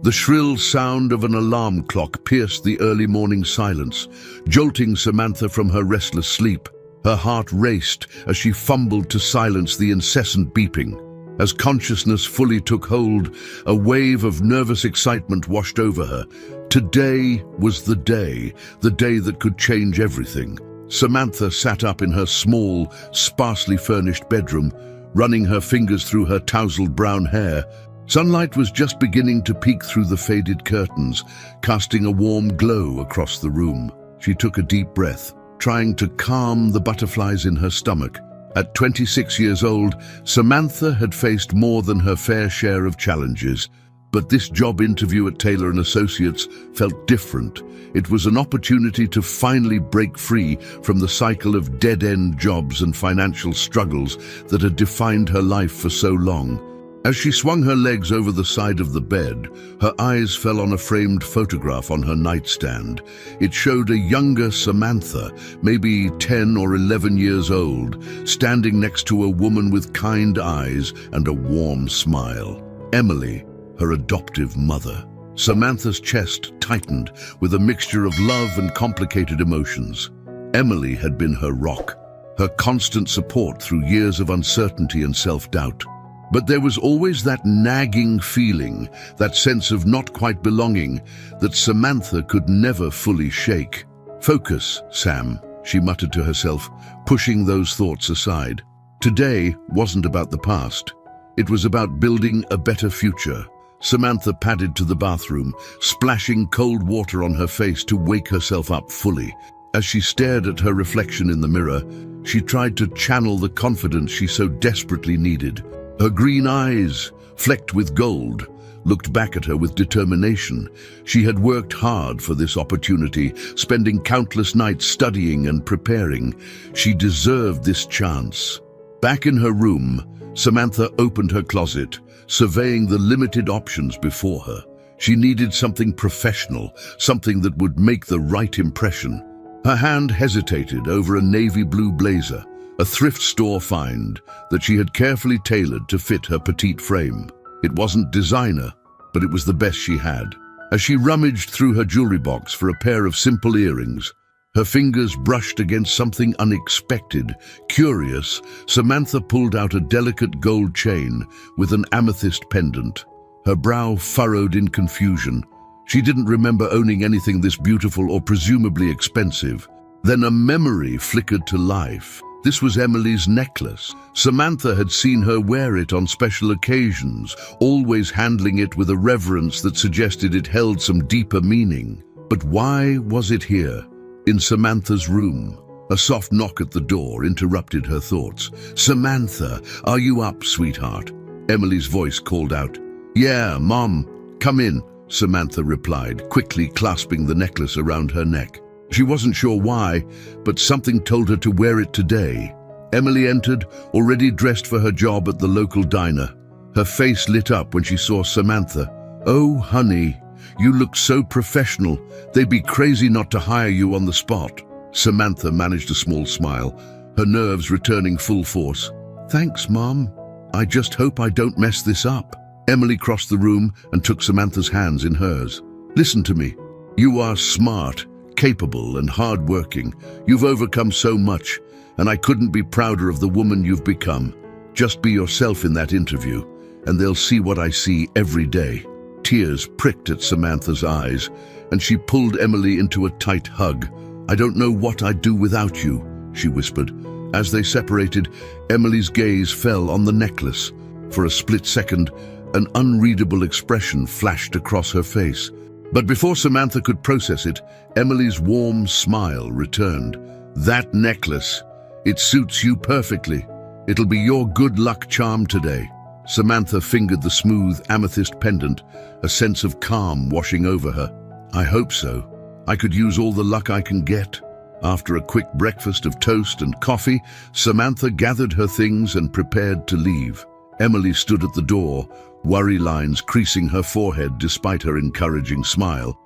The shrill sound of an alarm clock pierced the early morning silence, jolting Samantha from her restless sleep. Her heart raced as she fumbled to silence the incessant beeping. As consciousness fully took hold, a wave of nervous excitement washed over her. Today was the day that could change everything. Samantha sat up in her small, sparsely furnished bedroom, running her fingers through her tousled brown hair. Sunlight was just beginning to peek through the faded curtains, casting a warm glow across the room. She took a deep breath, trying to calm the butterflies in her stomach. At 26 years old, Samantha had faced more than her fair share of challenges. But this job interview at Taylor & Associates felt different. It was an opportunity to finally break free from the cycle of dead-end jobs and financial struggles that had defined her life for so long. As she swung her legs over the side of the bed, her eyes fell on a framed photograph on her nightstand. It showed a younger Samantha, maybe 10 or 11 years old, standing next to a woman with kind eyes and a warm smile. Emily, her adoptive mother. Samantha's chest tightened with a mixture of love and complicated emotions. Emily had been her rock, her constant support through years of uncertainty and self-doubt. But there was always that nagging feeling, that sense of not quite belonging, that Samantha could never fully shake. "Focus, Sam," she muttered to herself, pushing those thoughts aside. Today wasn't about the past. It was about building a better future. Samantha padded to the bathroom, splashing cold water on her face to wake herself up fully. As she stared at her reflection in the mirror, she tried to channel the confidence she so desperately needed. Her green eyes, flecked with gold, looked back at her with determination. She had worked hard for this opportunity, spending countless nights studying and preparing. She deserved this chance. Back in her room, Samantha opened her closet, surveying the limited options before her. She needed something professional, something that would make the right impression. Her hand hesitated over a navy blue blazer, a thrift store find that she had carefully tailored to fit her petite frame. It wasn't designer, but it was the best she had. As she rummaged through her jewelry box for a pair of simple earrings, her fingers brushed against something unexpected. Curious, Samantha pulled out a delicate gold chain with an amethyst pendant. Her brow furrowed in confusion. She didn't remember owning anything this beautiful or presumably expensive. Then a memory flickered to life. This was Emily's necklace. Samantha had seen her wear it on special occasions, always handling it with a reverence that suggested it held some deeper meaning. But why was it here, in Samantha's room? A soft knock at the door interrupted her thoughts. "Samantha, are you up, sweetheart?" Emily's voice called out. "Yeah, Mom, come in," Samantha replied, quickly clasping the necklace around her neck. She wasn't sure why, but something told her to wear it today. Emily entered, already dressed for her job at the local diner. Her face lit up when she saw Samantha. "Oh, honey, you look so professional. They'd be crazy not to hire you on the spot." Samantha managed a small smile, her nerves returning full force. "Thanks, Mom. I just hope I don't mess this up." Emily crossed the room and took Samantha's hands in hers. "Listen to me. You are smart, capable, and hardworking. You've overcome so much, and I couldn't be prouder of the woman you've become. Just be yourself in that interview, and they'll see what I see every day." Tears pricked at Samantha's eyes, and she pulled Emily into a tight hug. "I don't know what I'd do without you," she whispered. As they separated, Emily's gaze fell on the necklace. For a split second, an unreadable expression flashed across her face. But before Samantha could process it, Emily's warm smile returned. "That necklace, it suits you perfectly. It'll be your good luck charm today." Samantha fingered the smooth amethyst pendant, a sense of calm washing over her. "I hope so. I could use all the luck I can get." After a quick breakfast of toast and coffee, Samantha gathered her things and prepared to leave. Emily stood at the door, worry lines creasing her forehead despite her encouraging smile.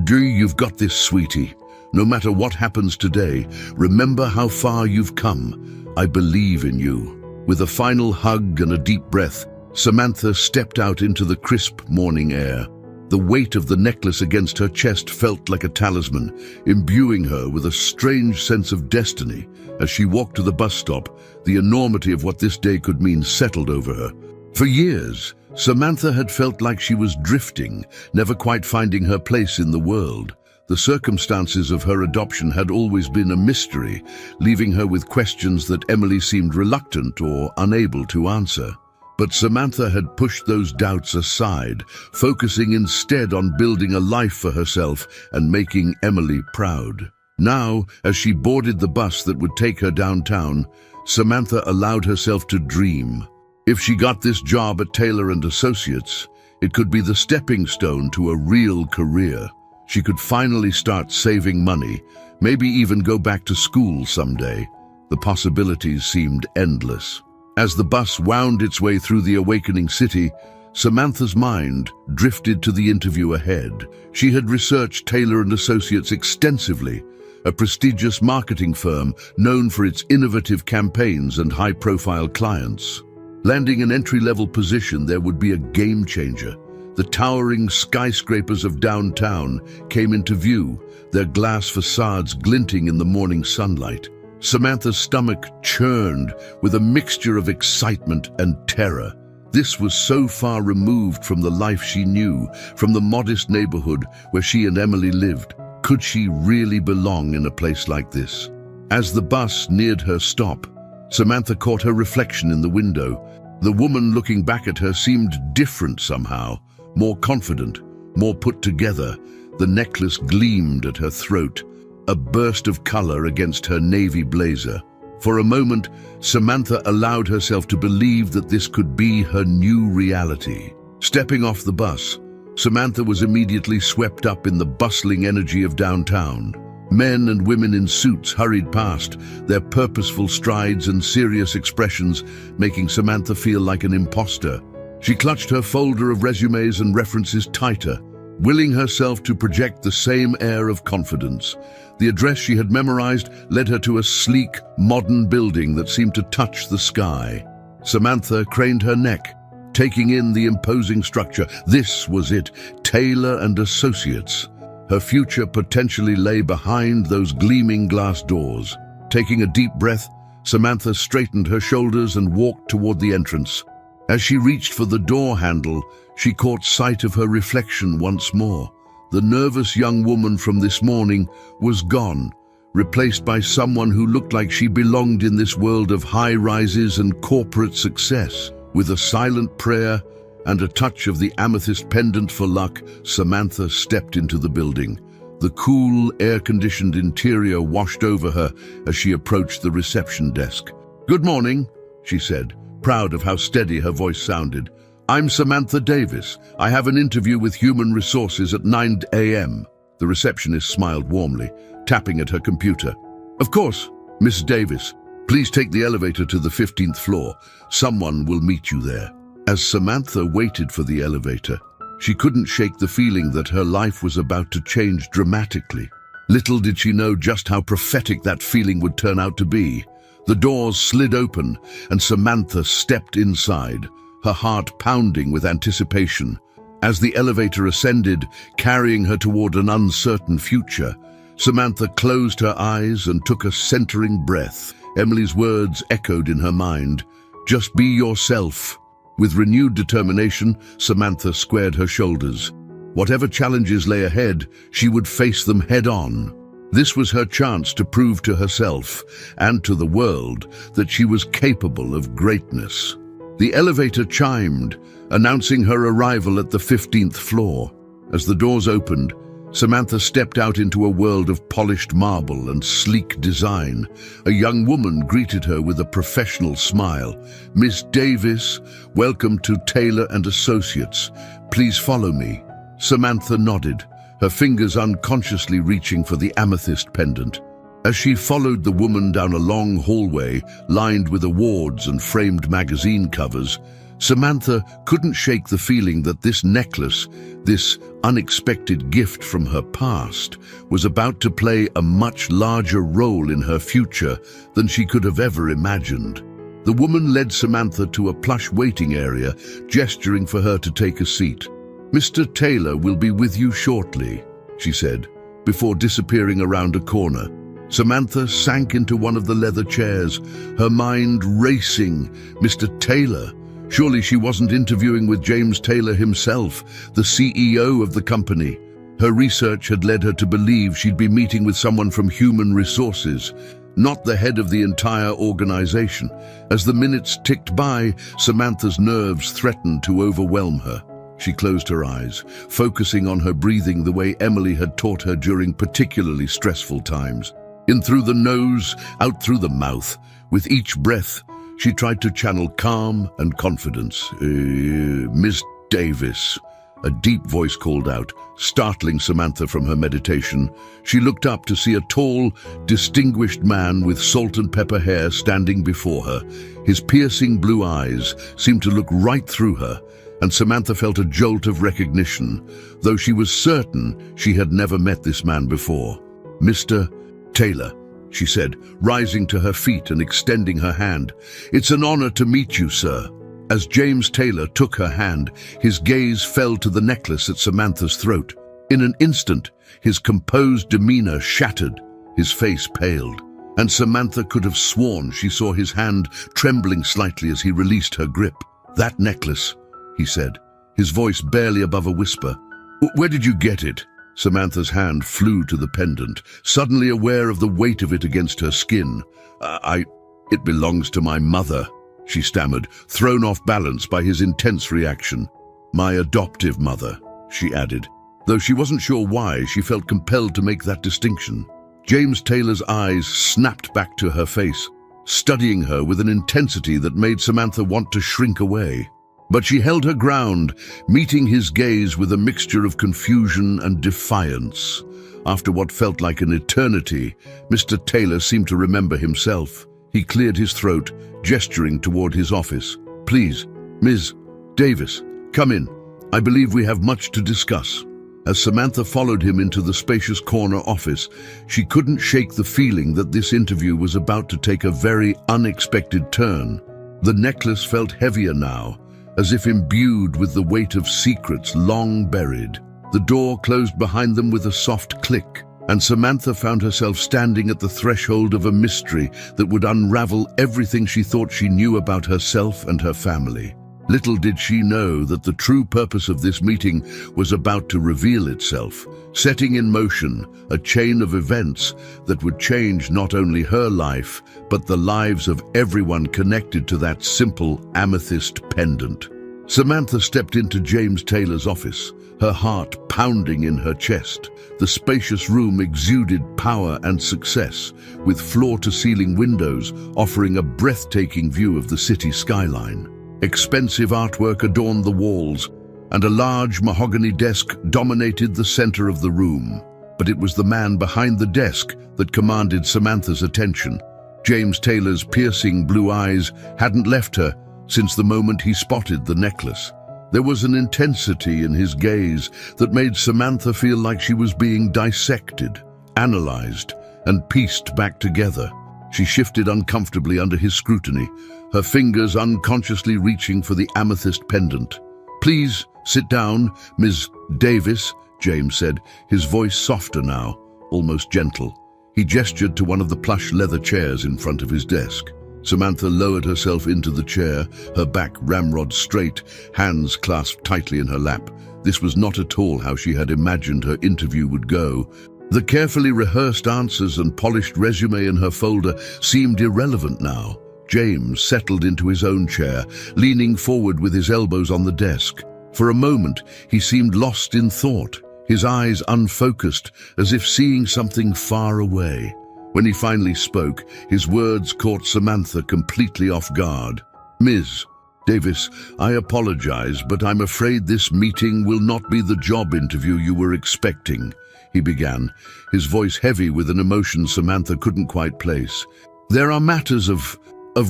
"You've got this, sweetie. No matter what happens today, remember how far you've come. I believe in you." With a final hug and a deep breath, Samantha stepped out into the crisp morning air. The weight of the necklace against her chest felt like a talisman, imbuing her with a strange sense of destiny. As she walked to the bus stop, the enormity of what this day could mean settled over her. For years, Samantha had felt like she was drifting, never quite finding her place in the world. The circumstances of her adoption had always been a mystery, leaving her with questions that Emily seemed reluctant or unable to answer. But Samantha had pushed those doubts aside, focusing instead on building a life for herself and making Emily proud. Now, as she boarded the bus that would take her downtown, Samantha allowed herself to dream. If she got this job at Taylor & Associates, it could be the stepping stone to a real career. She could finally start saving money, maybe even go back to school someday. The possibilities seemed endless. As the bus wound its way through the awakening city, Samantha's mind drifted to the interview ahead. She had researched Taylor & Associates extensively, a prestigious marketing firm known for its innovative campaigns and high-profile clients. Landing an entry-level position there would be a game changer. The towering skyscrapers of downtown came into view, their glass facades glinting in the morning sunlight. Samantha's stomach churned with a mixture of excitement and terror. This was so far removed from the life she knew, from the modest neighborhood where she and Emily lived. Could she really belong in a place like this? As the bus neared her stop, Samantha caught her reflection in the window. The woman looking back at her seemed different somehow, more confident, more put together. The necklace gleamed at her throat, a burst of color against her navy blazer. For a moment, Samantha allowed herself to believe that this could be her new reality. Stepping off the bus, Samantha was immediately swept up in the bustling energy of downtown. Men and women in suits hurried past, their purposeful strides and serious expressions making Samantha feel like an imposter. She clutched her folder of resumes and references tighter, willing herself to project the same air of confidence. The address she had memorized led her to a sleek, modern building that seemed to touch the sky. Samantha craned her neck, taking in the imposing structure. This was it, Taylor & Associates. Her future potentially lay behind those gleaming glass doors. Taking a deep breath, Samantha straightened her shoulders and walked toward the entrance. As she reached for the door handle, she caught sight of her reflection once more. The nervous young woman from this morning was gone, replaced by someone who looked like she belonged in this world of high-rises and corporate success. With a silent prayer and a touch of the amethyst pendant for luck, Samantha stepped into the building. The cool, air-conditioned interior washed over her as she approached the reception desk. "Good morning," she said, proud of how steady her voice sounded. "I'm Samantha Davis. I have an interview with Human Resources at 9 a.m. The receptionist smiled warmly, tapping at her computer. "Of course, Miss Davis. Please take the elevator to the 15th floor. Someone will meet you there." As Samantha waited for the elevator, she couldn't shake the feeling that her life was about to change dramatically. Little did she know just how prophetic that feeling would turn out to be. The doors slid open, and Samantha stepped inside, her heart pounding with anticipation. As the elevator ascended, carrying her toward an uncertain future, Samantha closed her eyes and took a centering breath. Emily's words echoed in her mind, "Just be yourself." With renewed determination, Samantha squared her shoulders. Whatever challenges lay ahead, she would face them head-on. This was her chance to prove to herself and to the world that she was capable of greatness. The elevator chimed, announcing her arrival at the 15th floor. As the doors opened, Samantha stepped out into a world of polished marble and sleek design. A young woman greeted her with a professional smile. "Miss Davis, welcome to Taylor & Associates. Please follow me." Samantha nodded, her fingers unconsciously reaching for the amethyst pendant. As she followed the woman down a long hallway lined with awards and framed magazine covers, Samantha couldn't shake the feeling that this necklace, this unexpected gift from her past, was about to play a much larger role in her future than she could have ever imagined. The woman led Samantha to a plush waiting area, gesturing for her to take a seat. "Mr. Taylor will be with you shortly," she said, before disappearing around a corner. Samantha sank into one of the leather chairs, her mind racing. Mr. Taylor? Surely she wasn't interviewing with James Taylor himself, the CEO of the company. Her research had led her to believe she'd be meeting with someone from human resources, not the head of the entire organization. As the minutes ticked by, Samantha's nerves threatened to overwhelm her. She closed her eyes, focusing on her breathing the way Emily had taught her during particularly stressful times. In through the nose, out through the mouth. With each breath, she tried to channel calm and confidence. "Miss Davis," a deep voice called out, startling Samantha from her meditation. She looked up to see a tall, distinguished man with salt and pepper hair standing before her. His piercing blue eyes seemed to look right through her, and Samantha felt a jolt of recognition, though she was certain she had never met this man before. "Mr. Taylor," she said, rising to her feet and extending her hand. "It's an honor to meet you, sir." As James Taylor took her hand, his gaze fell to the necklace at Samantha's throat. In an instant, his composed demeanor shattered, his face paled, and Samantha could have sworn she saw his hand trembling slightly as he released her grip. "That necklace," he said, his voice barely above a whisper. "Where did you get it?" Samantha's hand flew to the pendant, suddenly aware of the weight of it against her skin. It belongs to my mother," she stammered, thrown off balance by his intense reaction. "My adoptive mother," she added. Though she wasn't sure why, she felt compelled to make that distinction. James Taylor's eyes snapped back to her face, studying her with an intensity that made Samantha want to shrink away. But she held her ground, meeting his gaze with a mixture of confusion and defiance. After what felt like an eternity, Mr. Taylor seemed to remember himself. He cleared his throat, gesturing toward his office. "Please, Ms. Davis, come in. I believe we have much to discuss." As Samantha followed him into the spacious corner office, she couldn't shake the feeling that this interview was about to take a very unexpected turn. The necklace felt heavier now, as if imbued with the weight of secrets long buried. The door closed behind them with a soft click, and Samantha found herself standing at the threshold of a mystery that would unravel everything she thought she knew about herself and her family. Little did she know that the true purpose of this meeting was about to reveal itself, setting in motion a chain of events that would change not only her life, but the lives of everyone connected to that simple amethyst pendant. Samantha stepped into James Taylor's office, her heart pounding in her chest. The spacious room exuded power and success, with floor-to-ceiling windows offering a breathtaking view of the city skyline. Expensive artwork adorned the walls, and a large mahogany desk dominated the center of the room. But it was the man behind the desk that commanded Samantha's attention. James Taylor's piercing blue eyes hadn't left her since the moment he spotted the necklace. There was an intensity in his gaze that made Samantha feel like she was being dissected, analyzed, and pieced back together. She shifted uncomfortably under his scrutiny, her fingers unconsciously reaching for the amethyst pendant. "Please sit down, Ms. Davis," James said, his voice softer now, almost gentle. He gestured to one of the plush leather chairs in front of his desk. Samantha lowered herself into the chair, her back ramrod straight, hands clasped tightly in her lap. This was not at all how she had imagined her interview would go. The carefully rehearsed answers and polished resume in her folder seemed irrelevant now. James settled into his own chair, leaning forward with his elbows on the desk. For a moment, he seemed lost in thought, his eyes unfocused, as if seeing something far away. When he finally spoke, his words caught Samantha completely off guard. "Ms. Davis, I apologize, but I'm afraid this meeting will not be the job interview you were expecting," he began, his voice heavy with an emotion Samantha couldn't quite place. "There are matters of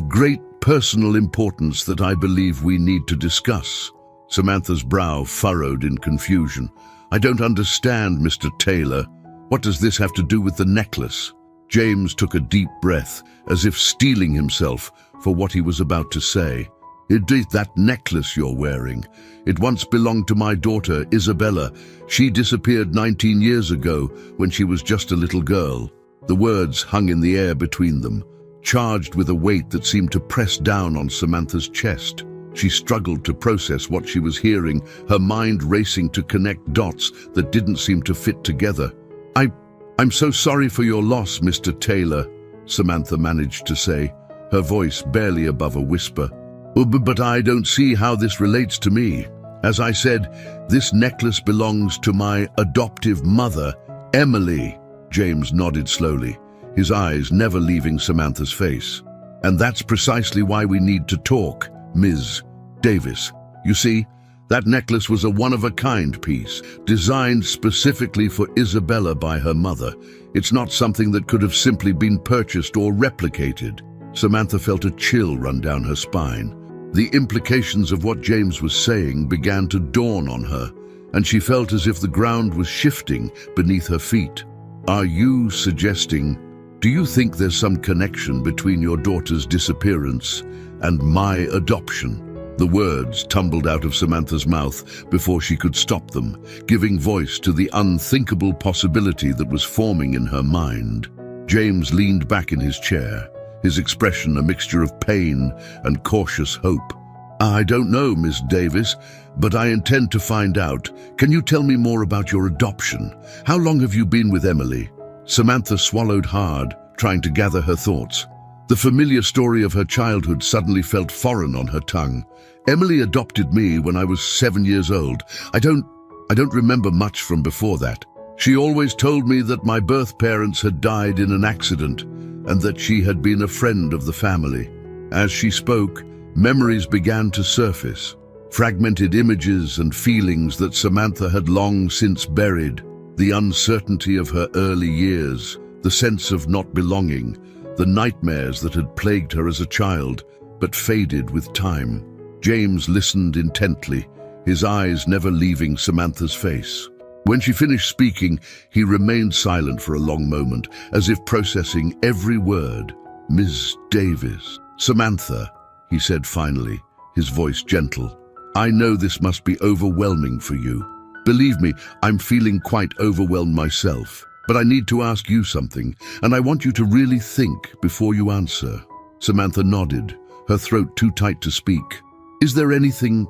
great personal importance that I believe we need to discuss." Samantha's brow furrowed in confusion. "I don't understand, Mr. Taylor. What does this have to do with the necklace?" James took a deep breath, as if steeling himself for what he was about to say. Indeed, that necklace you're wearing. It once belonged to my daughter, Isabella. She disappeared 19 years ago when she was just a little girl." The words hung in the air between them, charged with a weight that seemed to press down on Samantha's chest. She struggled to process what she was hearing, her mind racing to connect dots that didn't seem to fit together. I'm so sorry for your loss, Mr. Taylor," Samantha managed to say, her voice barely above a whisper. But I don't see how this relates to me. As I said, this necklace belongs to my adoptive mother, Emily." James nodded slowly, his eyes never leaving Samantha's face. "And that's precisely why we need to talk, Ms. Davis. You see, that necklace was a one-of-a-kind piece, designed specifically for Isabella by her mother. It's not something that could have simply been purchased or replicated." Samantha felt a chill run down her spine. The implications of what James was saying began to dawn on her, and she felt as if the ground was shifting beneath her feet. "Are you suggesting, do you think there's some connection between your daughter's disappearance and my adoption?" The words tumbled out of Samantha's mouth before she could stop them, giving voice to the unthinkable possibility that was forming in her mind. James leaned back in his chair, his expression a mixture of pain and cautious hope. "I don't know, Miss Davis, but I intend to find out. Can you tell me more about your adoption? How long have you been with Emily?" Samantha swallowed hard, trying to gather her thoughts. The familiar story of her childhood suddenly felt foreign on her tongue. "Emily adopted me when I was 7 years old. I don't remember much from before that. She always told me that my birth parents had died in an accident and that she had been a friend of the family." As she spoke, memories began to surface, fragmented images and feelings that Samantha had long since buried. The uncertainty of her early years, the sense of not belonging, the nightmares that had plagued her as a child, but faded with time. James listened intently, his eyes never leaving Samantha's face. When she finished speaking, he remained silent for a long moment, as if processing every word. "Ms. Davis." "Samantha," he said finally, his voice gentle. "I know this must be overwhelming for you. Believe me, I'm feeling quite overwhelmed myself. But I need to ask you something, and I want you to really think before you answer." Samantha nodded, her throat too tight to speak. "Is there anything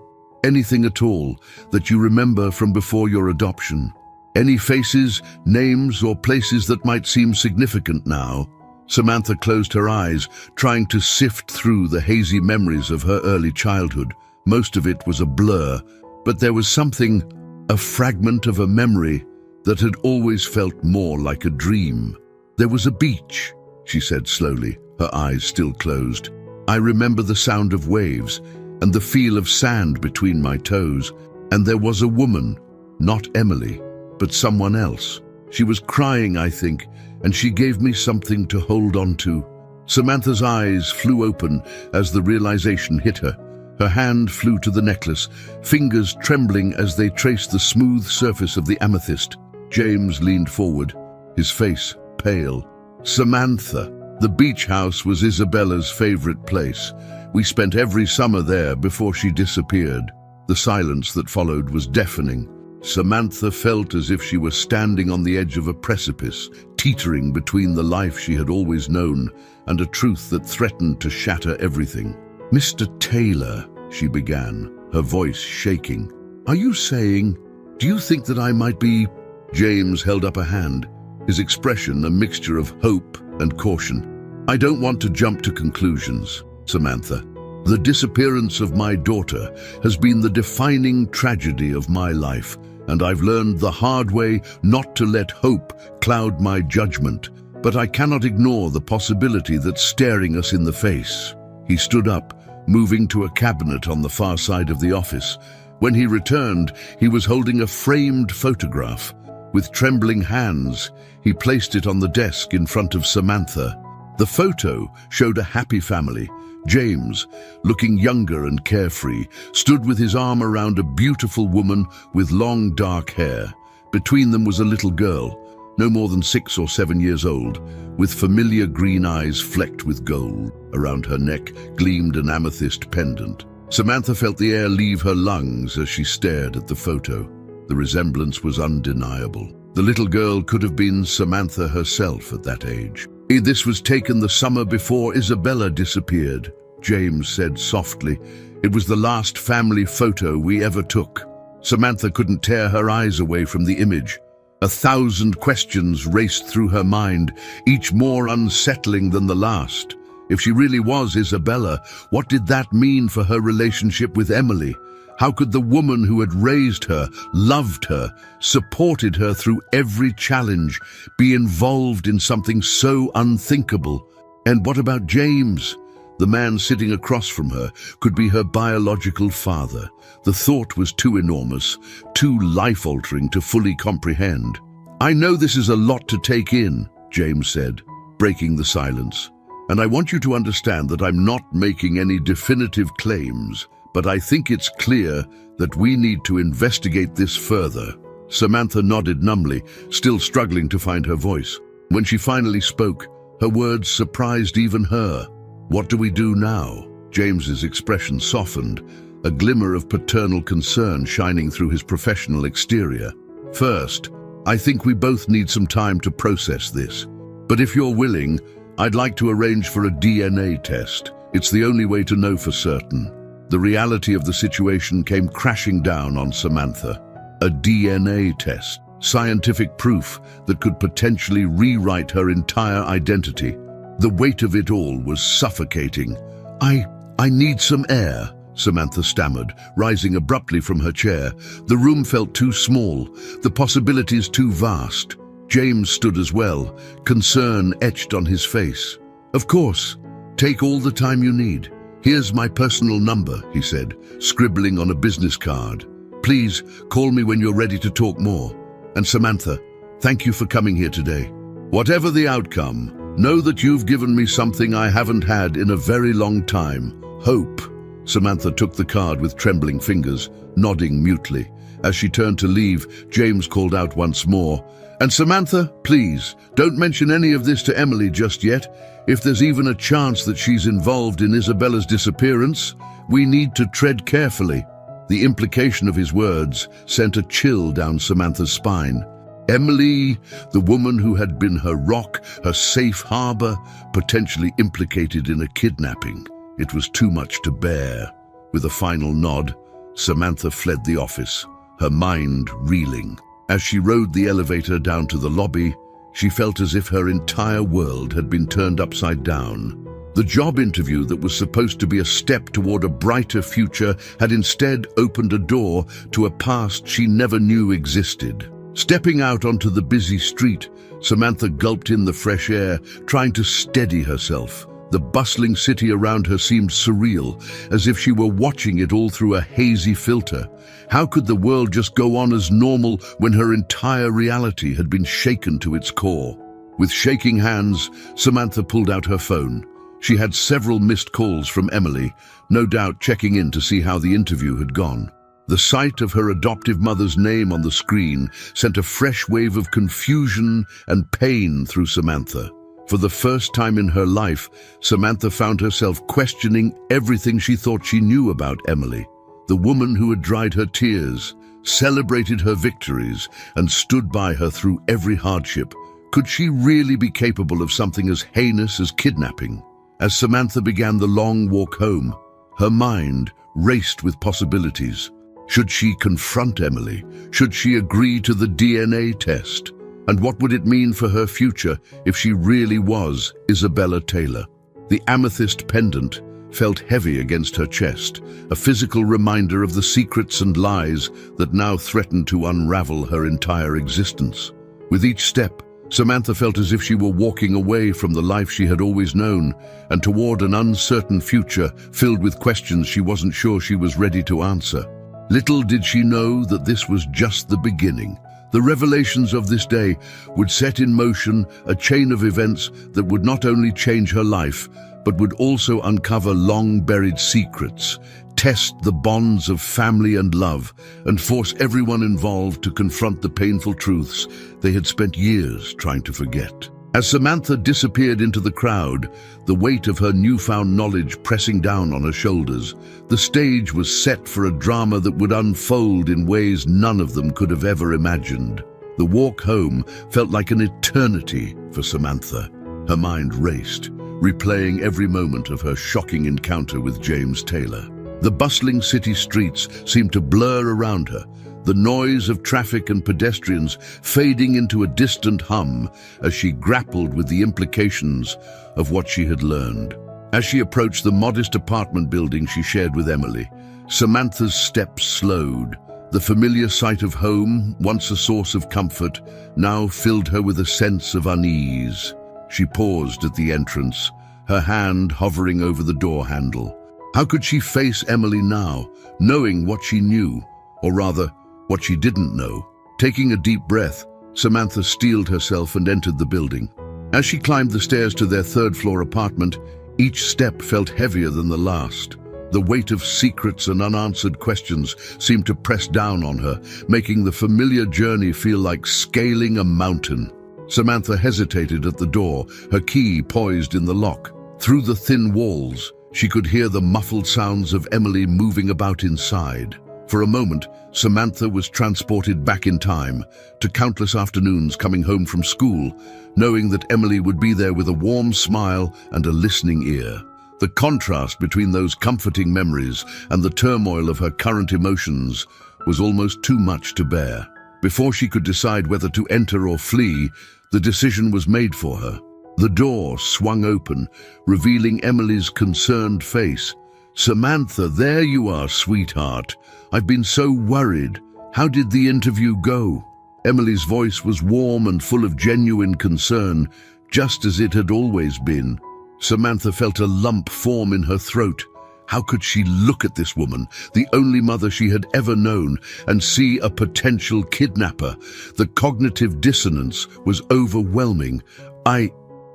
at all that you remember from before your adoption? Any faces, names, or places that might seem significant now?" Samantha closed her eyes, trying to sift through the hazy memories of her early childhood. Most of it was a blur, but there was something, a fragment of a memory that had always felt more like a dream. "There was a beach," she said slowly, her eyes still closed. "I remember the sound of waves and the feel of sand between my toes. And there was a woman, not Emily, but someone else. She was crying, I think, and she gave me something to hold on to." Samantha's eyes flew open as the realization hit her. Her hand flew to the necklace, fingers trembling as they traced the smooth surface of the amethyst. James leaned forward, his face pale. "Samantha, the beach house was Isabella's favorite place. We spent every summer there before she disappeared." The silence that followed was deafening. Samantha felt as if she were standing on the edge of a precipice, teetering between the life she had always known and a truth that threatened to shatter everything. "Mr. Taylor," she began, her voice shaking. "Are you saying, do you think that I might be—" James held up a hand, his expression a mixture of hope and caution. "I don't want to jump to conclusions, Samantha. The disappearance of my daughter has been the defining tragedy of my life, and I've learned the hard way not to let hope cloud my judgment. But I cannot ignore the possibility that's staring us in the face." He stood up, moving to a cabinet on the far side of the office. When he returned, he was holding a framed photograph. With trembling hands, he placed it on the desk in front of Samantha. The photo showed a happy family. James, looking younger and carefree, stood with his arm around a beautiful woman with long dark hair. Between them was a little girl, no more than 6 or 7 years old, with familiar green eyes flecked with gold. Around her neck gleamed an amethyst pendant. Samantha felt the air leave her lungs as she stared at the photo. The resemblance was undeniable. The little girl could have been Samantha herself at that age. "This was taken the summer before Isabella disappeared," James said softly. "It was the last family photo we ever took." Samantha couldn't tear her eyes away from the image. 1,000 questions raced through her mind, each more unsettling than the last. If she really was Isabella, what did that mean for her relationship with Emily? How could the woman who had raised her, loved her, supported her through every challenge, be involved in something so unthinkable? And what about James? The man sitting across from her could be her biological father. The thought was too enormous, too life-altering to fully comprehend. "I know this is a lot to take in," James said, breaking the silence. "And I want you to understand that I'm not making any definitive claims, but I think it's clear that we need to investigate this further." Samantha nodded numbly, still struggling to find her voice. When she finally spoke, her words surprised even her. "What do we do now?" James's expression softened, a glimmer of paternal concern shining through his professional exterior. "First, I think we both need some time to process this. But if you're willing, I'd like to arrange for a DNA test. It's the only way to know for certain." The reality of the situation came crashing down on Samantha. A DNA test, scientific proof that could potentially rewrite her entire identity. The weight of it all was suffocating. I need some air," Samantha stammered, rising abruptly from her chair. The room felt too small, the possibilities too vast. James stood as well, concern etched on his face. "Of course, take all the time you need. Here's my personal number," he said, scribbling on a business card. "Please call me when you're ready to talk more. And Samantha, thank you for coming here today. Whatever the outcome, know that you've given me something I haven't had in a very long time: hope." Samantha took the card with trembling fingers, nodding mutely. As she turned to leave, James called out once more, "And Samantha, please, don't mention any of this to Emily just yet. If there's even a chance that she's involved in Isabella's disappearance, we need to tread carefully." The implication of his words sent a chill down Samantha's spine. Emily, the woman who had been her rock, her safe harbor, potentially implicated in a kidnapping. It was too much to bear. With a final nod, Samantha fled the office, her mind reeling. As she rode the elevator down to the lobby, she felt as if her entire world had been turned upside down. The job interview that was supposed to be a step toward a brighter future had instead opened a door to a past she never knew existed. Stepping out onto the busy street, Samantha gulped in the fresh air, trying to steady herself. The bustling city around her seemed surreal, as if she were watching it all through a hazy filter. How could the world just go on as normal when her entire reality had been shaken to its core? With shaking hands, Samantha pulled out her phone. She had several missed calls from Emily, no doubt checking in to see how the interview had gone. The sight of her adoptive mother's name on the screen sent a fresh wave of confusion and pain through Samantha. For the first time in her life, Samantha found herself questioning everything she thought she knew about Emily. The woman who had dried her tears, celebrated her victories, and stood by her through every hardship. Could she really be capable of something as heinous as kidnapping? As Samantha began the long walk home, her mind raced with possibilities. Should she confront Emily? Should she agree to the DNA test? And what would it mean for her future if she really was Isabella Taylor? The amethyst pendant felt heavy against her chest, a physical reminder of the secrets and lies that now threatened to unravel her entire existence. With each step, Samantha felt as if she were walking away from the life she had always known and toward an uncertain future filled with questions she wasn't sure she was ready to answer. Little did she know that this was just the beginning. The revelations of this day would set in motion a chain of events that would not only change her life, but would also uncover long-buried secrets, test the bonds of family and love, and force everyone involved to confront the painful truths they had spent years trying to forget. As Samantha disappeared into the crowd, the weight of her newfound knowledge pressing down on her shoulders, the stage was set for a drama that would unfold in ways none of them could have ever imagined. The walk home felt like an eternity for Samantha. Her mind raced, replaying every moment of her shocking encounter with James Taylor. The bustling city streets seemed to blur around her, the noise of traffic and pedestrians fading into a distant hum as she grappled with the implications of what she had learned. As she approached the modest apartment building she shared with Emily, Samantha's steps slowed. The familiar sight of home, once a source of comfort, now filled her with a sense of unease. She paused at the entrance, her hand hovering over the door handle. How could she face Emily now, knowing what she knew, or rather, what she didn't know? Taking a deep breath, Samantha steeled herself and entered the building. As she climbed the stairs to their third-floor apartment, each step felt heavier than the last. The weight of secrets and unanswered questions seemed to press down on her, making the familiar journey feel like scaling a mountain. Samantha hesitated at the door, her key poised in the lock. Through the thin walls, she could hear the muffled sounds of Emily moving about inside. For a moment, Samantha was transported back in time to countless afternoons coming home from school, knowing that Emily would be there with a warm smile and a listening ear. The contrast between those comforting memories and the turmoil of her current emotions was almost too much to bear. Before she could decide whether to enter or flee, the decision was made for her. The door swung open, revealing Emily's concerned face. "Samantha, there you are, sweetheart. I've been so worried. How did the interview go?" Emily's voice was warm and full of genuine concern, just as it had always been. Samantha felt a lump form in her throat. How could she look at this woman, the only mother she had ever known, and see a potential kidnapper? The cognitive dissonance was overwhelming.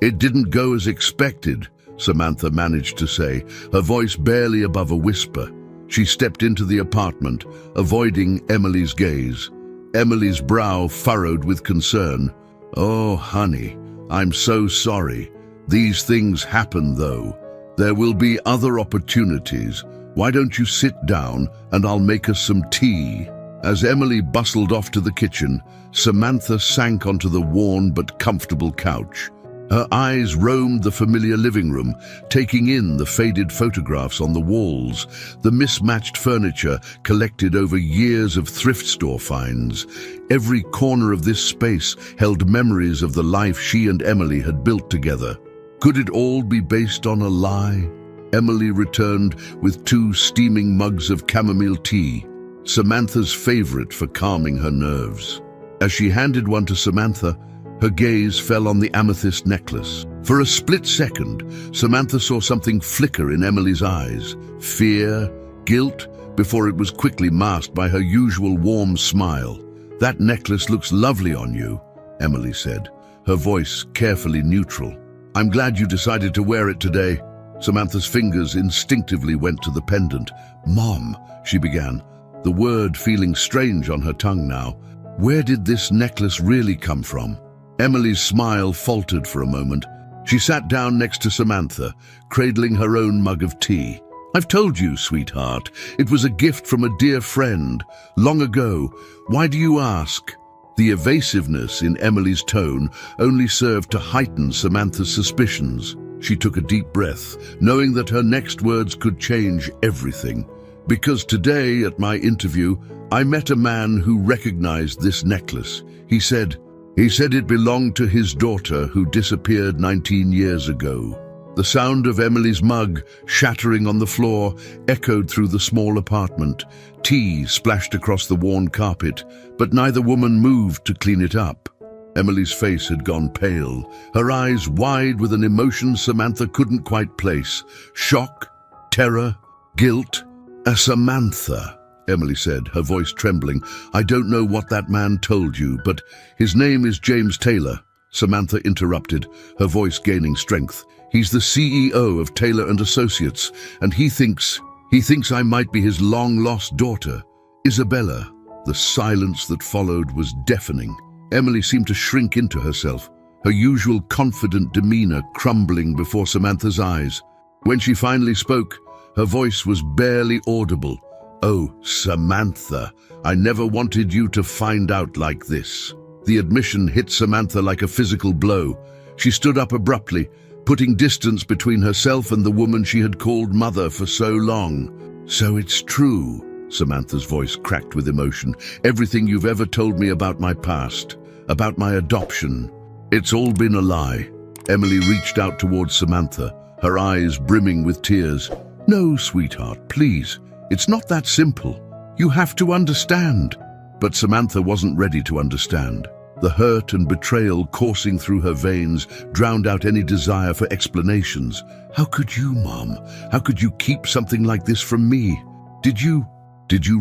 It didn't go as expected," Samantha managed to say, her voice barely above a whisper. She stepped into the apartment, avoiding Emily's gaze. Emily's brow furrowed with concern. "Oh, honey, I'm so sorry. These things happen, though. There will be other opportunities. Why don't you sit down and I'll make us some tea?" As Emily bustled off to the kitchen, Samantha sank onto the worn but comfortable couch. Her eyes roamed the familiar living room, taking in the faded photographs on the walls, the mismatched furniture collected over years of thrift store finds. Every corner of this space held memories of the life she and Emily had built together. Could it all be based on a lie? Emily returned with 2 steaming mugs of chamomile tea, Samantha's favorite for calming her nerves. As she handed one to Samantha, her gaze fell on the amethyst necklace. For a split second, Samantha saw something flicker in Emily's eyes. Fear, guilt, before it was quickly masked by her usual warm smile. "That necklace looks lovely on you," Emily said, her voice carefully neutral. "I'm glad you decided to wear it today." Samantha's fingers instinctively went to the pendant. "Mom," she began, the word feeling strange on her tongue now. "Where did this necklace really come from?" Emily's smile faltered for a moment. She sat down next to Samantha, cradling her own mug of tea. "I've told you, sweetheart. It was a gift from a dear friend, long ago. Why do you ask?" The evasiveness in Emily's tone only served to heighten Samantha's suspicions. She took a deep breath, knowing that her next words could change everything. "Because today, at my interview, I met a man who recognized this necklace. He said it belonged to his daughter who disappeared 19 years ago." The sound of Emily's mug shattering on the floor echoed through the small apartment. Tea splashed across the worn carpet, but neither woman moved to clean it up. Emily's face had gone pale, her eyes wide with an emotion Samantha couldn't quite place. Shock, terror, guilt. "Samantha," Emily said, her voice trembling, "I don't know what that man told you, but his name is James Taylor," Samantha interrupted, her voice gaining strength. "He's the CEO of Taylor & Associates, and he thinks I might be his long-lost daughter, Isabella." The silence that followed was deafening. Emily seemed to shrink into herself, her usual confident demeanor crumbling before Samantha's eyes. When she finally spoke, her voice was barely audible. "Oh, Samantha, I never wanted you to find out like this." The admission hit Samantha like a physical blow. She stood up abruptly, putting distance between herself and the woman she had called mother for so long. "So it's true," Samantha's voice cracked with emotion. "Everything you've ever told me about my past, about my adoption, it's all been a lie." Emily reached out towards Samantha, her eyes brimming with tears. "No, sweetheart, please. It's not that simple. You have to understand." But Samantha wasn't ready to understand. The hurt and betrayal coursing through her veins drowned out any desire for explanations. "How could you, Mom? How could you keep something like this from me? Did you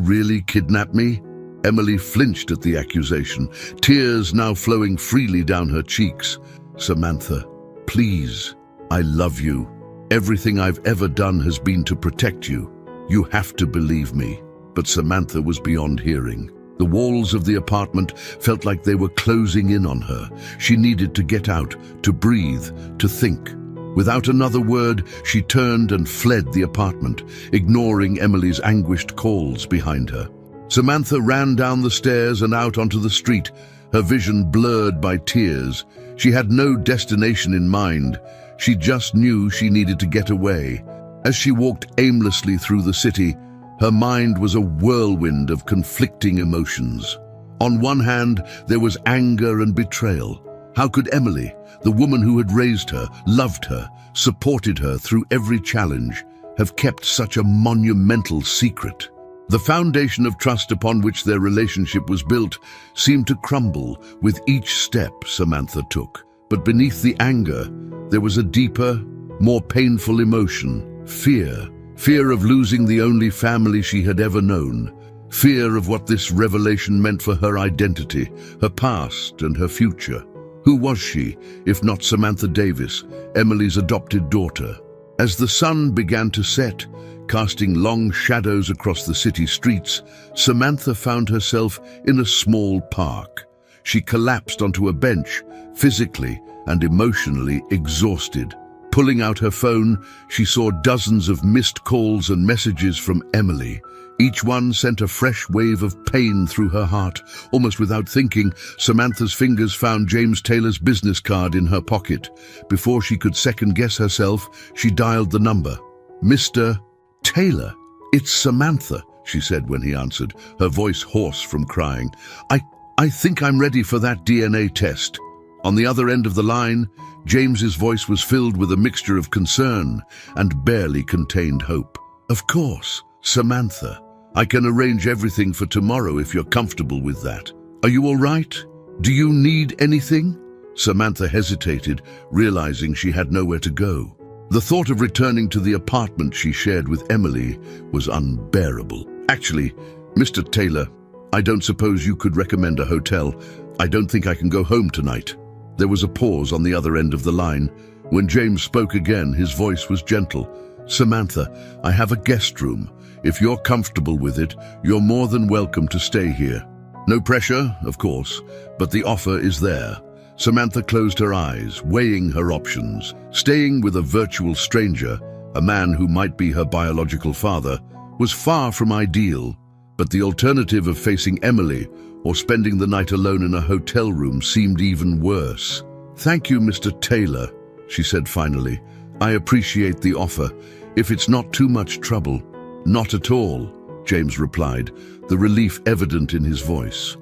really kidnap me?" Emily flinched at the accusation, tears now flowing freely down her cheeks. "Samantha, please, I love you. Everything I've ever done has been to protect you. You have to believe me." But Samantha was beyond hearing. The walls of the apartment felt like they were closing in on her. She needed to get out, to breathe, to think. Without another word, she turned and fled the apartment, ignoring Emily's anguished calls behind her. Samantha ran down the stairs and out onto the street, her vision blurred by tears. She had no destination in mind. She just knew she needed to get away. As she walked aimlessly through the city, her mind was a whirlwind of conflicting emotions. On one hand, there was anger and betrayal. How could Emily, the woman who had raised her, loved her, supported her through every challenge, have kept such a monumental secret? The foundation of trust upon which their relationship was built seemed to crumble with each step Samantha took. But beneath the anger, there was a deeper, more painful emotion: fear. Fear of losing the only family she had ever known. Fear of what this revelation meant for her identity, her past and her future. Who was she, if not Samantha Davis, Emily's adopted daughter? As the sun began to set, casting long shadows across the city streets, Samantha found herself in a small park. She collapsed onto a bench, physically and emotionally exhausted. Pulling out her phone, she saw dozens of missed calls and messages from Emily. Each one sent a fresh wave of pain through her heart. Almost without thinking, Samantha's fingers found James Taylor's business card in her pocket. Before she could second-guess herself, she dialed the number. "Mr. Taylor, it's Samantha," she said when he answered, her voice hoarse from crying. I think I'm ready for that DNA test." On the other end of the line, James's voice was filled with a mixture of concern and barely contained hope. "Of course, Samantha. I can arrange everything for tomorrow if you're comfortable with that. Are you all right? Do you need anything?" Samantha hesitated, realizing she had nowhere to go. The thought of returning to the apartment she shared with Emily was unbearable. "Actually, Mr. Taylor, I don't suppose you could recommend a hotel. I don't think I can go home tonight." There was a pause on the other end of the line. When James spoke again, his voice was gentle. "Samantha, I have a guest room. If you're comfortable with it, you're more than welcome to stay here. No pressure, of course, but the offer is there." Samantha closed her eyes, weighing her options. Staying with a virtual stranger, a man who might be her biological father, was far from ideal, but the alternative of facing Emily or spending the night alone in a hotel room seemed even worse. "Thank you, Mr. Taylor," she said finally. "I appreciate the offer. If it's not too much trouble." "Not at all," James replied, the relief evident in his voice.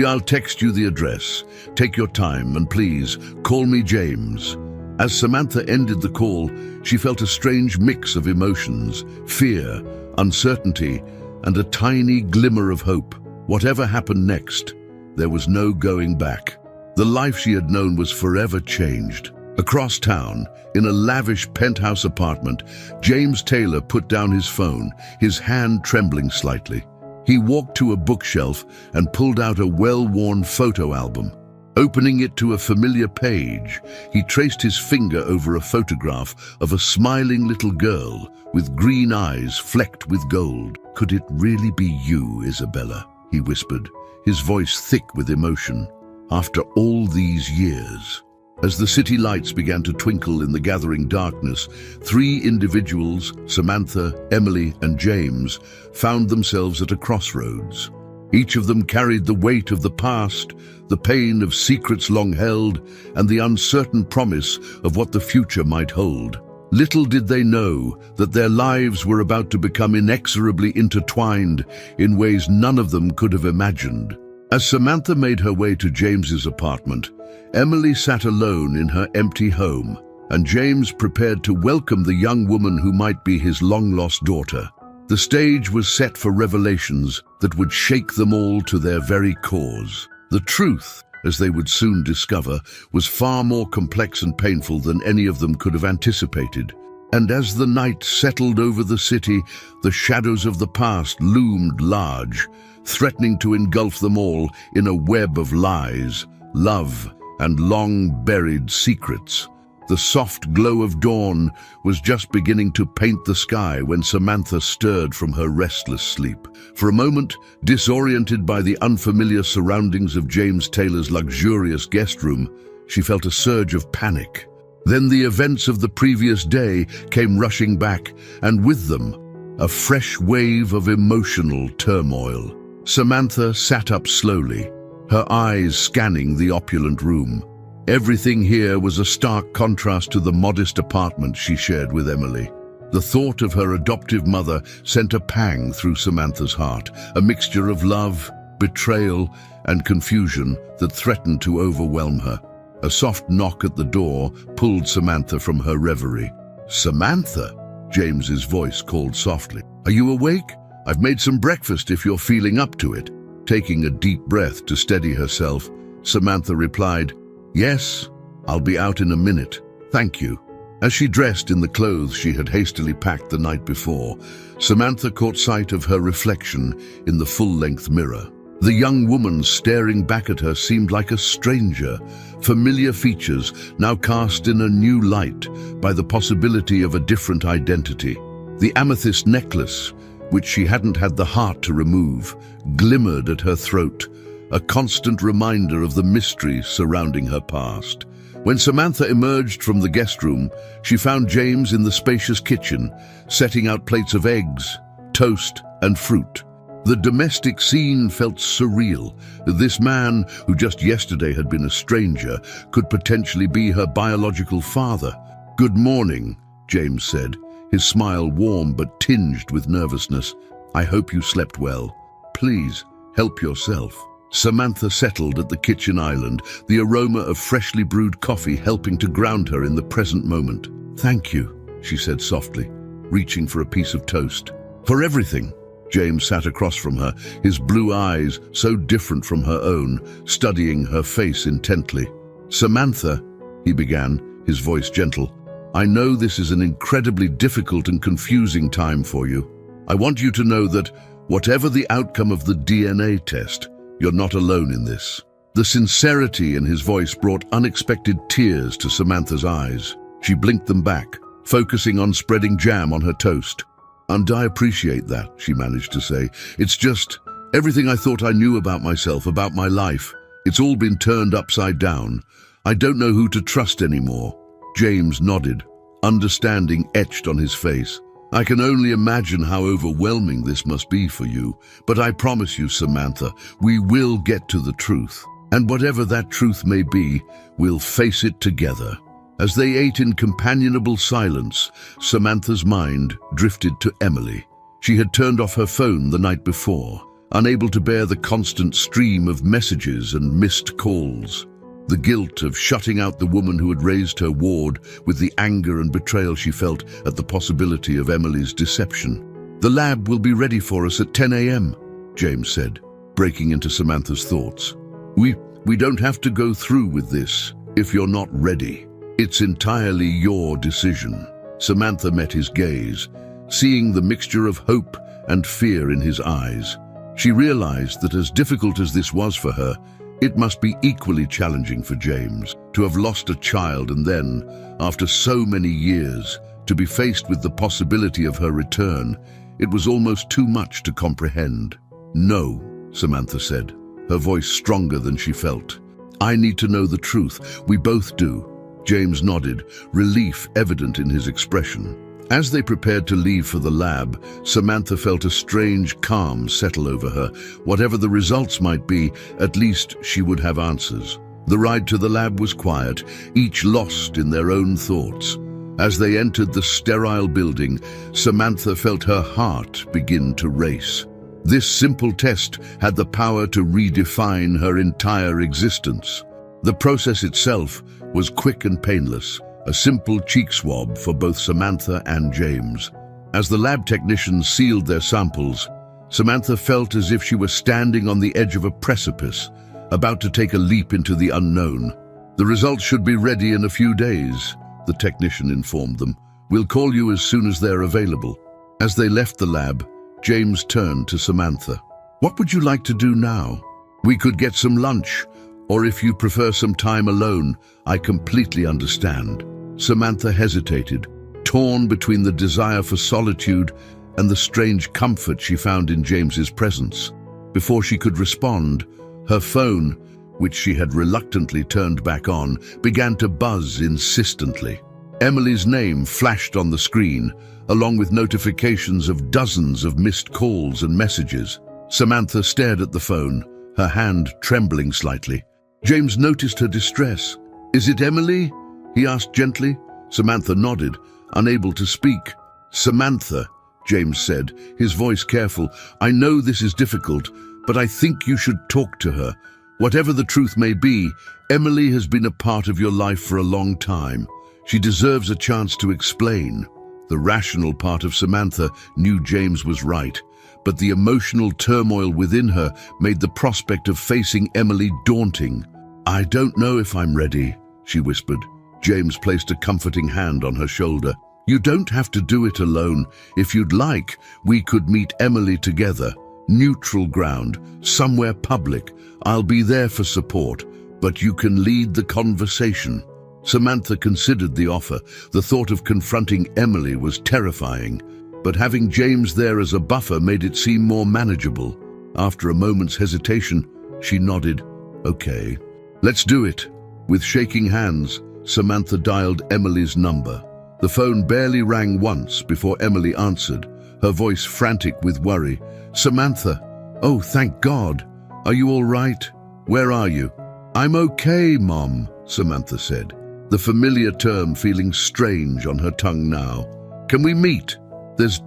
"I'll text you the address. Take your time and please, call me James." As Samantha ended the call, she felt a strange mix of emotions: fear, uncertainty, and a tiny glimmer of hope. Whatever happened next, there was no going back. The life she had known was forever changed. Across town, in a lavish penthouse apartment, James Taylor put down his phone, his hand trembling slightly. He walked to a bookshelf and pulled out a well-worn photo album. Opening it to a familiar page, he traced his finger over a photograph of a smiling little girl with green eyes flecked with gold. "Could it really be you, Isabella?" he whispered, his voice thick with emotion. "After all these years." As the city lights began to twinkle in the gathering darkness, three individuals, Samantha, Emily, and James, found themselves at a crossroads. Each of them carried the weight of the past, the pain of secrets long held, and the uncertain promise of what the future might hold. Little did they know that their lives were about to become inexorably intertwined in ways none of them could have imagined. As Samantha made her way to James's apartment, Emily sat alone in her empty home, and James prepared to welcome the young woman who might be his long-lost daughter. The stage was set for revelations that would shake them all to their very cores. The truth, as they would soon discover, was far more complex and painful than any of them could have anticipated. And as the night settled over the city, the shadows of the past loomed large, threatening to engulf them all in a web of lies, love, and long-buried secrets. The soft glow of dawn was just beginning to paint the sky when Samantha stirred from her restless sleep. For a moment, disoriented by the unfamiliar surroundings of James Taylor's luxurious guest room, she felt a surge of panic. Then the events of the previous day came rushing back, and with them, a fresh wave of emotional turmoil. Samantha sat up slowly, her eyes scanning the opulent room. Everything here was a stark contrast to the modest apartment she shared with Emily. The thought of her adoptive mother sent a pang through Samantha's heart, a mixture of love, betrayal, and confusion that threatened to overwhelm her. A soft knock at the door pulled Samantha from her reverie. "Samantha," James's voice called softly. "Are you awake? I've made some breakfast if you're feeling up to it." Taking a deep breath to steady herself, Samantha replied, "Yes, I'll be out in a minute. Thank you." As she dressed in the clothes she had hastily packed the night before, Samantha caught sight of her reflection in the full-length mirror. The young woman staring back at her seemed like a stranger, familiar features now cast in a new light by the possibility of a different identity. The amethyst necklace, which she hadn't had the heart to remove, glimmered at her throat, a constant reminder of the mystery surrounding her past. When Samantha emerged from the guest room, she found James in the spacious kitchen, setting out plates of eggs, toast, and fruit. The domestic scene felt surreal. This man, who just yesterday had been a stranger, could potentially be her biological father. "Good morning," James said, his smile warm but tinged with nervousness. "I hope you slept well. Please, help yourself." Samantha settled at the kitchen island, the aroma of freshly brewed coffee helping to ground her in the present moment. "Thank you," she said softly, reaching for a piece of toast. "For everything." James sat across from her, his blue eyes so different from her own, studying her face intently. "Samantha," he began, his voice gentle, "I know this is an incredibly difficult and confusing time for you. I want you to know that, whatever the outcome of the DNA test, you're not alone in this." The sincerity in his voice brought unexpected tears to Samantha's eyes. She blinked them back, focusing on spreading jam on her toast. "And I appreciate that," she managed to say. "It's just everything I thought I knew about myself, about my life. It's all been turned upside down. I don't know who to trust anymore." James nodded, understanding etched on his face. "I can only imagine how overwhelming this must be for you, but I promise you, Samantha, we will get to the truth. And whatever that truth may be, we'll face it together." As they ate in companionable silence, Samantha's mind drifted to Emily. She had turned off her phone the night before, unable to bear the constant stream of messages and missed calls. The guilt of shutting out the woman who had raised her ward with the anger and betrayal she felt at the possibility of Emily's deception. "The lab will be ready for us at 10 a.m., James said, breaking into Samantha's thoughts. We don't have to go through with this if you're not ready. It's entirely your decision." Samantha met his gaze, seeing the mixture of hope and fear in his eyes. She realized that as difficult as this was for her, it must be equally challenging for James to have lost a child and then, after so many years, to be faced with the possibility of her return. It was almost too much to comprehend. "No," Samantha said, her voice stronger than she felt. I need to know the truth. We both do. James nodded, relief evident in his expression. As they prepared to leave for the lab, Samantha felt a strange calm settle over her. Whatever the results might be, at least she would have answers. The ride to the lab was quiet, each lost in their own thoughts. As they entered the sterile building, Samantha felt her heart begin to race. This simple test had the power to redefine her entire existence. The process itself was quick and painless, a simple cheek swab for both Samantha and James. As the lab technicians sealed their samples, Samantha felt as if she was standing on the edge of a precipice, about to take a leap into the unknown. The results should be ready in a few days, the technician informed them. We'll call you as soon as they're available. As they left the lab, James turned to Samantha. What would you like to do now? We could get some lunch, or if you prefer some time alone, I completely understand. Samantha hesitated, torn between the desire for solitude and the strange comfort she found in James's presence. Before she could respond, her phone, which she had reluctantly turned back on, began to buzz insistently. Emily's name flashed on the screen, along with notifications of dozens of missed calls and messages. Samantha stared at the phone, her hand trembling slightly. James noticed her distress. Is it Emily? He asked gently. Samantha nodded, unable to speak. Samantha, James said, his voice careful, I know this is difficult, but I think you should talk to her. Whatever the truth may be, Emily has been a part of your life for a long time. She deserves a chance to explain. The rational part of Samantha knew James was right, but the emotional turmoil within her made the prospect of facing Emily daunting. I don't know if I'm ready, she whispered. James placed a comforting hand on her shoulder. You don't have to do it alone. If you'd like, we could meet Emily together. Neutral ground, somewhere public. I'll be there for support, but you can lead the conversation. Samantha considered the offer. The thought of confronting Emily was terrifying, but having James there as a buffer made it seem more manageable. After a moment's hesitation, she nodded. Okay, let's do it. With shaking hands, Samantha dialed Emily's number. The phone barely rang once before Emily answered, her voice frantic with worry. Samantha, oh, thank God. Are you all right? Where are you? I'm okay, Mom, Samantha said, the familiar term feeling strange on her tongue now. Can we meet? There's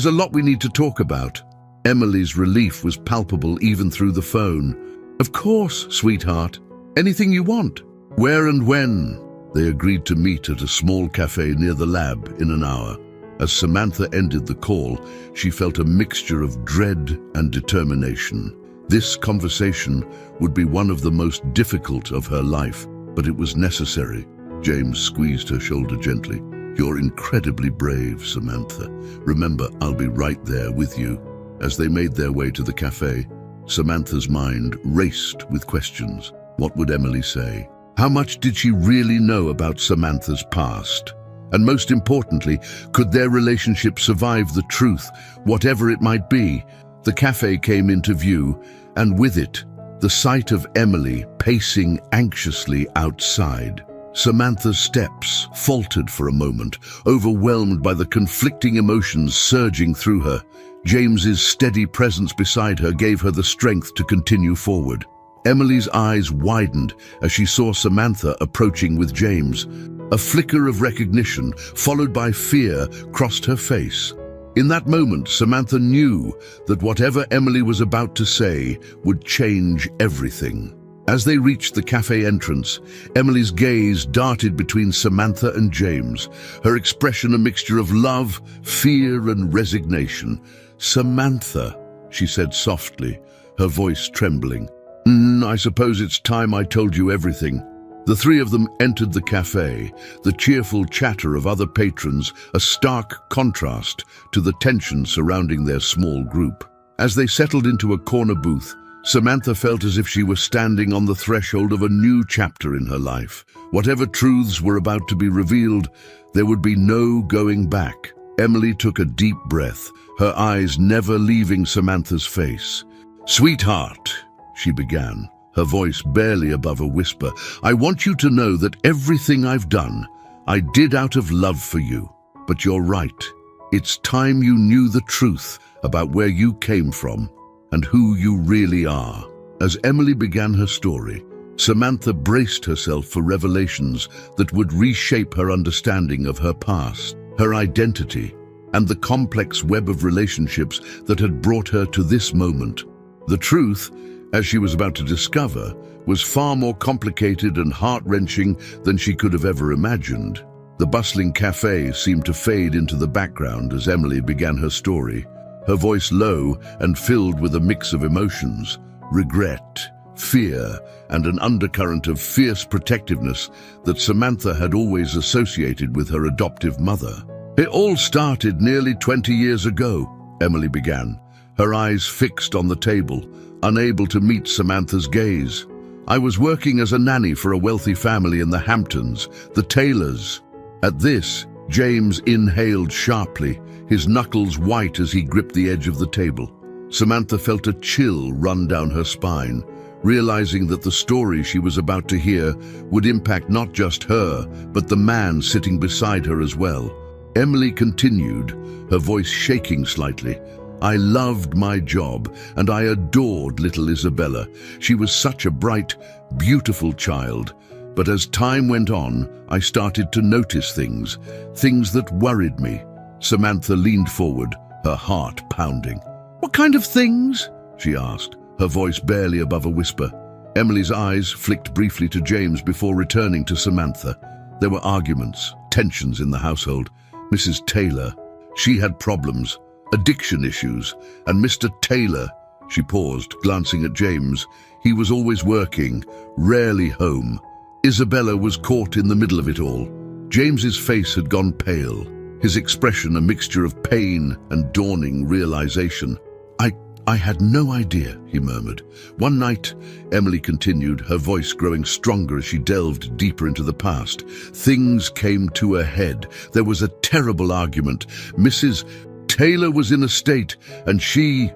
a lot we need to talk about. Emily's relief was palpable even through the phone. Of course, sweetheart. Anything you want. Where and when? They agreed to meet at a small cafe near the lab in an hour. As Samantha ended the call, she felt a mixture of dread and determination. This conversation would be one of the most difficult of her life, but it was necessary. James squeezed her shoulder gently. You're incredibly brave, Samantha. Remember, I'll be right there with you. As they made their way to the cafe, Samantha's mind raced with questions. What would Emily say? How much did she really know about Samantha's past? And most importantly, could their relationship survive the truth, whatever it might be? The cafe came into view, and with it, the sight of Emily pacing anxiously outside. Samantha's steps faltered for a moment, overwhelmed by the conflicting emotions surging through her. James's steady presence beside her gave her the strength to continue forward. Emily's eyes widened as she saw Samantha approaching with James. A flicker of recognition, followed by fear, crossed her face. In that moment, Samantha knew that whatever Emily was about to say would change everything. As they reached the cafe entrance, Emily's gaze darted between Samantha and James, her expression a mixture of love, fear, and resignation. Samantha, she said softly, her voice trembling. I suppose it's time I told you everything. The three of them entered the cafe, the cheerful chatter of other patrons a stark contrast to the tension surrounding their small group. As they settled into a corner booth, Samantha felt as if she was standing on the threshold of a new chapter in her life. Whatever truths were about to be revealed, there would be no going back. Emily took a deep breath, her eyes never leaving Samantha's face. Sweetheart, she began, her voice barely above a whisper. "I want you to know that everything I've done, I did out of love for you. But you're right. It's time you knew the truth about where you came from and who you really are." As Emily began her story, Samantha braced herself for revelations that would reshape her understanding of her past, her identity, and the complex web of relationships that had brought her to this moment. The truth, as she was about to discover, was far more complicated and heart-wrenching than she could have ever imagined. The bustling cafe seemed to fade into the background as Emily began her story, her voice low and filled with a mix of emotions: regret, fear, and an undercurrent of fierce protectiveness that Samantha had always associated with her adoptive mother. "It all started nearly 20 years ago," Emily began, her eyes fixed on the table, unable to meet Samantha's gaze. "I was working as a nanny for a wealthy family in the Hamptons, the Taylors." At this, James inhaled sharply, his knuckles white as he gripped the edge of the table. Samantha felt a chill run down her spine, realizing that the story she was about to hear would impact not just her, but the man sitting beside her as well. Emily continued, her voice shaking slightly. "I loved my job, and I adored little Isabella. She was such a bright, beautiful child. But as time went on, I started to notice things that worried me." Samantha leaned forward, her heart pounding. "What kind of things?" she asked, her voice barely above a whisper. Emily's eyes flicked briefly to James before returning to Samantha. There were arguments, tensions in the household. Mrs. Taylor, she had problems, addiction issues, and Mr. Taylor, she paused, glancing at James. He was always working, rarely home. Isabella was caught in the middle of it all. James's face had gone pale, his expression a mixture of pain and dawning realization. I had no idea," he murmured. "One night," Emily continued, her voice growing stronger as she delved deeper into the past, "things came to a head. There was a terrible argument. Mrs. Taylor was in a state, and she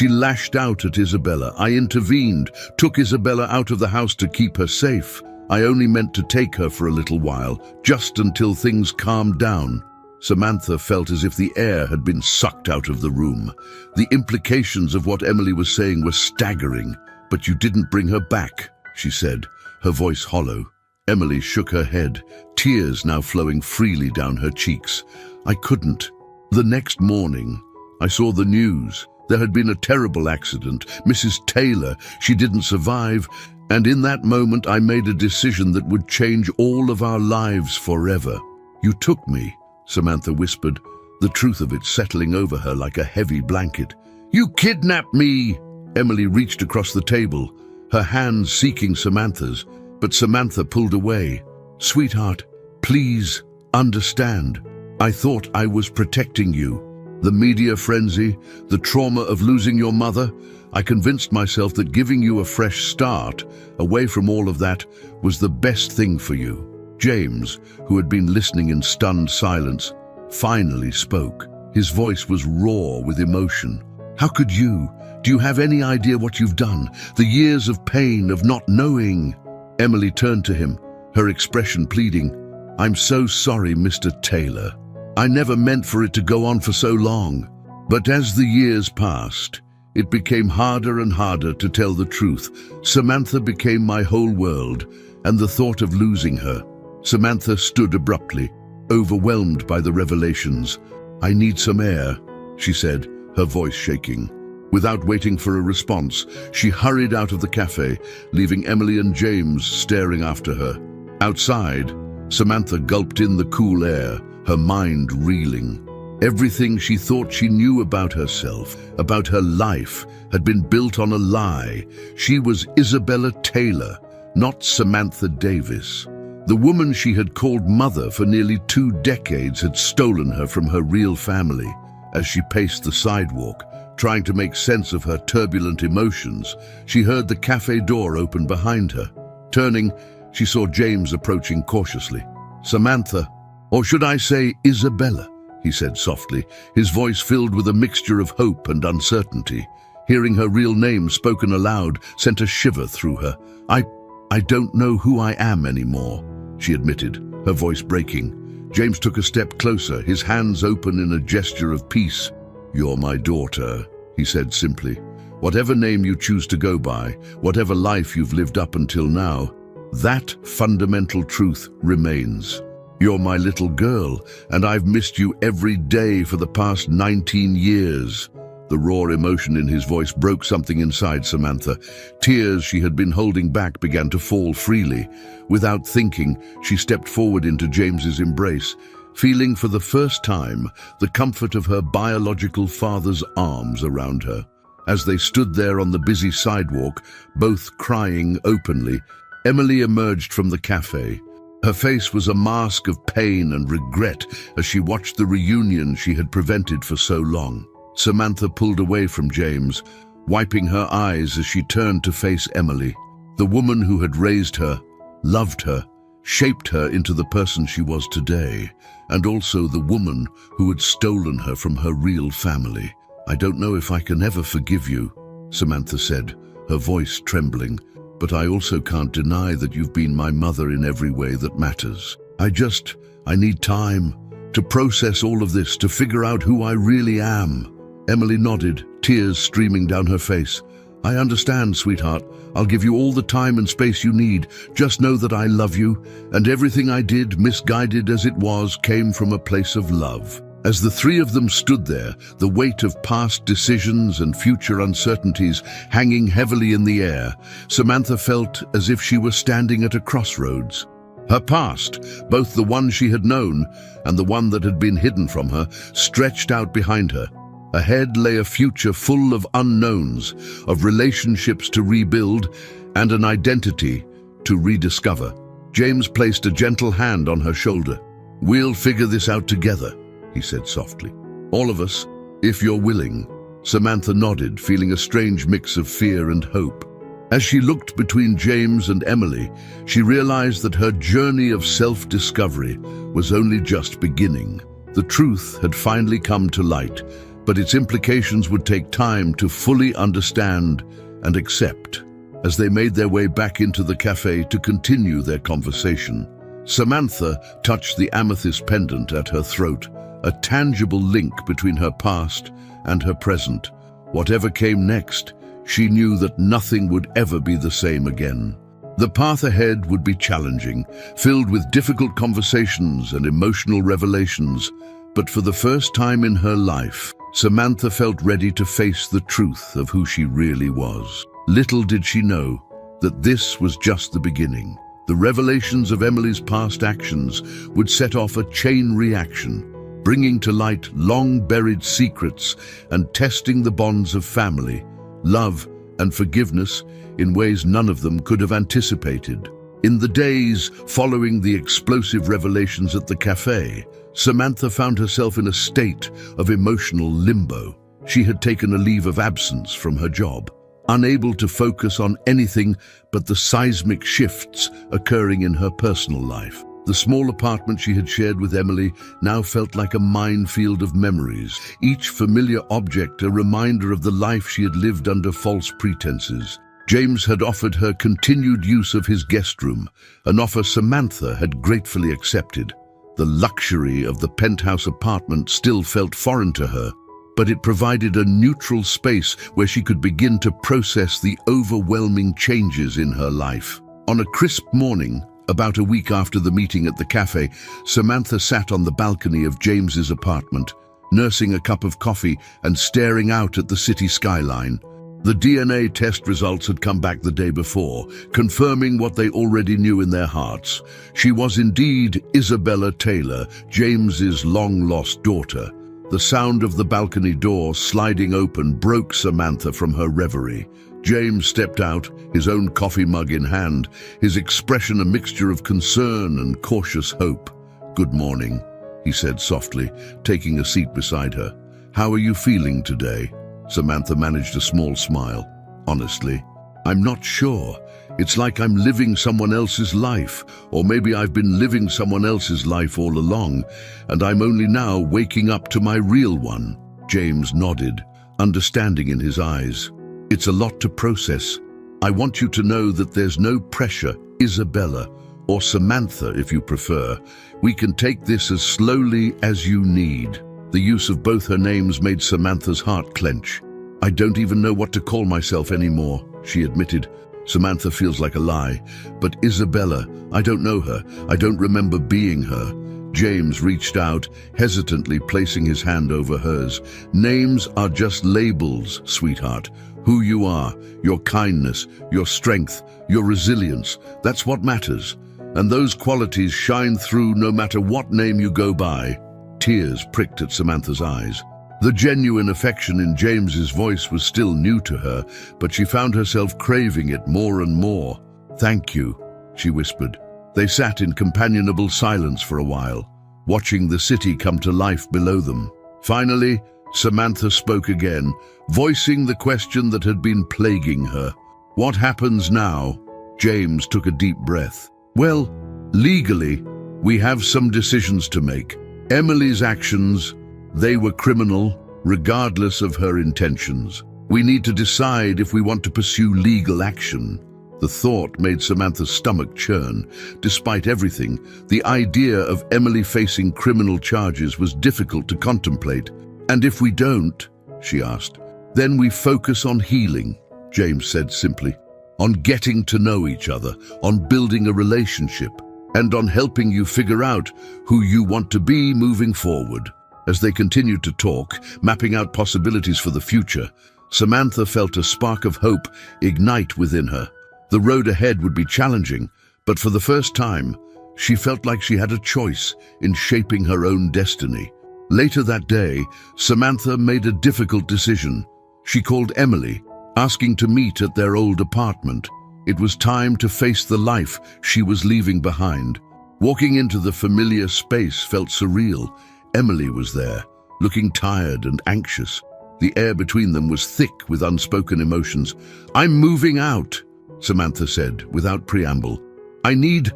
lashed out at Isabella. I intervened, took Isabella out of the house to keep her safe. I only meant to take her for a little while, just until things calmed down." Samantha felt as if the air had been sucked out of the room. The implications of what Emily was saying were staggering. "But you didn't bring her back," she said, her voice hollow. Emily shook her head, tears now flowing freely down her cheeks. "I couldn't. The next morning, I saw the news. There had been a terrible accident. Mrs. Taylor, she didn't survive. And in that moment, I made a decision that would change all of our lives forever. You took me," Samantha whispered, the truth of it settling over her like a heavy blanket. "You kidnapped me!" Emily reached across the table, her hands seeking Samantha's, but Samantha pulled away. "Sweetheart, please understand. I thought I was protecting you. The media frenzy, the trauma of losing your mother, I convinced myself that giving you a fresh start, away from all of that, was the best thing for you." James, who had been listening in stunned silence, finally spoke. His voice was raw with emotion. "How could you? Do you have any idea what you've done? The years of pain, of not knowing." Emily turned to him, her expression pleading. "I'm so sorry, Mr. Taylor. I never meant for it to go on for so long." But as the years passed, it became harder and harder to tell the truth. Samantha became my whole world, and the thought of losing her. Samantha stood abruptly, overwhelmed by the revelations. "I need some air," she said, her voice shaking. Without waiting for a response, she hurried out of the cafe, leaving Emily and James staring after her. Outside, Samantha gulped in the cool air, her mind reeling. Everything she thought she knew about herself, about her life, had been built on a lie. She was Isabella Taylor, not Samantha Davis. The woman she had called mother for nearly 2 decades had stolen her from her real family. As she paced the sidewalk, trying to make sense of her turbulent emotions, she heard the cafe door open behind her. Turning, she saw James approaching cautiously. "Samantha, or should I say Isabella," he said softly, his voice filled with a mixture of hope and uncertainty. Hearing her real name spoken aloud sent a shiver through her. I don't know who I am anymore," she admitted, her voice breaking. James took a step closer, his hands open in a gesture of peace. "You're my daughter," he said simply. "Whatever name you choose to go by, whatever life you've lived up until now, that fundamental truth remains. You're my little girl, and I've missed you every day for the past 19 years. The raw emotion in his voice broke something inside Samantha. Tears she had been holding back began to fall freely. Without thinking, she stepped forward into James's embrace, feeling for the first time the comfort of her biological father's arms around her. As they stood there on the busy sidewalk, both crying openly, Emily emerged from the cafe. Her face was a mask of pain and regret as she watched the reunion she had prevented for so long. Samantha pulled away from James, wiping her eyes as she turned to face Emily. The woman who had raised her, loved her, shaped her into the person she was today, and also the woman who had stolen her from her real family. "I don't know if I can ever forgive you," Samantha said, her voice trembling, "but I also can't deny that you've been my mother in every way that matters. I need time to process all of this, to figure out who I really am." Emily nodded, tears streaming down her face. "I understand, sweetheart. I'll give you all the time and space you need. Just know that I love you, and everything I did, misguided as it was, came from a place of love." As the three of them stood there, the weight of past decisions and future uncertainties hanging heavily in the air, Samantha felt as if she were standing at a crossroads. Her past, both the one she had known and the one that had been hidden from her, stretched out behind her. Ahead lay a future full of unknowns, of relationships to rebuild and an identity to rediscover. James placed a gentle hand on her shoulder. "We'll figure this out together," he said softly. "All of us, if you're willing." Samantha nodded, feeling a strange mix of fear and hope. As she looked between James and Emily, she realized that her journey of self-discovery was only just beginning. The truth had finally come to light, but its implications would take time to fully understand and accept. As they made their way back into the cafe to continue their conversation, Samantha touched the amethyst pendant at her throat, a tangible link between her past and her present. Whatever came next, she knew that nothing would ever be the same again. The path ahead would be challenging, filled with difficult conversations and emotional revelations, but for the first time in her life, Samantha felt ready to face the truth of who she really was. Little did she know that this was just the beginning. The revelations of Emily's past actions would set off a chain reaction, bringing to light long-buried secrets and testing the bonds of family, love, and forgiveness in ways none of them could have anticipated. In the days following the explosive revelations at the cafe, Samantha found herself in a state of emotional limbo. She had taken a leave of absence from her job, unable to focus on anything but the seismic shifts occurring in her personal life. The small apartment she had shared with Emily now felt like a minefield of memories, each familiar object a reminder of the life she had lived under false pretenses. James had offered her continued use of his guest room, an offer Samantha had gratefully accepted. The luxury of the penthouse apartment still felt foreign to her, but it provided a neutral space where she could begin to process the overwhelming changes in her life. On a crisp morning, about a week after the meeting at the cafe, Samantha sat on the balcony of James's apartment, nursing a cup of coffee and staring out at the city skyline. The DNA test results had come back the day before, confirming what they already knew in their hearts. She was indeed Isabella Taylor, James's long-lost daughter. The sound of the balcony door sliding open broke Samantha from her reverie. James stepped out, his own coffee mug in hand, his expression a mixture of concern and cautious hope. "Good morning," he said softly, taking a seat beside her. "How are you feeling today?" Samantha managed a small smile. "Honestly, I'm not sure. It's like I'm living someone else's life, or maybe I've been living someone else's life all along, and I'm only now waking up to my real one." James nodded, understanding in his eyes. It's a lot to process. I want you to know that there's no pressure, Isabella, or Samantha if you prefer. We can take this as slowly as you need. The use of both her names made Samantha's heart clench. I don't even know what to call myself anymore, she admitted. Samantha feels like a lie, but Isabella, I don't know her. I don't remember being her. James reached out, hesitantly placing his hand over hers. Names are just labels, sweetheart. Who you are, your kindness, your strength, your resilience, that's what matters. And those qualities shine through no matter what name you go by. Tears pricked at Samantha's eyes. The genuine affection in James's voice was still new to her, but she found herself craving it more and more. Thank you, she whispered. They sat in companionable silence for a while, watching the city come to life below them. Finally, Samantha spoke again, voicing the question that had been plaguing her. What happens now? James took a deep breath. Well, legally, we have some decisions to make. Emily's actions, they were criminal, regardless of her intentions. We need to decide if we want to pursue legal action. The thought made Samantha's stomach churn. Despite everything, the idea of Emily facing criminal charges was difficult to contemplate. And if we don't, she asked, then we focus on healing, James said simply. On getting to know each other, on building a relationship, and on helping you figure out who you want to be moving forward. As they continued to talk, mapping out possibilities for the future, Samantha felt a spark of hope ignite within her. The road ahead would be challenging, but for the first time, she felt like she had a choice in shaping her own destiny. Later that day, Samantha made a difficult decision. She called Emily, asking to meet at their old apartment. It was time to face the life she was leaving behind. Walking into the familiar space felt surreal. Emily was there, looking tired and anxious. The air between them was thick with unspoken emotions. "I'm moving out," Samantha said, without preamble. I need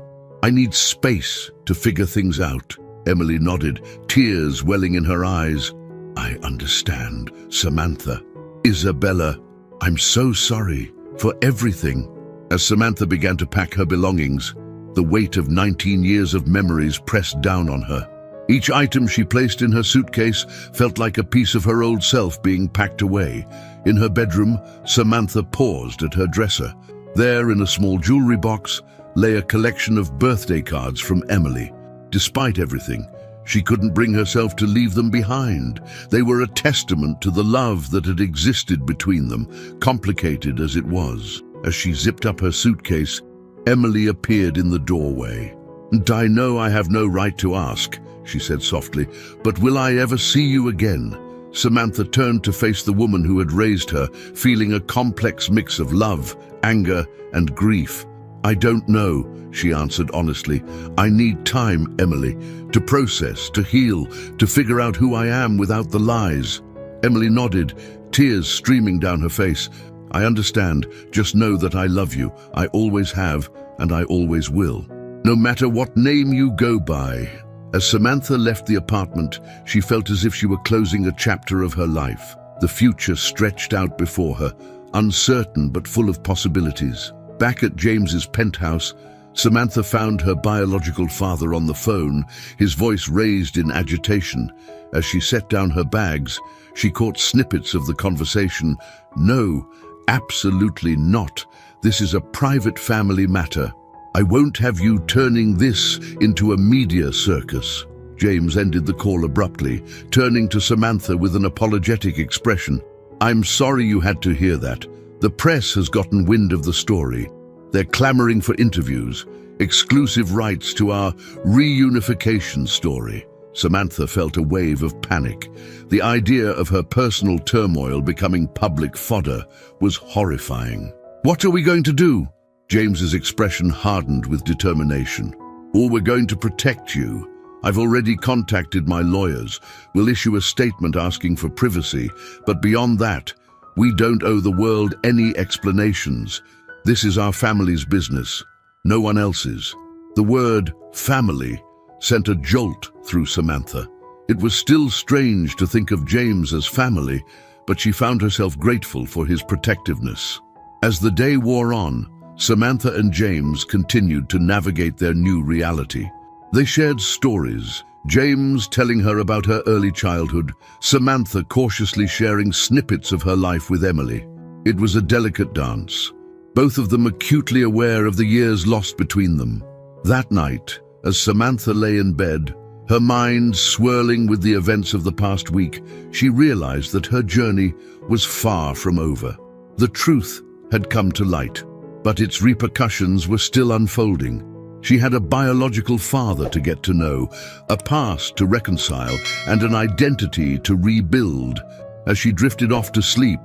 space to figure things out." Emily nodded, tears welling in her eyes. "I understand, Samantha. Isabella, I'm so sorry for everything." As Samantha began to pack her belongings, the weight of 19 years of memories pressed down on her. Each item she placed in her suitcase felt like a piece of her old self being packed away. In her bedroom, Samantha paused at her dresser. There, in a small jewelry box, lay a collection of birthday cards from Emily. Despite everything, she couldn't bring herself to leave them behind. They were a testament to the love that had existed between them, complicated as it was. As she zipped up her suitcase, Emily appeared in the doorway. "And I know I have no right to ask," she said softly, "but will I ever see you again?" Samantha turned to face the woman who had raised her, feeling a complex mix of love, anger, and grief. "I don't know," she answered honestly. "I need time, Emily, to process, to heal, to figure out who I am without the lies." Emily nodded, tears streaming down her face. "I understand. Just know that I love you. I always have, and I always will. No matter what name you go by." As Samantha left the apartment, she felt as if she were closing a chapter of her life. The future stretched out before her, uncertain but full of possibilities. Back at James's penthouse, Samantha found her biological father on the phone, his voice raised in agitation. As she set down her bags, she caught snippets of the conversation. "No, absolutely not. This is a private family matter. I won't have you turning this into a media circus." James ended the call abruptly, turning to Samantha with an apologetic expression. "I'm sorry you had to hear that. The press has gotten wind of the story. They're clamoring for interviews, exclusive rights to our reunification story." Samantha felt a wave of panic. The idea of her personal turmoil becoming public fodder was horrifying. "What are we going to do?" James's expression hardened with determination. "Or we're going to protect you. I've already contacted my lawyers. We'll issue a statement asking for privacy, but beyond that, we don't owe the world any explanations. This is our family's business, no one else's." The word family sent a jolt through Samantha. It was still strange to think of James as family, but she found herself grateful for his protectiveness. As the day wore on, Samantha and James continued to navigate their new reality. They shared stories, James telling her about her early childhood, Samantha cautiously sharing snippets of her life with Emily. It was a delicate dance, both of them acutely aware of the years lost between them. That night, as Samantha lay in bed, her mind swirling with the events of the past week, she realized that her journey was far from over. The truth had come to light, but its repercussions were still unfolding. She had a biological father to get to know, a past to reconcile, and an identity to rebuild. As she drifted off to sleep,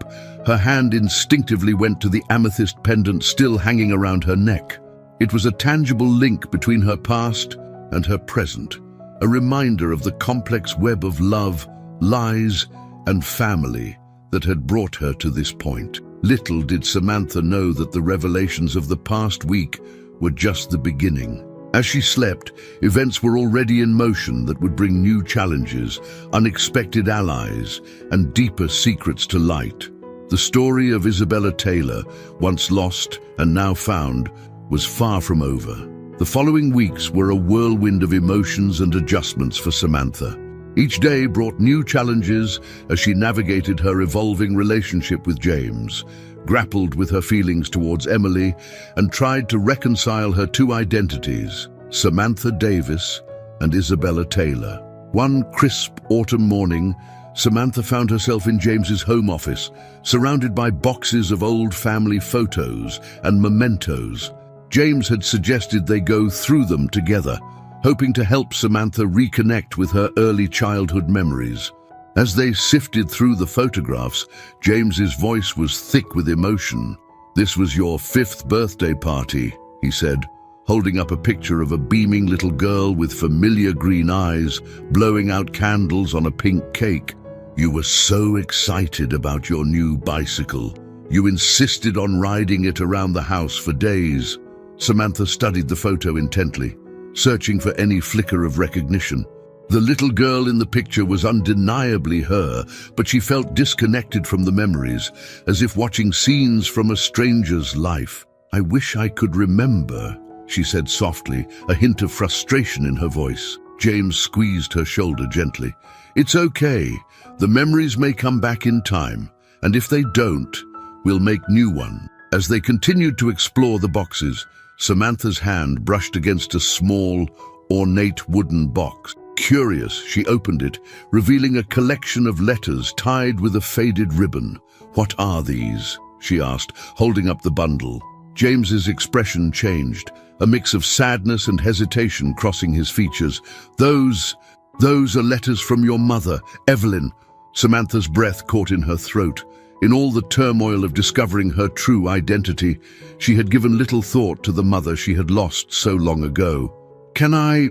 her hand instinctively went to the amethyst pendant still hanging around her neck. It was a tangible link between her past and her present, a reminder of the complex web of love, lies, and family that had brought her to this point. Little did Samantha know that the revelations of the past week were just the beginning. As she slept, events were already in motion that would bring new challenges, unexpected allies, and deeper secrets to light. The story of Isabella Taylor, once lost and now found, was far from over. The following weeks were a whirlwind of emotions and adjustments for Samantha. Each day brought new challenges as she navigated her evolving relationship with James, grappled with her feelings towards Emily, and tried to reconcile her two identities, Samantha Davis and Isabella Taylor. One crisp autumn morning, Samantha found herself in James's home office, surrounded by boxes of old family photos and mementos. James had suggested they go through them together, hoping to help Samantha reconnect with her early childhood memories. As they sifted through the photographs, James's voice was thick with emotion. "This was your 5th birthday party," he said, holding up a picture of a beaming little girl with familiar green eyes, blowing out candles on a pink cake. "You were so excited about your new bicycle. You insisted on riding it around the house for days." Samantha studied the photo intently, searching for any flicker of recognition. The little girl in the picture was undeniably her, but she felt disconnected from the memories, as if watching scenes from a stranger's life. "I wish I could remember," she said softly, a hint of frustration in her voice. James squeezed her shoulder gently. "It's okay. The memories may come back in time, and if they don't, we'll make new ones." As they continued to explore the boxes, Samantha's hand brushed against a small, ornate wooden box. Curious, she opened it, revealing a collection of letters tied with a faded ribbon. "What are these?" she asked, holding up the bundle. James's expression changed, a mix of sadness and hesitation crossing his features. Those are letters from your mother, Evelyn." Samantha's breath caught in her throat. In all the turmoil of discovering her true identity, she had given little thought to the mother she had lost so long ago. Can I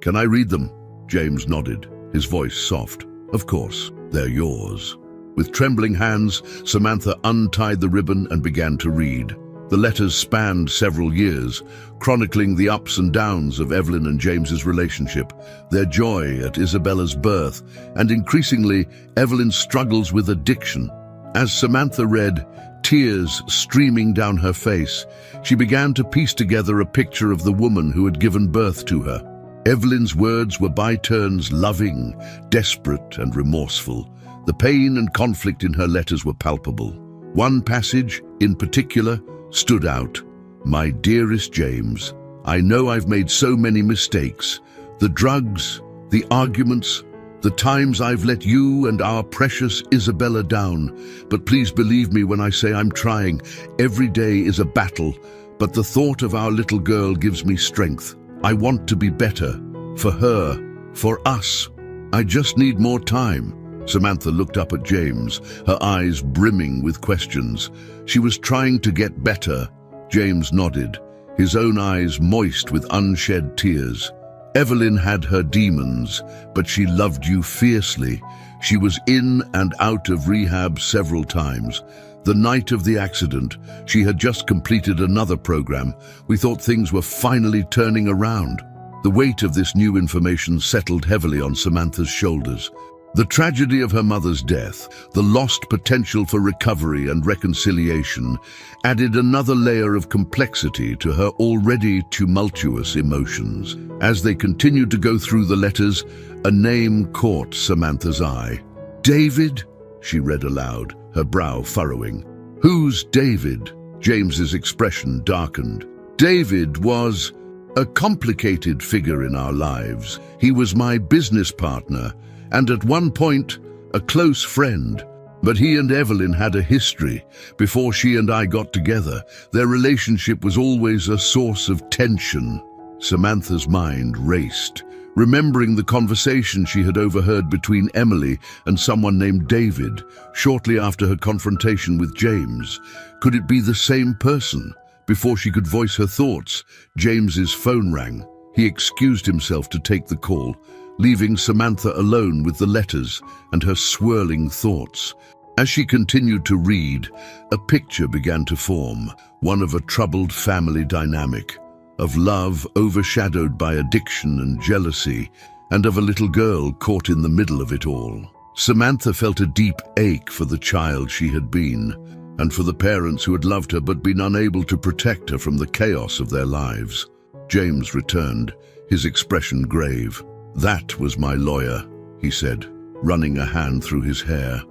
read them?" James nodded, his voice soft. "Of course, they're yours." With trembling hands, Samantha untied the ribbon and began to read. The letters spanned several years, chronicling the ups and downs of Evelyn and James's relationship, their joy at Isabella's birth, and increasingly, Evelyn's struggles with addiction. As Samantha read, tears streaming down her face, she began to piece together a picture of the woman who had given birth to her. Evelyn's words were by turns loving, desperate, and remorseful. The pain and conflict in her letters were palpable. One passage, in particular, stood out. "My dearest James, I know I've made so many mistakes. The drugs, the arguments, the times I've let you and our precious Isabella down. But please believe me when I say I'm trying. Every day is a battle, but the thought of our little girl gives me strength. I want to be better. For her. For us. I just need more time." Samantha looked up at James, her eyes brimming with questions. She was trying to get better. James nodded, his own eyes moist with unshed tears. "Evelyn had her demons, but she loved you fiercely. She was in and out of rehab several times. The night of the accident, she had just completed another program. We thought things were finally turning around." The weight of this new information settled heavily on Samantha's shoulders. The tragedy of her mother's death, the lost potential for recovery and reconciliation, added another layer of complexity to her already tumultuous emotions. As they continued to go through the letters, a name caught Samantha's eye. "David?" she read aloud, her brow furrowing. "Who's David?" James's expression darkened. "David was a complicated figure in our lives. He was my business partner, and at one point, a close friend. But he and Evelyn had a history. Before she and I got together, their relationship was always a source of tension." Samantha's mind raced, remembering the conversation she had overheard between Emily and someone named David shortly after her confrontation with James. Could it be the same person? Before she could voice her thoughts, James's phone rang. He excused himself to take the call, leaving Samantha alone with the letters and her swirling thoughts. As she continued to read, a picture began to form, one of a troubled family dynamic, of love overshadowed by addiction and jealousy, and of a little girl caught in the middle of it all. Samantha felt a deep ache for the child she had been, and for the parents who had loved her but been unable to protect her from the chaos of their lives. James returned, his expression grave. "That was my lawyer," he said, running a hand through his hair.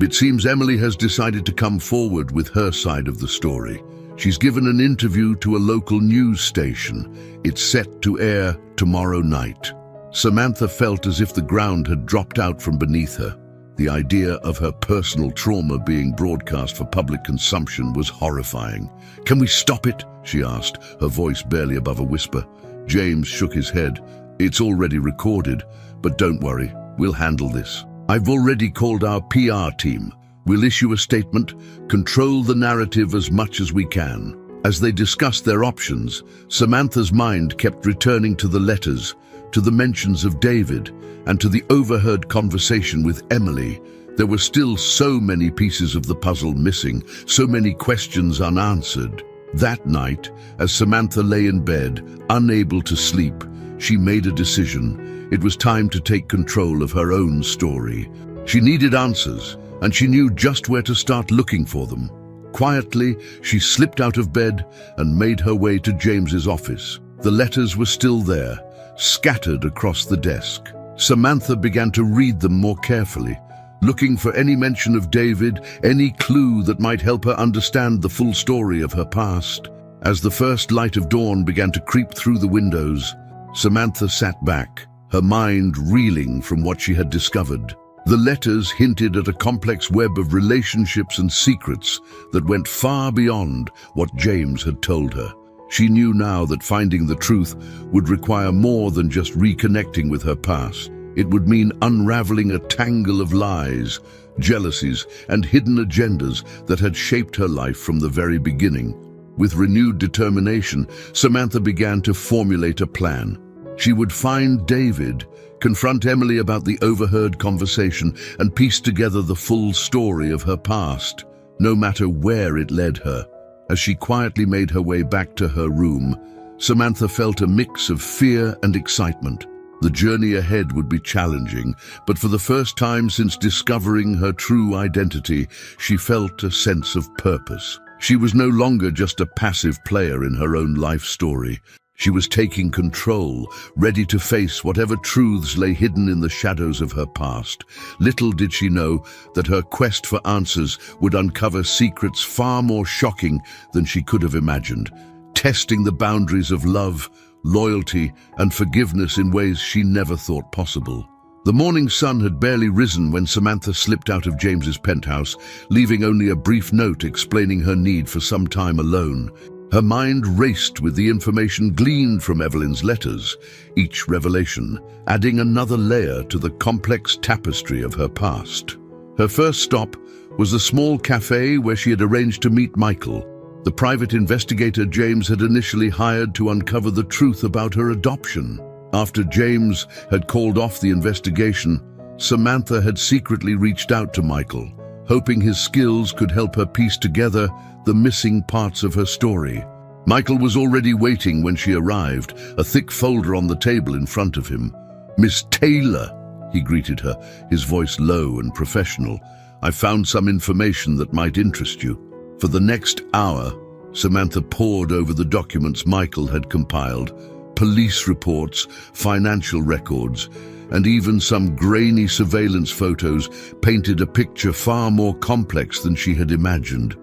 "It seems Emily has decided to come forward with her side of the story. She's given an interview to a local news station. It's set to air tomorrow night." Samantha felt as if the ground had dropped out from beneath her. The idea of her personal trauma being broadcast for public consumption was horrifying. "Can we stop it?" she asked, her voice barely above a whisper. James shook his head. "It's already recorded, but don't worry, we'll handle this. I've already called our PR team. We'll issue a statement, control the narrative as much as we can." As they discussed their options, Samantha's mind kept returning to the letters, to the mentions of David, and to the overheard conversation with Emily. There were still so many pieces of the puzzle missing, so many questions unanswered. That night, as Samantha lay in bed, unable to sleep, she made a decision. It was time to take control of her own story. She needed answers, and she knew just where to start looking for them. Quietly, she slipped out of bed and made her way to James's office. The letters were still there, scattered across the desk. Samantha began to read them more carefully, looking for any mention of David, any clue that might help her understand the full story of her past. As the first light of dawn began to creep through the windows, Samantha sat back, her mind reeling from what she had discovered. The letters hinted at a complex web of relationships and secrets that went far beyond what James had told her. She knew now that finding the truth would require more than just reconnecting with her past. It would mean unraveling a tangle of lies, jealousies, and hidden agendas that had shaped her life from the very beginning. With renewed determination, Samantha began to formulate a plan. She would find David, confront Emily about the overheard conversation, and piece together the full story of her past, no matter where it led her. As she quietly made her way back to her room, Samantha felt a mix of fear and excitement. The journey ahead would be challenging, but for the first time since discovering her true identity, she felt a sense of purpose. She was no longer just a passive player in her own life story. She was taking control, ready to face whatever truths lay hidden in the shadows of her past. Little did she know that her quest for answers would uncover secrets far more shocking than she could have imagined, testing the boundaries of love, loyalty, and forgiveness in ways she never thought possible. The morning sun had barely risen when Samantha slipped out of James's penthouse, leaving only a brief note explaining her need for some time alone. Her mind raced with the information gleaned from Evelyn's letters, each revelation adding another layer to the complex tapestry of her past. Her first stop was a small cafe where she had arranged to meet Michael, the private investigator James had initially hired to uncover the truth about her adoption. After James had called off the investigation, Samantha had secretly reached out to Michael, hoping his skills could help her piece together the missing parts of her story. Michael was already waiting when she arrived, a thick folder on the table in front of him. "Miss Taylor," he greeted her, his voice low and professional. "I found some information that might interest you." For the next hour, Samantha pored over the documents Michael had compiled, police reports, financial records, and even some grainy surveillance photos painted a picture far more complex than she had imagined.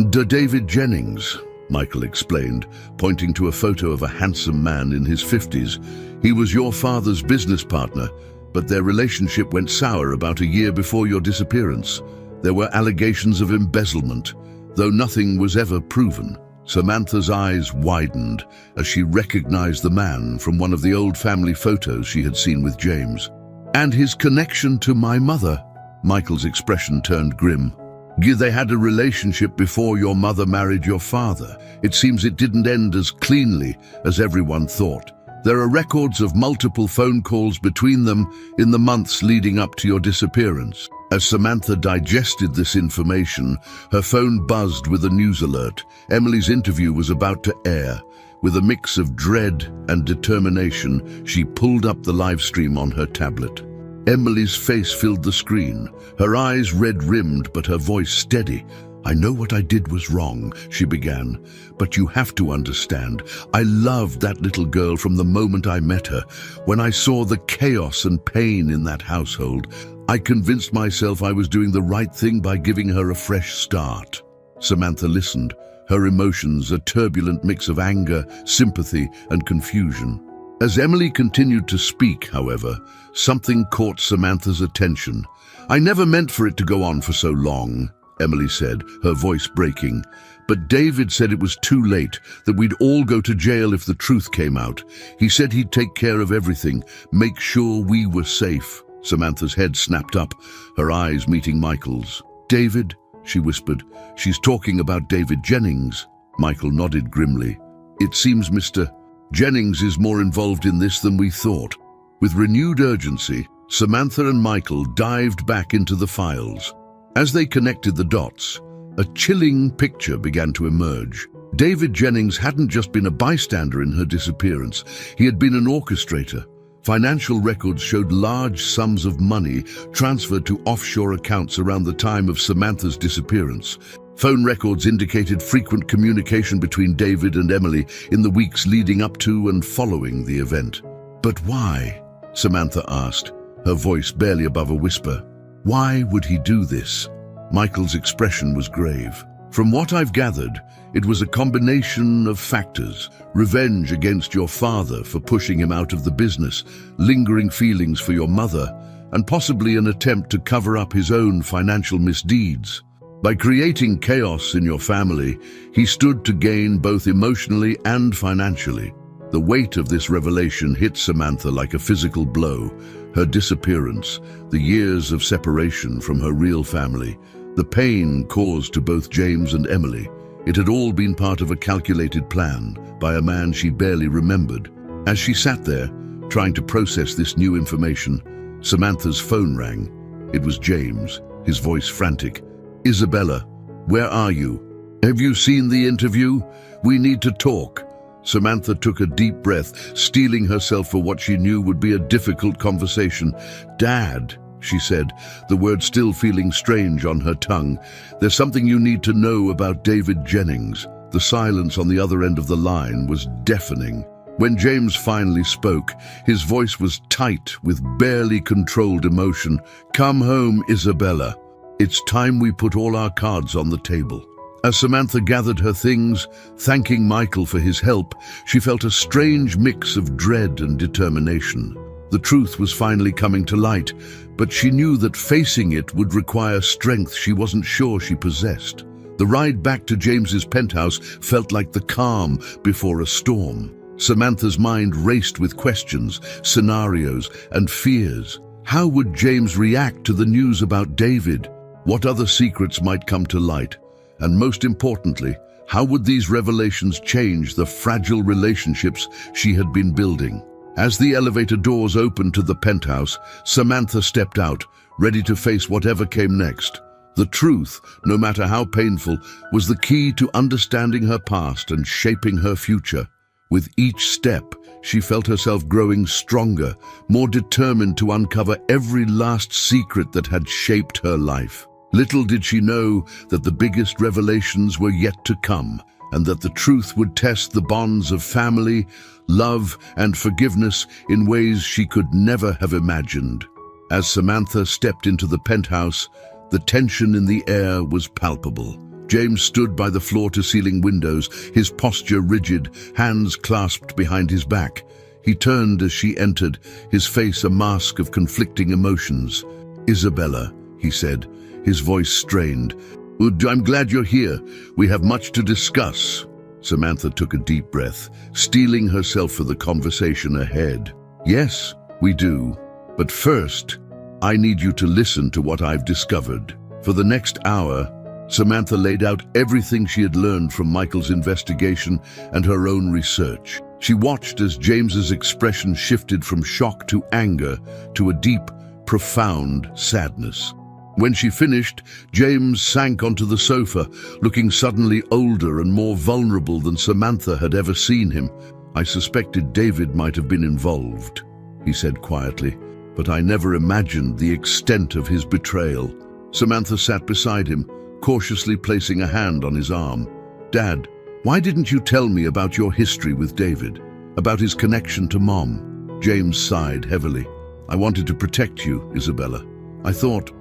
"David Jennings," Michael explained, pointing to a photo of a handsome man in his 50s. "He was your father's business partner, but their relationship went sour about a year before your disappearance. There were allegations of embezzlement, though nothing was ever proven." Samantha's eyes widened as she recognized the man from one of the old family photos she had seen with James. "And his connection to my mother." Michael's expression turned grim. "They had a relationship before your mother married your father. It seems it didn't end as cleanly as everyone thought. There are records of multiple phone calls between them in the months leading up to your disappearance." As Samantha digested this information, her phone buzzed with a news alert. Emily's interview was about to air. With a mix of dread and determination, she pulled up the live stream on her tablet. Emily's face filled the screen, her eyes red-rimmed but her voice steady. "I know what I did was wrong," she began, "but you have to understand. I loved that little girl from the moment I met her. When I saw the chaos and pain in that household, I convinced myself I was doing the right thing by giving her a fresh start." Samantha listened, her emotions a turbulent mix of anger, sympathy, and confusion. As Emily continued to speak, however, something caught Samantha's attention. "I never meant for it to go on for so long," Emily said, her voice breaking. "But David said it was too late, that we'd all go to jail if the truth came out. He said he'd take care of everything, make sure we were safe." Samantha's head snapped up, her eyes meeting Michael's. "David?" she whispered. "She's talking about David Jennings." Michael nodded grimly. "It seems Mr. Jennings is more involved in this than we thought." With renewed urgency, Samantha and Michael dived back into the files. As they connected the dots, a chilling picture began to emerge. David Jennings hadn't just been a bystander in her disappearance, he had been an orchestrator. Financial records showed large sums of money transferred to offshore accounts around the time of Samantha's disappearance. Phone records indicated frequent communication between David and Emily in the weeks leading up to and following the event. "But why?" Samantha asked, her voice barely above a whisper. "Why would he do this?" Michael's expression was grave. "From what I've gathered, it was a combination of factors. Revenge against your father for pushing him out of the business, lingering feelings for your mother, and possibly an attempt to cover up his own financial misdeeds. By creating chaos in your family, he stood to gain both emotionally and financially." The weight of this revelation hit Samantha like a physical blow. Her disappearance, the years of separation from her real family, the pain caused to both James and Emily. It had all been part of a calculated plan by a man she barely remembered. As she sat there, trying to process this new information, Samantha's phone rang. It was James, his voice frantic. "Isabella, where are you? Have you seen the interview? We need to talk." Samantha took a deep breath, steeling herself for what she knew would be a difficult conversation. "Dad," she said, the word still feeling strange on her tongue, "there's something you need to know about David Jennings." The silence on the other end of the line was deafening. When James finally spoke, his voice was tight with barely controlled emotion. "Come home, Isabella. It's time we put all our cards on the table." As Samantha gathered her things, thanking Michael for his help, she felt a strange mix of dread and determination. The truth was finally coming to light, but she knew that facing it would require strength she wasn't sure she possessed. The ride back to James's penthouse felt like the calm before a storm. Samantha's mind raced with questions, scenarios, and fears. How would James react to the news about David? What other secrets might come to light? And most importantly, how would these revelations change the fragile relationships she had been building? As the elevator doors opened to the penthouse, Samantha stepped out, ready to face whatever came next. The truth, no matter how painful, was the key to understanding her past and shaping her future. With each step, she felt herself growing stronger, more determined to uncover every last secret that had shaped her life. Little did she know that the biggest revelations were yet to come, and that the truth would test the bonds of family, love, and forgiveness in ways she could never have imagined. As Samantha stepped into the penthouse, the tension in the air was palpable. James stood by the floor-to-ceiling windows, his posture rigid, hands clasped behind his back. He turned as she entered, his face a mask of conflicting emotions. "Isabella," he said, his voice strained. "I'm glad you're here. We have much to discuss." Samantha took a deep breath, steeling herself for the conversation ahead. "Yes, we do. But first, I need you to listen to what I've discovered." For the next hour, Samantha laid out everything she had learned from Michael's investigation and her own research. She watched as James's expression shifted from shock to anger to a deep, profound sadness. When she finished, James sank onto the sofa, looking suddenly older and more vulnerable than Samantha had ever seen him. "I suspected David might have been involved," he said quietly, "but I never imagined the extent of his betrayal." Samantha sat beside him, cautiously placing a hand on his arm. "Dad, why didn't you tell me about your history with David, about his connection to Mom?" James sighed heavily. "I wanted to protect you, Isabella. I thought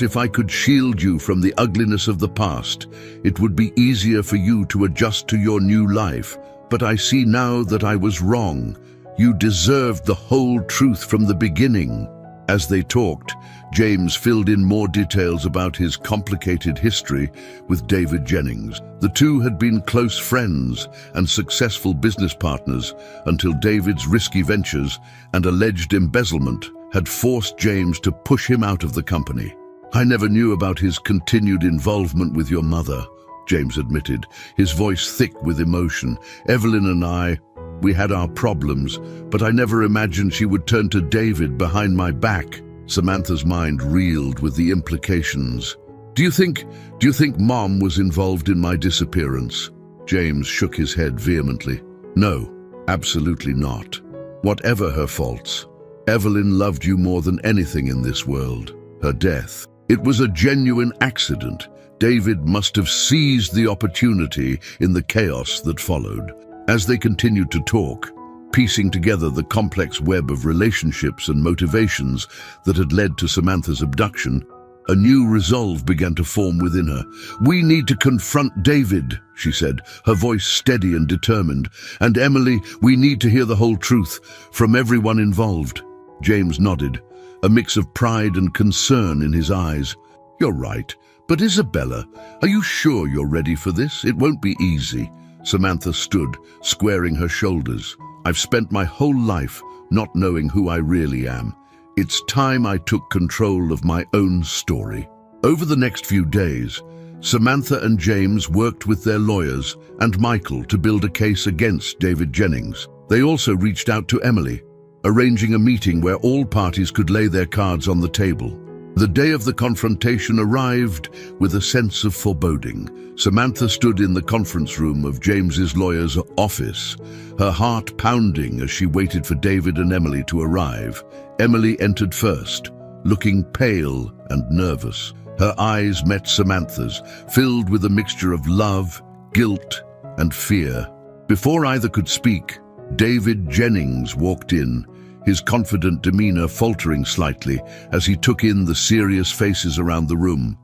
if I could shield you from the ugliness of the past, it would be easier for you to adjust to your new life. But I see now that I was wrong. You deserved the whole truth from the beginning." As they talked, James filled in more details about his complicated history with David Jennings. The two had been close friends and successful business partners until David's risky ventures and alleged embezzlement had forced James to push him out of the company. "I never knew about his continued involvement with your mother," James admitted, his voice thick with emotion. "Evelyn and we had our problems, but I never imagined she would turn to David behind my back." Samantha's mind reeled with the implications. Do you think Mom was involved in my disappearance?" James shook his head vehemently. "No, absolutely not. Whatever her faults, Evelyn loved you more than anything in this world. Her death, it was a genuine accident. David must have seized the opportunity in the chaos that followed." As they continued to talk, piecing together the complex web of relationships and motivations that had led to Samantha's abduction, a new resolve began to form within her. "We need to confront David," she said, her voice steady and determined. "And Emily, we need to hear the whole truth from everyone involved." James nodded, a mix of pride and concern in his eyes. "You're right. But Isabella, are you sure you're ready for this? It won't be easy." Samantha stood, squaring her shoulders. "I've spent my whole life not knowing who I really am. It's time I took control of my own story." Over the next few days, Samantha and James worked with their lawyers and Michael to build a case against David Jennings. They also reached out to Emily, arranging a meeting where all parties could lay their cards on the table. The day of the confrontation arrived with a sense of foreboding. Samantha stood in the conference room of James's lawyer's office, her heart pounding as she waited for David and Emily to arrive. Emily entered first, looking pale and nervous. Her eyes met Samantha's, filled with a mixture of love, guilt, and fear. Before either could speak, David Jennings walked in, his confident demeanor faltering slightly as he took in the serious faces around the room.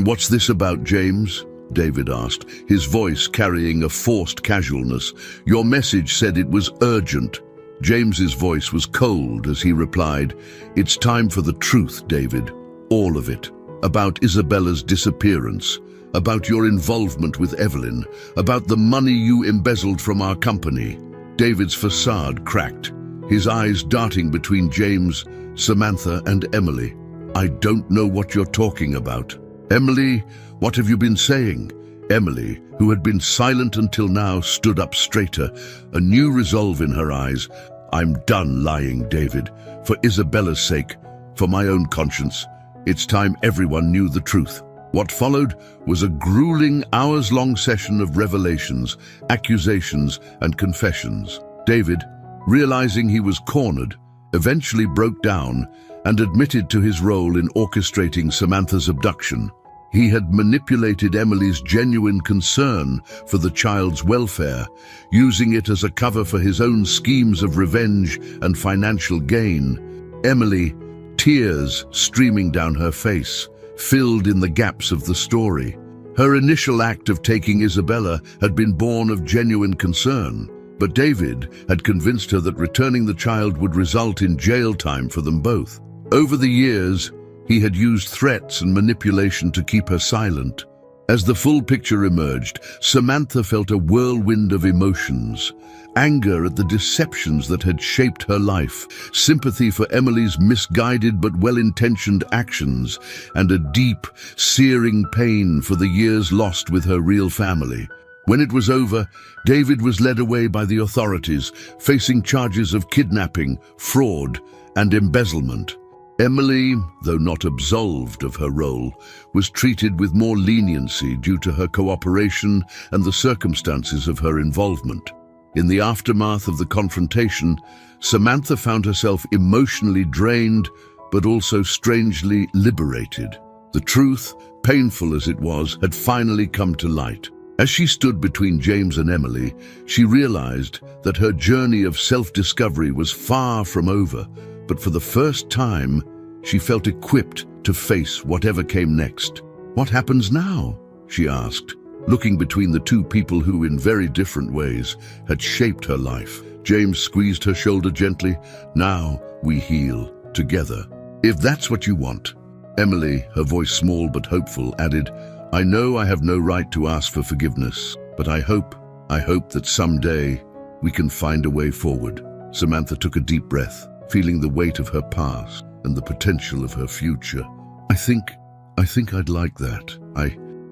What's this about, James?" David asked, his voice carrying a forced casualness. "Your message said it was urgent." James's voice was cold as he replied, "It's time for the truth, David. All of it. About Isabella's disappearance, about your involvement with Evelyn, about the money you embezzled from our company." David's facade cracked, his eyes darting between James, Samantha, and Emily. "I don't know what you're talking about." "Emily, what have you been saying?" Emily, who had been silent until now, stood up straighter, a new resolve in her eyes. "I'm done lying, David. For Isabella's sake, for my own conscience. It's time everyone knew the truth." What followed was a grueling hours-long session of revelations, accusations, and confessions. David, realizing he was cornered, eventually broke down and admitted to his role in orchestrating Samantha's abduction. He had manipulated Emily's genuine concern for the child's welfare, using it as a cover for his own schemes of revenge and financial gain. Emily, tears streaming down her face, filled in the gaps of the story. Her initial act of taking Isabella had been born of genuine concern, but David had convinced her that returning the child would result in jail time for them both. Over the years, he had used threats and manipulation to keep her silent. As the full picture emerged, Samantha felt a whirlwind of emotions. Anger at the deceptions that had shaped her life, sympathy for Emily's misguided but well-intentioned actions, and a deep, searing pain for the years lost with her real family. When it was over, David was led away by the authorities, facing charges of kidnapping, fraud, and embezzlement. Emily, though not absolved of her role, was treated with more leniency due to her cooperation and the circumstances of her involvement. In the aftermath of the confrontation, Samantha found herself emotionally drained, but also strangely liberated. The truth, painful as it was, had finally come to light. As she stood between James and Emily, she realized that her journey of self-discovery was far from over, but for the first time, she felt equipped to face whatever came next. "What happens now?" she asked, looking between the two people who, in very different ways, had shaped her life. James squeezed her shoulder gently. "Now we heal together, if that's what you want." Emily, her voice small but hopeful, added, "I know I have no right to ask for forgiveness, but I hope that someday we can find a way forward." Samantha took a deep breath, feeling the weight of her past and the potential of her future. I think I'd like that.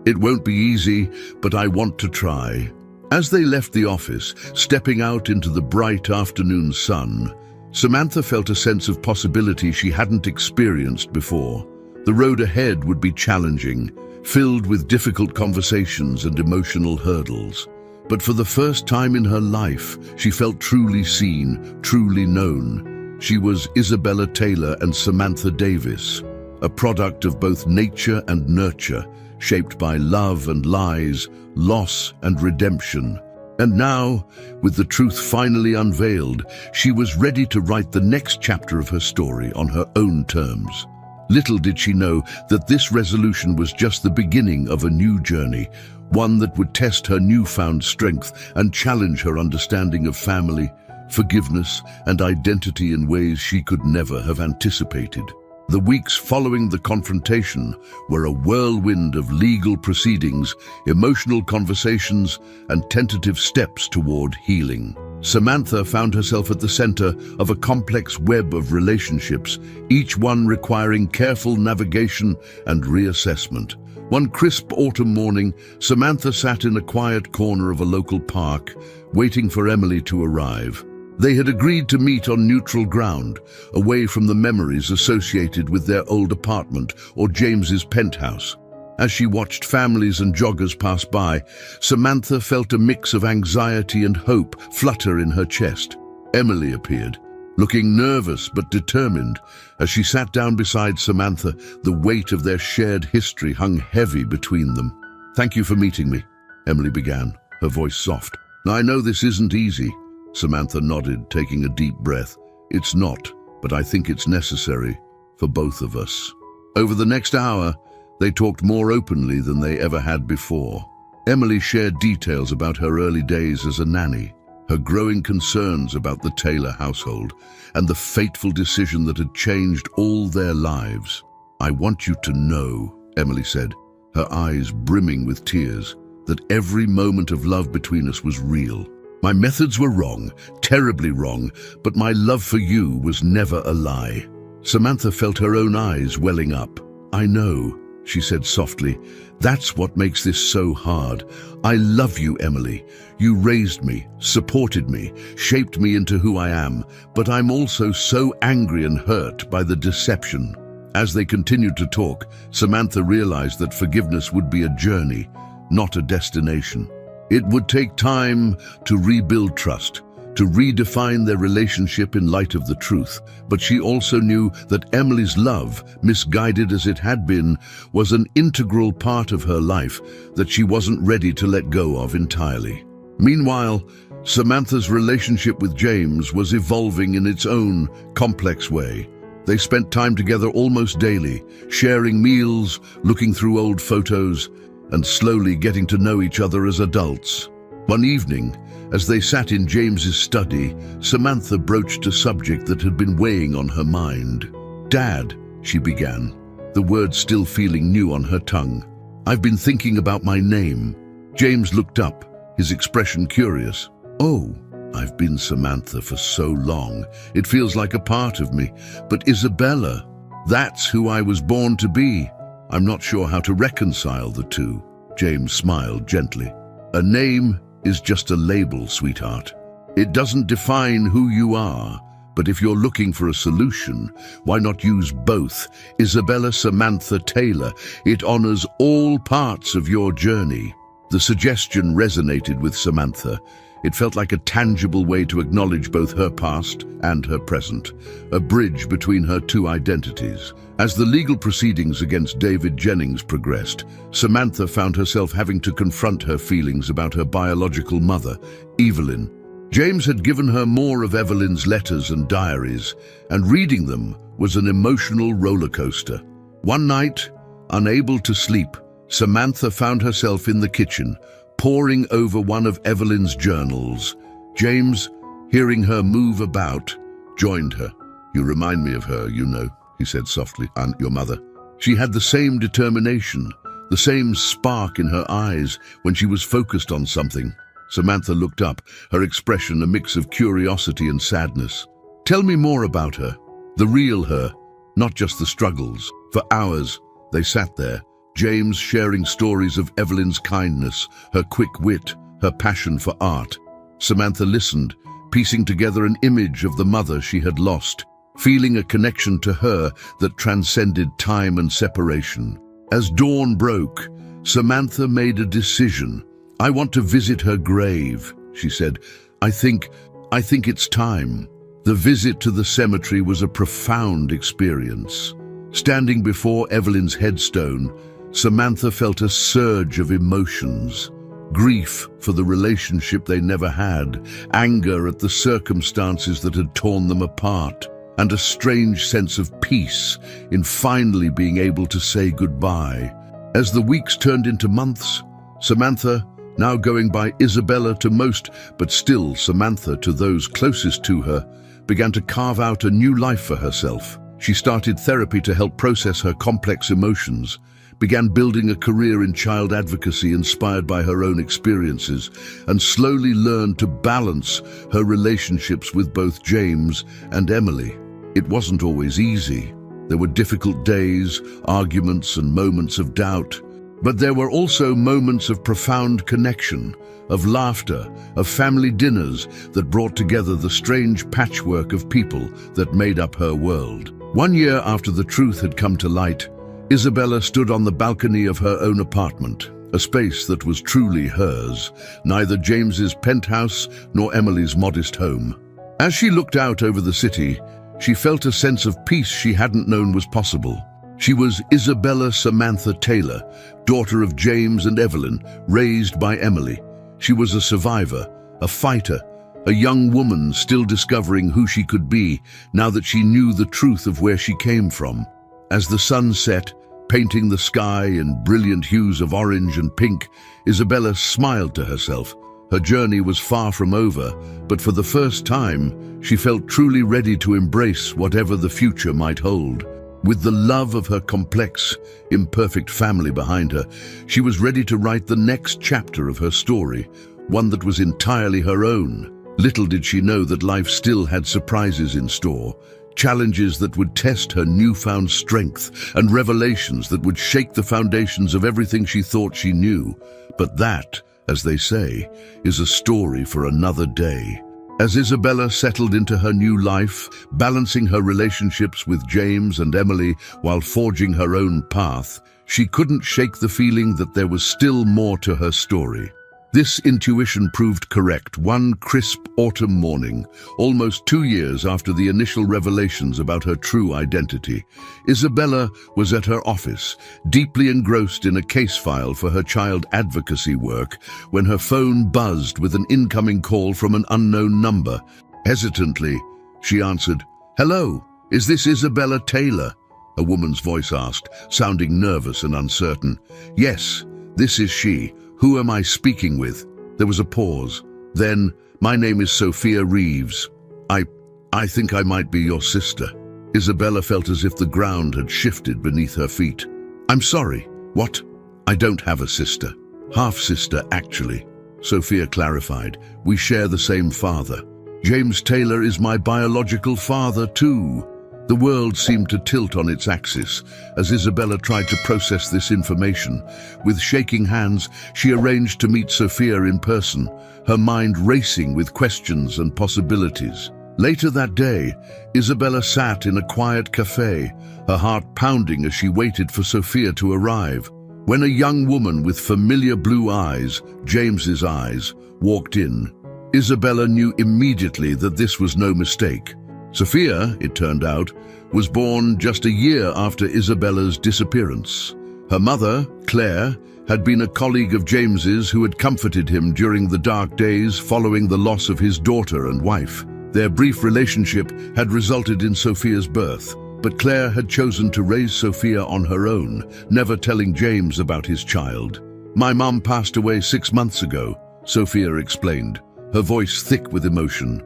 It won't be easy, but I want to try." As they left the office, stepping out into the bright afternoon sun, Samantha felt a sense of possibility she hadn't experienced before. The road ahead would be challenging, filled with difficult conversations and emotional hurdles. But for the first time in her life, she felt truly seen, truly known. She was Isabella Taylor and Samantha Davis, a product of both nature and nurture, shaped by love and lies, loss and redemption. And now, with the truth finally unveiled, she was ready to write the next chapter of her story on her own terms. Little did she know that this resolution was just the beginning of a new journey, one that would test her newfound strength and challenge her understanding of family, forgiveness, and identity in ways she could never have anticipated. The weeks following the confrontation were a whirlwind of legal proceedings, emotional conversations, and tentative steps toward healing. Samantha found herself at the center of a complex web of relationships, each one requiring careful navigation and reassessment. One crisp autumn morning, Samantha sat in a quiet corner of a local park, waiting for Emily to arrive. They had agreed to meet on neutral ground, away from the memories associated with their old apartment or James's penthouse. As she watched families and joggers pass by, Samantha felt a mix of anxiety and hope flutter in her chest. Emily appeared, looking nervous but determined. As she sat down beside Samantha, the weight of their shared history hung heavy between them. "Thank you for meeting me," Emily began, her voice soft. "I know this isn't easy." Samantha nodded, taking a deep breath. "It's not, but I think it's necessary for both of us." Over the next hour, they talked more openly than they ever had before. Emily shared details about her early days as a nanny, her growing concerns about the Taylor household, and the fateful decision that had changed all their lives. "I want you to know," Emily said, her eyes brimming with tears, "that every moment of love between us was real. My methods were wrong, terribly wrong, but my love for you was never a lie." Samantha felt her own eyes welling up. "I know," she said softly. "That's what makes this so hard. I love you, Emily. You raised me, supported me, shaped me into who I am, but I'm also so angry and hurt by the deception." As they continued to talk, Samantha realized that forgiveness would be a journey, not a destination. It would take time to rebuild trust, to redefine their relationship in light of the truth. But she also knew that Emily's love, misguided as it had been, was an integral part of her life that she wasn't ready to let go of entirely. Meanwhile, Samantha's relationship with James was evolving in its own complex way. They spent time together almost daily, sharing meals, looking through old photos, and slowly getting to know each other as adults. One evening, as they sat in James's study, Samantha broached a subject that had been weighing on her mind. "Dad," she began, the words still feeling new on her tongue. "I've been thinking about my name." James looked up, his expression curious. "Oh, I've been Samantha for so long. It feels like a part of me. But Isabella, that's who I was born to be. I'm not sure how to reconcile the two." James smiled gently. "A name is just a label, sweetheart. It doesn't define who you are. But if you're looking for a solution, why not use both? Isabella Samantha Taylor. It honors all parts of your journey." The suggestion resonated with Samantha. It felt like a tangible way to acknowledge both her past and her present, a bridge between her two identities. As the legal proceedings against David Jennings progressed, Samantha found herself having to confront her feelings about her biological mother, Evelyn. James had given her more of Evelyn's letters and diaries, and reading them was an emotional roller coaster. One night, unable to sleep, Samantha found herself in the kitchen, poring over one of Evelyn's journals. James, hearing her move about, joined her. "You remind me of her, you know," he said softly, "and your mother." She had the same determination, the same spark in her eyes when she was focused on something. Samantha looked up, her expression a mix of curiosity and sadness. "Tell me more about her, the real her, not just the struggles." For hours, they sat there, James sharing stories of Evelyn's kindness, her quick wit, her passion for art. Samantha listened, piecing together an image of the mother she had lost, feeling a connection to her that transcended time and separation. As dawn broke, Samantha made a decision. "I want to visit her grave," she said. I think it's time." The visit to the cemetery was a profound experience. Standing before Evelyn's headstone, Samantha felt a surge of emotions. Grief for the relationship they never had, anger at the circumstances that had torn them apart, and a strange sense of peace in finally being able to say goodbye. As the weeks turned into months, Samantha, now going by Isabella to most, but still Samantha to those closest to her, began to carve out a new life for herself. She started therapy to help process her complex emotions, began building a career in child advocacy inspired by her own experiences, and slowly learned to balance her relationships with both James and Emily. It wasn't always easy. There were difficult days, arguments, and moments of doubt. But there were also moments of profound connection, of laughter, of family dinners that brought together the strange patchwork of people that made up her world. 1 year after the truth had come to light, Isabella stood on the balcony of her own apartment, a space that was truly hers, neither James's penthouse nor Emily's modest home. As she looked out over the city, she felt a sense of peace she hadn't known was possible. She was Isabella Samantha Taylor, daughter of James and Evelyn, raised by Emily. She was a survivor, a fighter, a young woman still discovering who she could be now that she knew the truth of where she came from. As the sun set, painting the sky in brilliant hues of orange and pink, Isabella smiled to herself. Her journey was far from over, but for the first time, she felt truly ready to embrace whatever the future might hold. With the love of her complex, imperfect family behind her, she was ready to write the next chapter of her story, one that was entirely her own. Little did she know that life still had surprises in store, challenges that would test her newfound strength, and revelations that would shake the foundations of everything she thought she knew. But that, as they say, is a story for another day. As Isabella settled into her new life, balancing her relationships with James and Emily while forging her own path, she couldn't shake the feeling that there was still more to her story. This intuition proved correct one crisp autumn morning, almost 2 years after the initial revelations about her true identity. Isabella was at her office, deeply engrossed in a case file for her child advocacy work, when her phone buzzed with an incoming call from an unknown number. Hesitantly, she answered, "Hello, is this Isabella Taylor?" a woman's voice asked, sounding nervous and uncertain. "Yes, this is she. Who am I speaking with?" There was a pause. Then, "My name is Sophia Reeves. I think I might be your sister." Isabella felt as if the ground had shifted beneath her feet. "I'm sorry. What? I don't have a sister. Half-sister, actually," Sophia clarified. "We share the same father. James Taylor is my biological father, too." The world seemed to tilt on its axis as Isabella tried to process this information. With shaking hands, she arranged to meet Sophia in person, her mind racing with questions and possibilities. Later that day, Isabella sat in a quiet cafe, her heart pounding as she waited for Sophia to arrive. When a young woman with familiar blue eyes, James's eyes, walked in, Isabella knew immediately that this was no mistake. Sophia, it turned out, was born just a year after Isabella's disappearance. Her mother, Claire, had been a colleague of James's who had comforted him during the dark days following the loss of his daughter and wife. Their brief relationship had resulted in Sophia's birth, but Claire had chosen to raise Sophia on her own, never telling James about his child. "My mum passed away 6 months ago," Sophia explained, her voice thick with emotion.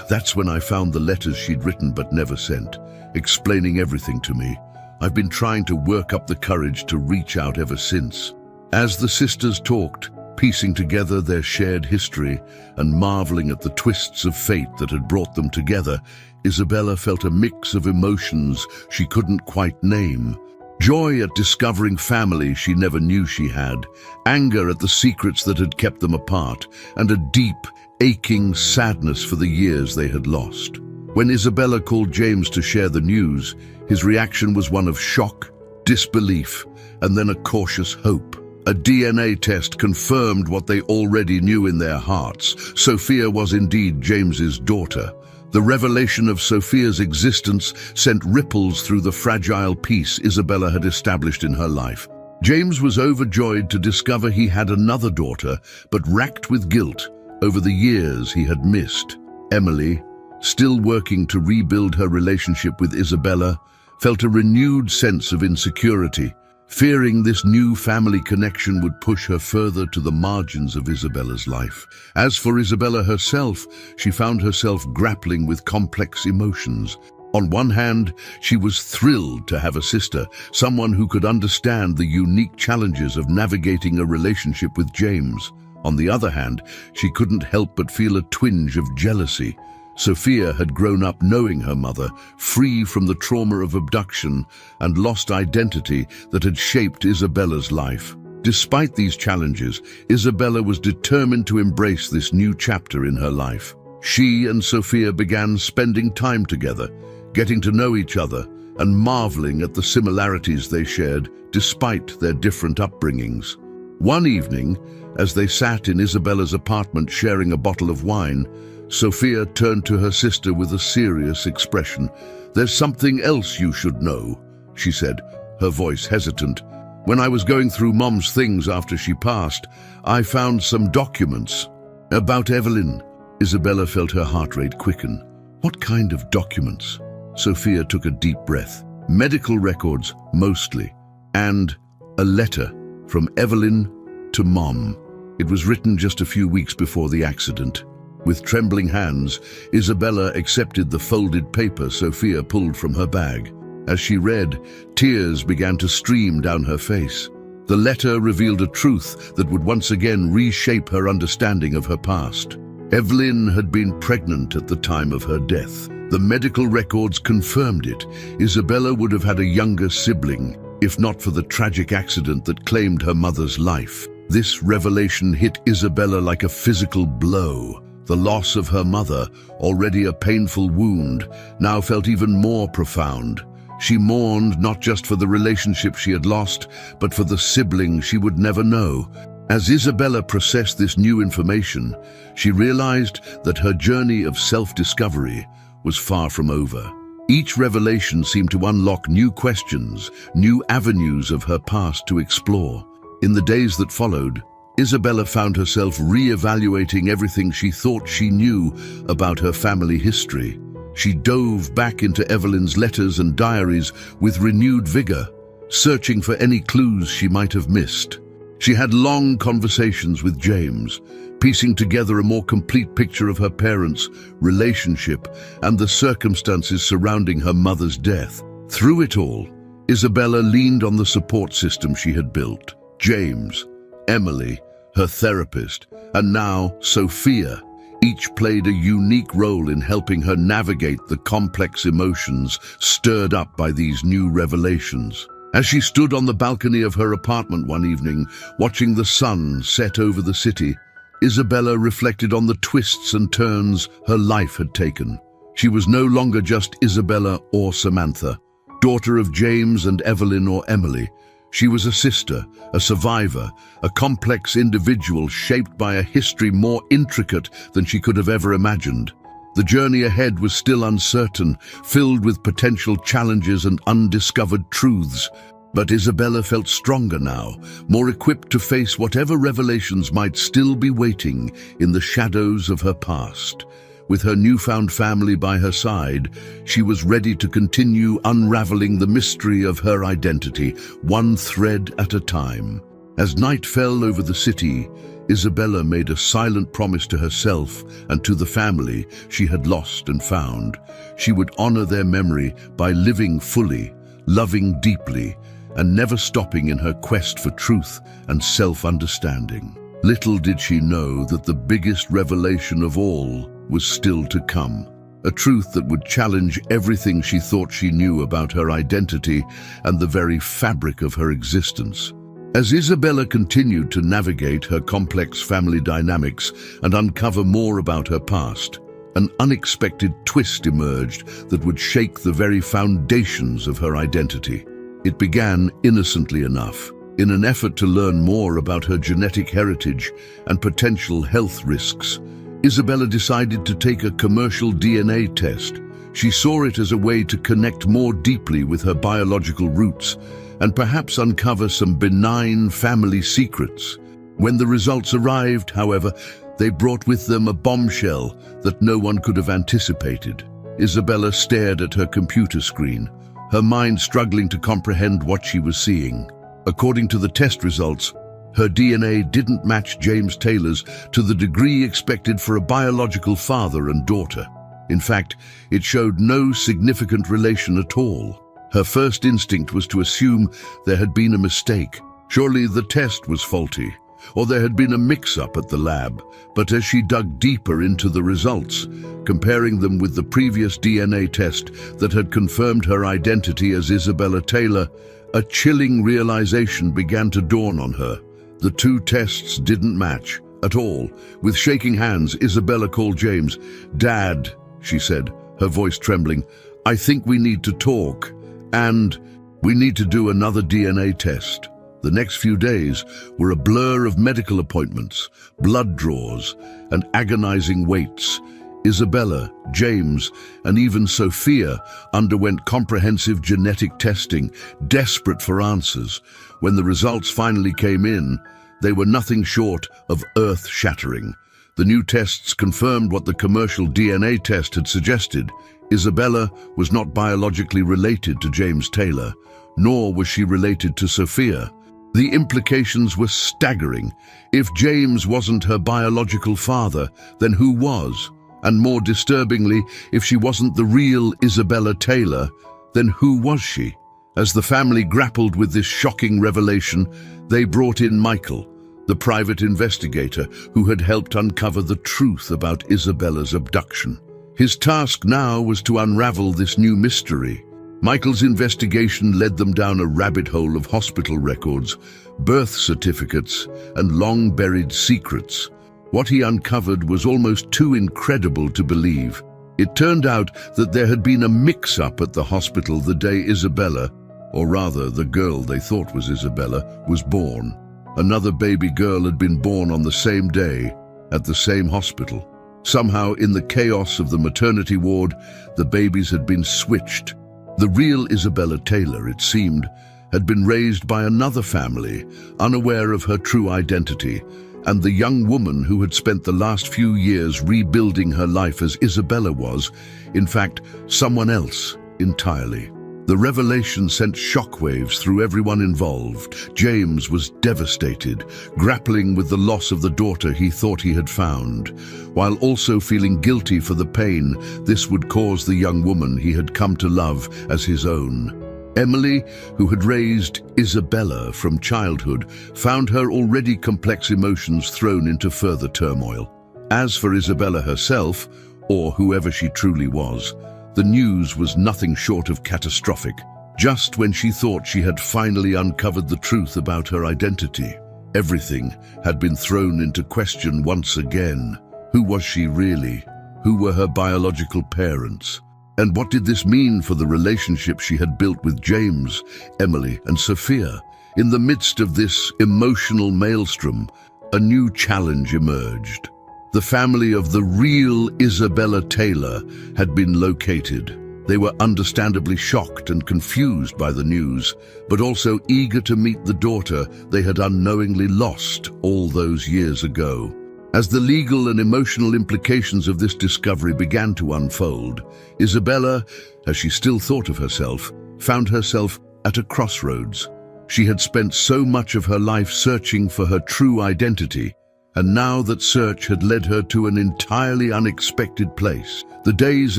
"That's when I found the letters she'd written but never sent, explaining everything to me. I've been trying to work up the courage to reach out ever since." As the sisters talked, piecing together their shared history and marveling at the twists of fate that had brought them together, Isabella felt a mix of emotions she couldn't quite name. Joy at discovering family she never knew she had, anger at the secrets that had kept them apart, and a deep, aching sadness for the years they had lost. When Isabella called James to share the news, his reaction was one of shock, disbelief, and then a cautious hope. A DNA test confirmed what they already knew in their hearts. Sophia was indeed James's daughter. The revelation of Sophia's existence sent ripples through the fragile peace Isabella had established in her life. James was overjoyed to discover he had another daughter, but racked with guilt over the years he had missed. Emily, still working to rebuild her relationship with Isabella, felt a renewed sense of insecurity, fearing this new family connection would push her further to the margins of Isabella's life. As for Isabella herself, she found herself grappling with complex emotions. On one hand, she was thrilled to have a sister, someone who could understand the unique challenges of navigating a relationship with James. On the other hand, she couldn't help but feel a twinge of jealousy. Sophia had grown up knowing her mother, free from the trauma of abduction and lost identity that had shaped Isabella's life. Despite these challenges, Isabella was determined to embrace this new chapter in her life. She and Sophia began spending time together, getting to know each other and marveling at the similarities they shared despite their different upbringings. One evening, as they sat in Isabella's apartment sharing a bottle of wine, Sophia turned to her sister with a serious expression. "There's something else you should know," she said, her voice hesitant. "When I was going through Mom's things after she passed, I found some documents about Evelyn." Isabella felt her heart rate quicken. "What kind of documents?" Sophia took a deep breath. "Medical records, mostly, and a letter from Evelyn to Mom. It was written just a few weeks before the accident." With trembling hands, Isabella accepted the folded paper Sophia pulled from her bag. As she read, tears began to stream down her face. The letter revealed a truth that would once again reshape her understanding of her past. Evelyn had been pregnant at the time of her death. The medical records confirmed it. Isabella would have had a younger sibling, if not for the tragic accident that claimed her mother's life. This revelation hit Isabella like a physical blow. The loss of her mother, already a painful wound, now felt even more profound. She mourned not just for the relationship she had lost, but for the sibling she would never know. As Isabella processed this new information, she realized that her journey of self-discovery was far from over. Each revelation seemed to unlock new questions, new avenues of her past to explore. In the days that followed, Isabella found herself re-evaluating everything she thought she knew about her family history. She dove back into Evelyn's letters and diaries with renewed vigor, searching for any clues she might have missed. She had long conversations with James, piecing together a more complete picture of her parents' relationship and the circumstances surrounding her mother's death. Through it all, Isabella leaned on the support system she had built. James, Emily, her therapist, and now Sophia. Each played a unique role in helping her navigate the complex emotions stirred up by these new revelations. As she stood on the balcony of her apartment one evening, watching the sun set over the city, Isabella reflected on the twists and turns her life had taken. She was no longer just Isabella or Samantha, daughter of James and Evelyn or Emily. She was a sister, a survivor, a complex individual shaped by a history more intricate than she could have ever imagined. The journey ahead was still uncertain, filled with potential challenges and undiscovered truths. But Isabella felt stronger now, more equipped to face whatever revelations might still be waiting in the shadows of her past. With her newfound family by her side, she was ready to continue unraveling the mystery of her identity, one thread at a time. As night fell over the city, Isabella made a silent promise to herself and to the family she had lost and found. She would honor their memory by living fully, loving deeply, and never stopping in her quest for truth and self-understanding. Little did she know that the biggest revelation of all was still to come, a truth that would challenge everything she thought she knew about her identity and the very fabric of her existence. As Isabella continued to navigate her complex family dynamics and uncover more about her past, an unexpected twist emerged that would shake the very foundations of her identity. It began innocently enough. In an effort to learn more about her genetic heritage and potential health risks, Isabella decided to take a commercial DNA test. She saw it as a way to connect more deeply with her biological roots and perhaps uncover some benign family secrets. When the results arrived, however, they brought with them a bombshell that no one could have anticipated. Isabella stared at her computer screen, her mind struggling to comprehend what she was seeing. According to the test results, her DNA didn't match James Taylor's to the degree expected for a biological father and daughter. In fact, it showed no significant relation at all. Her first instinct was to assume there had been a mistake. Surely the test was faulty, or there had been a mix-up at the lab. But as she dug deeper into the results, comparing them with the previous DNA test that had confirmed her identity as Isabella Taylor, a chilling realization began to dawn on her. The two tests didn't match at all. With shaking hands, Isabella called James. "Dad," she said, her voice trembling, "I think we need to talk, and we need to do another DNA test." The next few days were a blur of medical appointments, blood draws, and agonizing waits. Isabella, James, and even Sophia underwent comprehensive genetic testing, desperate for answers. When the results finally came in, they were nothing short of earth-shattering. The new tests confirmed what the commercial DNA test had suggested. Isabella was not biologically related to James Taylor, nor was she related to Sophia. The implications were staggering. If James wasn't her biological father, then who was? And more disturbingly, if she wasn't the real Isabella Taylor, then who was she? As the family grappled with this shocking revelation, they brought in Michael, the private investigator who had helped uncover the truth about Isabella's abduction. His task now was to unravel this new mystery. Michael's investigation led them down a rabbit hole of hospital records, birth certificates, and long-buried secrets. What he uncovered was almost too incredible to believe. It turned out that there had been a mix-up at the hospital the day Isabella, or rather the girl they thought was Isabella, was born. Another baby girl had been born on the same day, at the same hospital. Somehow, in the chaos of the maternity ward, the babies had been switched. The real Isabella Taylor, it seemed, had been raised by another family, unaware of her true identity, and the young woman who had spent the last few years rebuilding her life as Isabella was, in fact, someone else entirely. The revelation sent shockwaves through everyone involved. James was devastated, grappling with the loss of the daughter he thought he had found, while also feeling guilty for the pain this would cause the young woman he had come to love as his own. Emily, who had raised Isabella from childhood, found her already complex emotions thrown into further turmoil. As for Isabella herself, or whoever she truly was, the news was nothing short of catastrophic. Just when she thought she had finally uncovered the truth about her identity, everything had been thrown into question once again. Who was she really? Who were her biological parents? And what did this mean for the relationship she had built with James, Emily, and Sophia? In the midst of this emotional maelstrom, a new challenge emerged. The family of the real Isabella Taylor had been located. They were understandably shocked and confused by the news, but also eager to meet the daughter they had unknowingly lost all those years ago. As the legal and emotional implications of this discovery began to unfold, Isabella, as she still thought of herself, found herself at a crossroads. She had spent so much of her life searching for her true identity, and now that search had led her to an entirely unexpected place. The days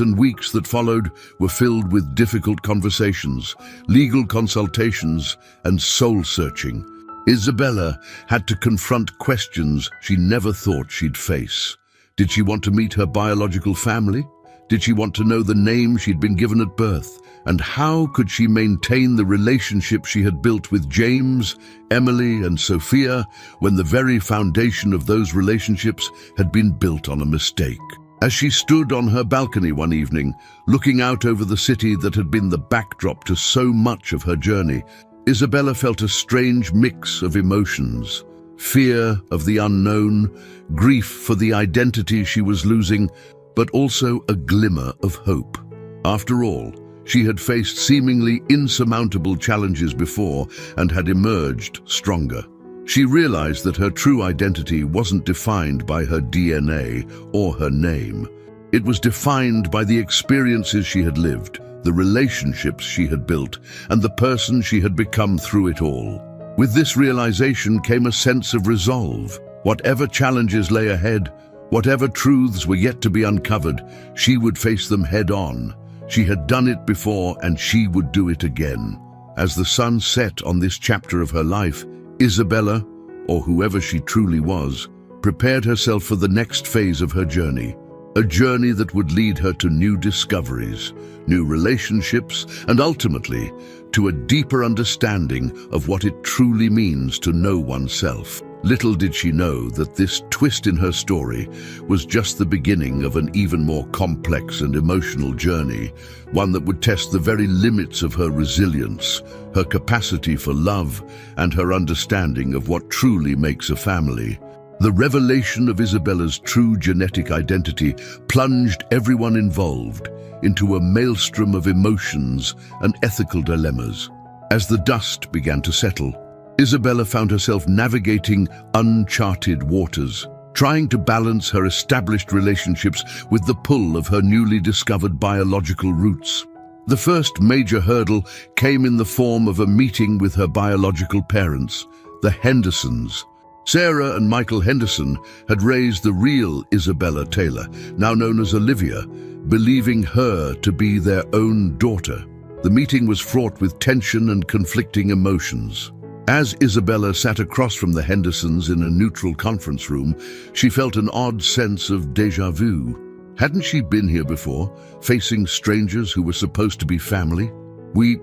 and weeks that followed were filled with difficult conversations, legal consultations, and soul-searching. Isabella had to confront questions she never thought she'd face. Did she want to meet her biological family? Did she want to know the name she'd been given at birth? And how could she maintain the relationship she had built with James, Emily, and Sophia when the very foundation of those relationships had been built on a mistake? As she stood on her balcony one evening, looking out over the city that had been the backdrop to so much of her journey, Isabella felt a strange mix of emotions: fear of the unknown, grief for the identity she was losing, but also a glimmer of hope. After all, she had faced seemingly insurmountable challenges before and had emerged stronger. She realized that her true identity wasn't defined by her DNA or her name. It was defined by the experiences she had lived, the relationships she had built, and the person she had become through it all. With this realization came a sense of resolve. Whatever challenges lay ahead, whatever truths were yet to be uncovered, she would face them head-on. She had done it before, and she would do it again. As the sun set on this chapter of her life, Isabella, or whoever she truly was, prepared herself for the next phase of her journey. A journey that would lead her to new discoveries, new relationships, and ultimately to a deeper understanding of what it truly means to know oneself. Little did she know that this twist in her story was just the beginning of an even more complex and emotional journey, one that would test the very limits of her resilience, her capacity for love, and her understanding of what truly makes a family. The revelation of Isabella's true genetic identity plunged everyone involved into a maelstrom of emotions and ethical dilemmas. As the dust began to settle, Isabella found herself navigating uncharted waters, trying to balance her established relationships with the pull of her newly discovered biological roots. The first major hurdle came in the form of a meeting with her biological parents, the Hendersons. Sarah and Michael Henderson had raised the real Isabella Taylor, now known as Olivia, believing her to be their own daughter. The meeting was fraught with tension and conflicting emotions. As Isabella sat across from the Hendersons in a neutral conference room, she felt an odd sense of déjà vu. Hadn't she been here before, facing strangers who were supposed to be family? We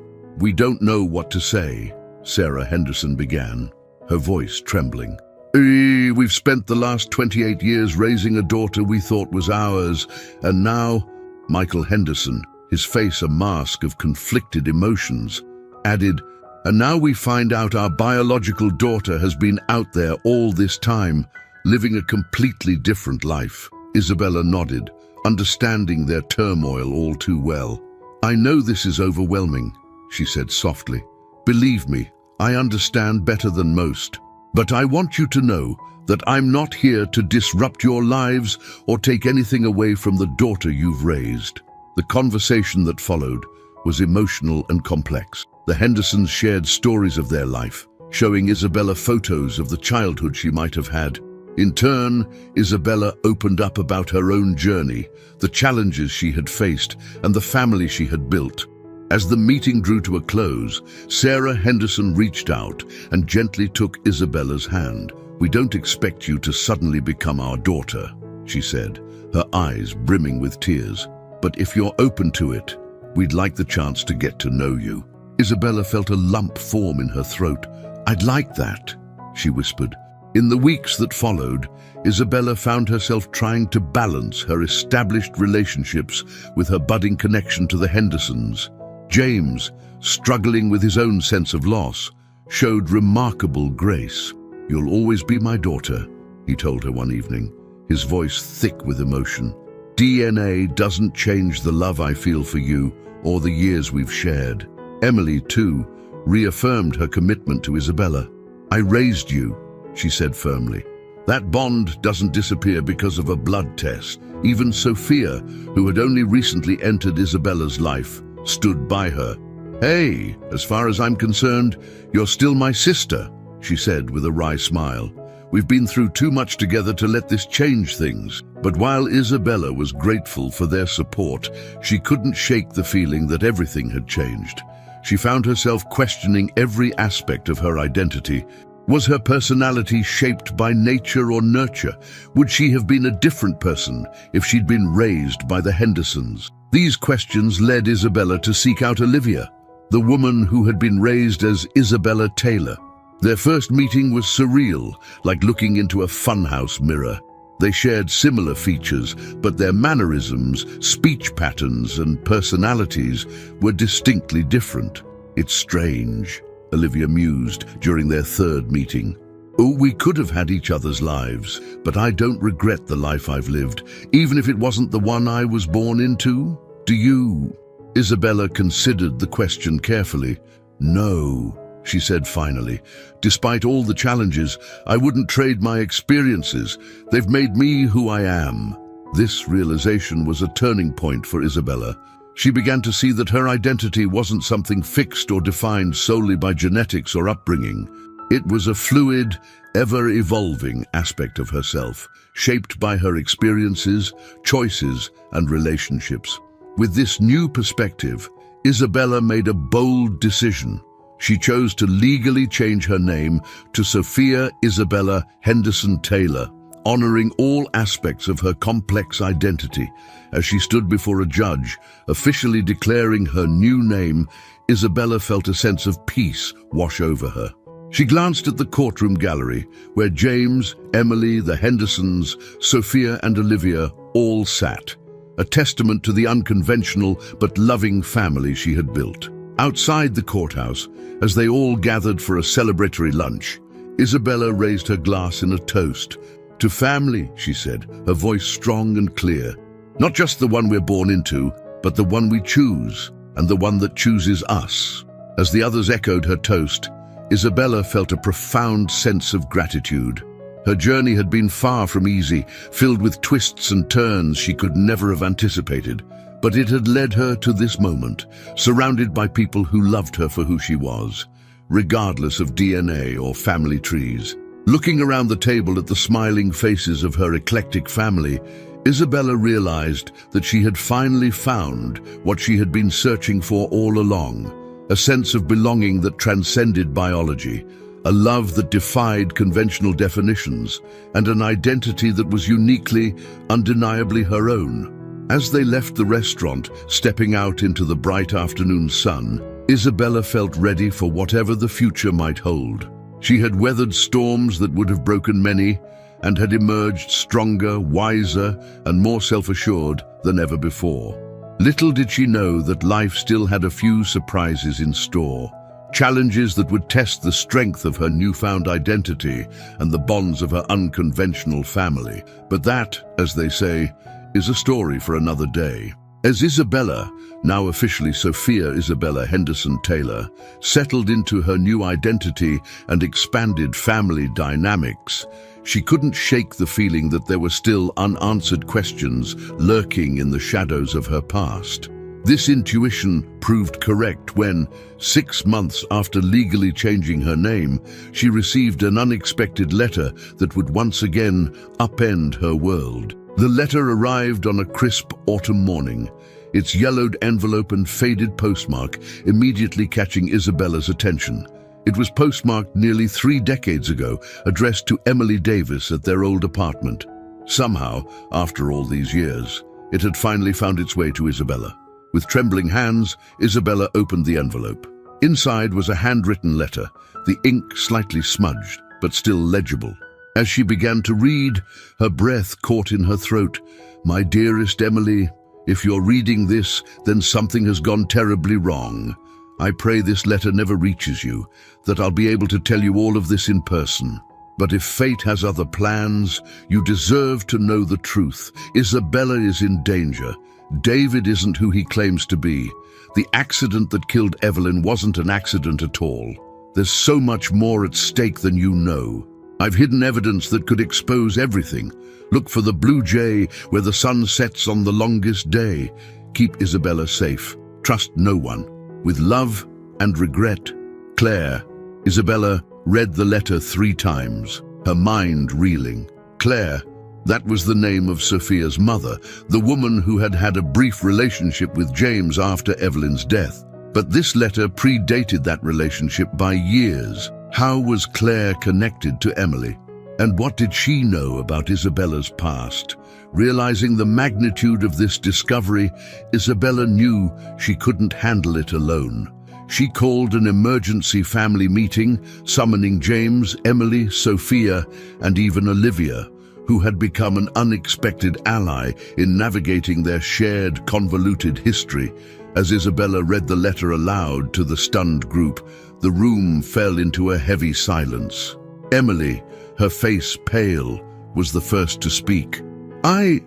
don't know what to say," Sarah Henderson began, her voice trembling. We've spent the last 28 years raising a daughter we thought was ours, and now, Michael Henderson, his face a mask of conflicted emotions, added, and now we find out our biological daughter has been out there all this time, living a completely different life. Isabella nodded, understanding their turmoil all too well. I know this is overwhelming, she said softly. Believe me, I understand better than most. But I want you to know that I'm not here to disrupt your lives or take anything away from the daughter you've raised. The conversation that followed was emotional and complex. The Hendersons shared stories of their life, showing Isabella photos of the childhood she might have had. In turn, Isabella opened up about her own journey, the challenges she had faced, and the family she had built. As the meeting drew to a close, Sarah Henderson reached out and gently took Isabella's hand. We don't expect you to suddenly become our daughter, she said, her eyes brimming with tears. But if you're open to it, we'd like the chance to get to know you. Isabella felt a lump form in her throat. I'd like that, she whispered. In the weeks that followed, Isabella found herself trying to balance her established relationships with her budding connection to the Hendersons. James, struggling with his own sense of loss, showed remarkable grace. You'll always be my daughter, he told her one evening, his voice thick with emotion. DNA doesn't change the love I feel for you or the years we've shared. Emily, too, reaffirmed her commitment to Isabella. I raised you, she said firmly. That bond doesn't disappear because of a blood test. Even Sophia, who had only recently entered Isabella's life, stood by her. Hey, as far as I'm concerned, you're still my sister, she said with a wry smile. We've been through too much together to let this change things. But while Isabella was grateful for their support, she couldn't shake the feeling that everything had changed. She found herself questioning every aspect of her identity. Was her personality shaped by nature or nurture? Would she have been a different person if she'd been raised by the Hendersons? These questions led Isabella to seek out Olivia, the woman who had been raised as Isabella Taylor. Their first meeting was surreal, like looking into a funhouse mirror. They shared similar features, but their mannerisms, speech patterns, and personalities were distinctly different. It's strange, Olivia mused during their third meeting. Oh, we could have had each other's lives, but I don't regret the life I've lived, even if it wasn't the one I was born into. Do you? Isabella considered the question carefully. No, she said finally. Despite all the challenges, I wouldn't trade my experiences. They've made me who I am. This realization was a turning point for Isabella. She began to see that her identity wasn't something fixed or defined solely by genetics or upbringing. It was a fluid, ever-evolving aspect of herself, shaped by her experiences, choices, and relationships. With this new perspective, Isabella made a bold decision. She chose to legally change her name to Sophia Isabella Henderson Taylor, honoring all aspects of her complex identity. As she stood before a judge, officially declaring her new name, Isabella felt a sense of peace wash over her. She glanced at the courtroom gallery, where James, Emily, the Hendersons, Sophia, and Olivia all sat, a testament to the unconventional but loving family she had built. Outside the courthouse, as they all gathered for a celebratory lunch, Isabella raised her glass in a toast. To family, she said, her voice strong and clear. Not just the one we're born into, but the one we choose, and the one that chooses us. As the others echoed her toast, Isabella felt a profound sense of gratitude. Her journey had been far from easy, filled with twists and turns she could never have anticipated. But it had led her to this moment, surrounded by people who loved her for who she was, regardless of DNA or family trees. Looking around the table at the smiling faces of her eclectic family, Isabella realized that she had finally found what she had been searching for all along, a sense of belonging that transcended biology, a love that defied conventional definitions, and an identity that was uniquely, undeniably her own. As they left the restaurant, stepping out into the bright afternoon sun, Isabella felt ready for whatever the future might hold. She had weathered storms that would have broken many and had emerged stronger, wiser, and more self-assured than ever before. Little did she know that life still had a few surprises in store, challenges that would test the strength of her newfound identity and the bonds of her unconventional family. But that, as they say, is a story for another day. As Isabella, now officially Sophia Isabella Henderson Taylor, settled into her new identity and expanded family dynamics, she couldn't shake the feeling that there were still unanswered questions lurking in the shadows of her past. This intuition proved correct when, 6 months after legally changing her name, she received an unexpected letter that would once again upend her world. The letter arrived on a crisp autumn morning, its yellowed envelope and faded postmark immediately catching Isabella's attention. It was postmarked nearly 3 decades ago, addressed to Emily Davis at their old apartment. Somehow, after all these years, it had finally found its way to Isabella. With trembling hands, Isabella opened the envelope. Inside was a handwritten letter, the ink slightly smudged, but still legible. As she began to read, her breath caught in her throat. "My dearest Emily, if you're reading this, then something has gone terribly wrong. I pray this letter never reaches you, that I'll be able to tell you all of this in person. But if fate has other plans, you deserve to know the truth. Isabella is in danger. David isn't who he claims to be. The accident that killed Evelyn wasn't an accident at all. There's so much more at stake than you know. I've hidden evidence that could expose everything. Look for the blue jay where the sun sets on the longest day. Keep Isabella safe. Trust no one. With love and regret, Claire." Isabella read the letter 3 times, her mind reeling. Claire, that was the name of Sophia's mother, the woman who had had a brief relationship with James after Evelyn's death. But this letter predated that relationship by years. How was Claire connected to Emily? And what did she know about Isabella's past? Realizing the magnitude of this discovery, Isabella knew she couldn't handle it alone. She called an emergency family meeting, summoning James, Emily, Sophia, and even Olivia, who had become an unexpected ally in navigating their shared, convoluted history. As Isabella read the letter aloud to the stunned group, the room fell into a heavy silence. Emily, her face pale, was the first to speak. I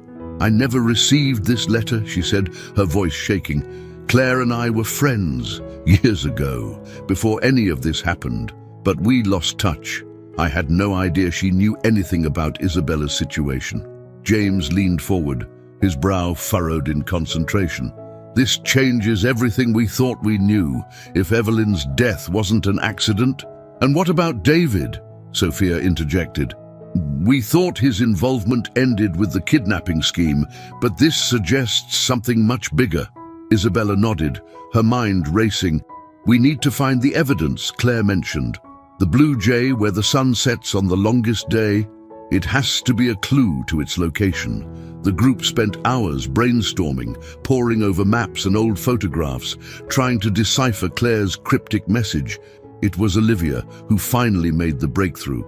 never received this letter," she said, her voice shaking. "Claire and I were friends years ago, before any of this happened, but we lost touch. I had no idea she knew anything about Isabella's situation." James leaned forward, his brow furrowed in concentration. "This changes everything we thought we knew. If Evelyn's death wasn't an accident." "And what about David?" Sophia interjected. "We thought his involvement ended with the kidnapping scheme, but this suggests something much bigger." Isabella nodded, her mind racing. "We need to find the evidence Claire mentioned. The blue jay where the sun sets on the longest day. It has to be a clue to its location." The group spent hours brainstorming, poring over maps and old photographs, trying to decipher Claire's cryptic message. It was Olivia who finally made the breakthrough.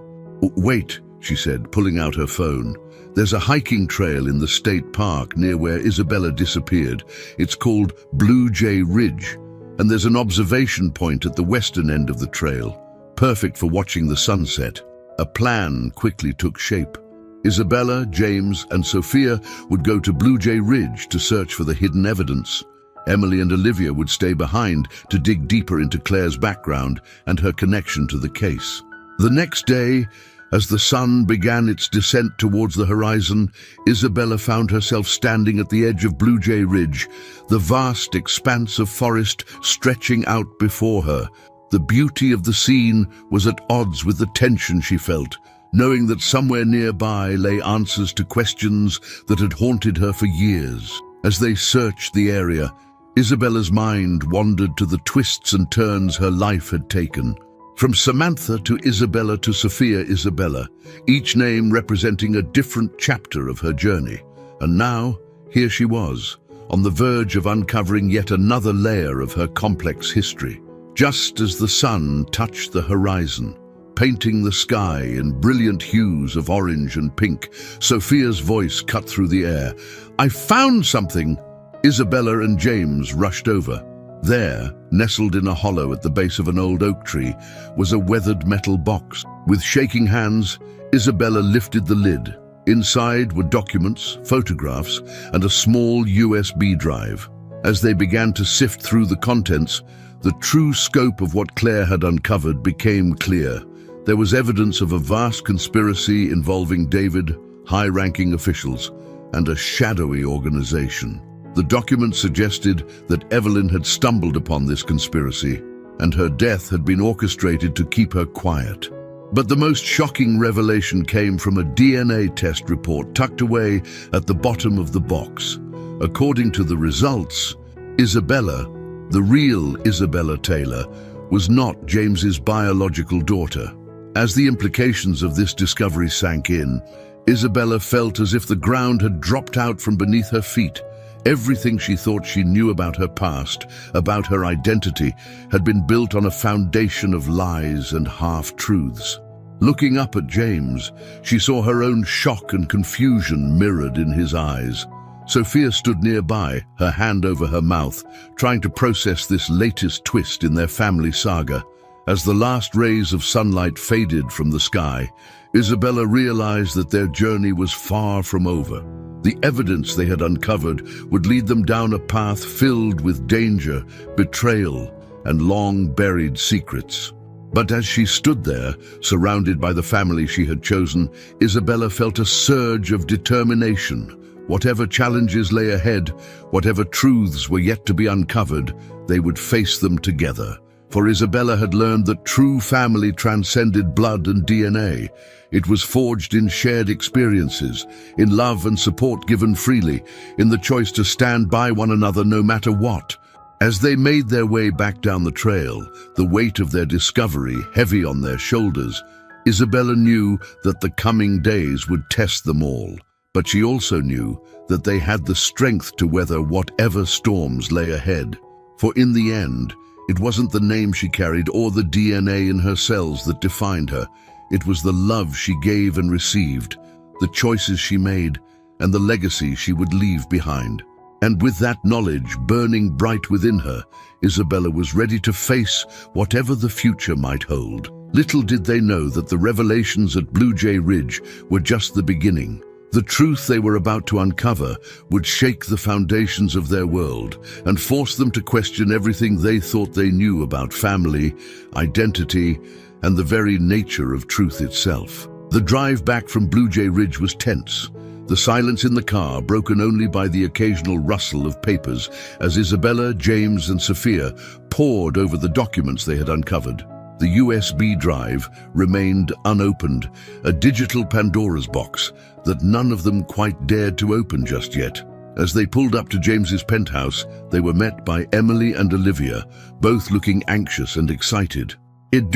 "Wait," she said, pulling out her phone. "There's a hiking trail in the state park near where Isabella disappeared. It's called Blue Jay Ridge, and there's an observation point at the western end of the trail, perfect for watching the sunset." A plan quickly took shape. Isabella, James, and Sophia would go to Blue Jay Ridge to search for the hidden evidence. Emily and Olivia would stay behind to dig deeper into Claire's background and her connection to the case. The next day, as the sun began its descent towards the horizon, Isabella found herself standing at the edge of Blue Jay Ridge, the vast expanse of forest stretching out before her. The beauty of the scene was at odds with the tension she felt, knowing that somewhere nearby lay answers to questions that had haunted her for years. As they searched the area, Isabella's mind wandered to the twists and turns her life had taken. From Samantha to Isabella to Sophia Isabella, each name representing a different chapter of her journey. And now, here she was, on the verge of uncovering yet another layer of her complex history. Just as the sun touched the horizon, painting the sky in brilliant hues of orange and pink. Sophia's voice cut through the air. "I found something!" Isabella and James rushed over. There, nestled in a hollow at the base of an old oak tree, was a weathered metal box. With shaking hands, Isabella lifted the lid. Inside were documents, photographs, and a small USB drive. As they began to sift through the contents, the true scope of what Claire had uncovered became clear. There was evidence of a vast conspiracy involving David, high-ranking officials, and a shadowy organization. The documents suggested that Evelyn had stumbled upon this conspiracy, and her death had been orchestrated to keep her quiet. But the most shocking revelation came from a DNA test report tucked away at the bottom of the box. According to the results, Isabella, the real Isabella Taylor, was not James's biological daughter. As the implications of this discovery sank in, Isabella felt as if the ground had dropped out from beneath her feet. Everything she thought she knew about her past, about her identity, had been built on a foundation of lies and half-truths. Looking up at James, she saw her own shock and confusion mirrored in his eyes. Sophia stood nearby, her hand over her mouth, trying to process this latest twist in their family saga. As the last rays of sunlight faded from the sky, Isabella realized that their journey was far from over. The evidence they had uncovered would lead them down a path filled with danger, betrayal, and long-buried secrets. But as she stood there, surrounded by the family she had chosen, Isabella felt a surge of determination. Whatever challenges lay ahead, whatever truths were yet to be uncovered, they would face them together. For Isabella had learned that true family transcended blood and DNA. It was forged in shared experiences, in love and support given freely, in the choice to stand by one another no matter what. As they made their way back down the trail, the weight of their discovery heavy on their shoulders, Isabella knew that the coming days would test them all. But she also knew that they had the strength to weather whatever storms lay ahead. For in the end, it wasn't the name she carried or the DNA in her cells that defined her. It was the love she gave and received, the choices she made, and the legacy she would leave behind. And with that knowledge burning bright within her, Isabella was ready to face whatever the future might hold. Little did they know that the revelations at Blue Jay Ridge were just the beginning. The truth they were about to uncover would shake the foundations of their world and force them to question everything they thought they knew about family, identity, and the very nature of truth itself. The drive back from Blue Jay Ridge was tense, the silence in the car broken only by the occasional rustle of papers as Isabella, James, and Sophia pored over the documents they had uncovered. The USB drive remained unopened, a digital Pandora's box that none of them quite dared to open just yet. As they pulled up to James's penthouse, they were met by Emily and Olivia, both looking anxious and excited.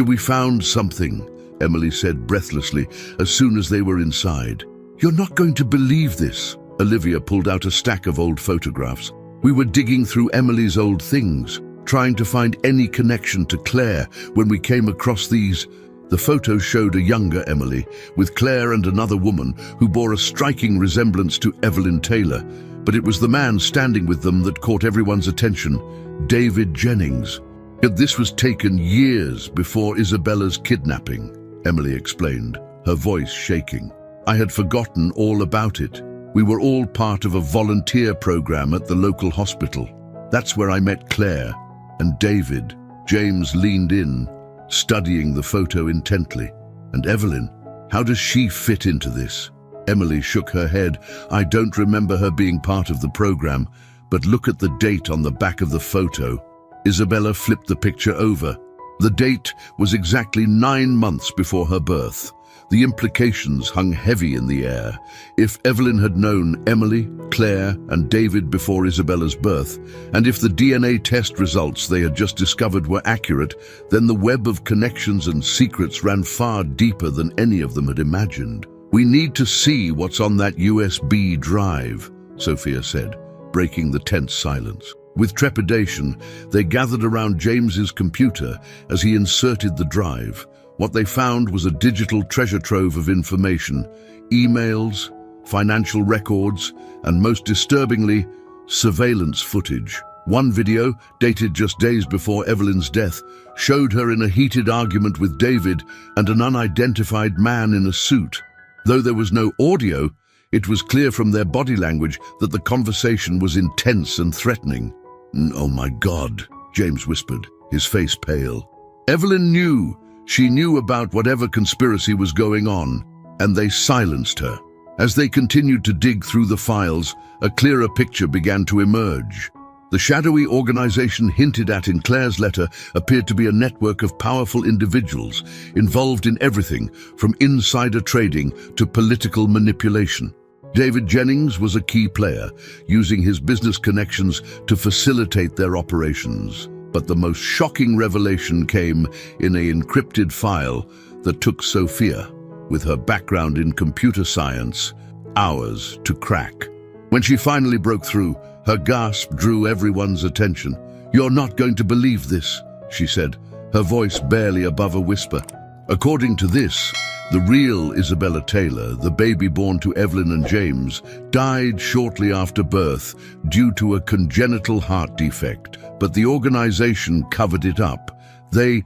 We found something," Emily said breathlessly as soon as they were inside. "You're not going to believe this." Olivia pulled out a stack of old photographs. "We were digging through Emily's old things, trying to find any connection to Claire when we came across these." The photos showed a younger Emily, with Claire and another woman who bore a striking resemblance to Evelyn Taylor, but it was the man standing with them that caught everyone's attention, David Jennings. Yet this was taken years before Isabella's kidnapping, Emily explained, her voice shaking. "I had forgotten all about it. We were all part of a volunteer program at the local hospital. That's where I met Claire and David." James leaned in, studying the photo intently. "And Evelyn, how does she fit into this?" Emily shook her head. "I don't remember her being part of the program, but look at the date on the back of the photo." Isabella flipped the picture over. The date was exactly 9 months before her birth. The implications hung heavy in the air. If Evelyn had known Emily, Claire, and David before Isabella's birth, and if the DNA test results they had just discovered were accurate, then the web of connections and secrets ran far deeper than any of them had imagined. "We need to see what's on that USB drive," Sophia said, breaking the tense silence. With trepidation, they gathered around James's computer as he inserted the drive. What they found was a digital treasure trove of information, emails, financial records, and most disturbingly, surveillance footage. One video, dated just days before Evelyn's death, showed her in a heated argument with David and an unidentified man in a suit. Though there was no audio, it was clear from their body language that the conversation was intense and threatening. "Oh my God," James whispered, his face pale. Evelyn knew. She knew about whatever conspiracy was going on, and they silenced her. As they continued to dig through the files, a clearer picture began to emerge. The shadowy organization hinted at in Claire's letter appeared to be a network of powerful individuals involved in everything from insider trading to political manipulation. David Jennings was a key player, using his business connections to facilitate their operations. But the most shocking revelation came in an encrypted file that took Sophia, with her background in computer science, hours to crack. When she finally broke through, her gasp drew everyone's attention. "You're not going to believe this," she said, her voice barely above a whisper. According to this, the real Isabella Taylor, the baby born to Evelyn and James, died shortly after birth due to a congenital heart defect, but the organization covered it up. They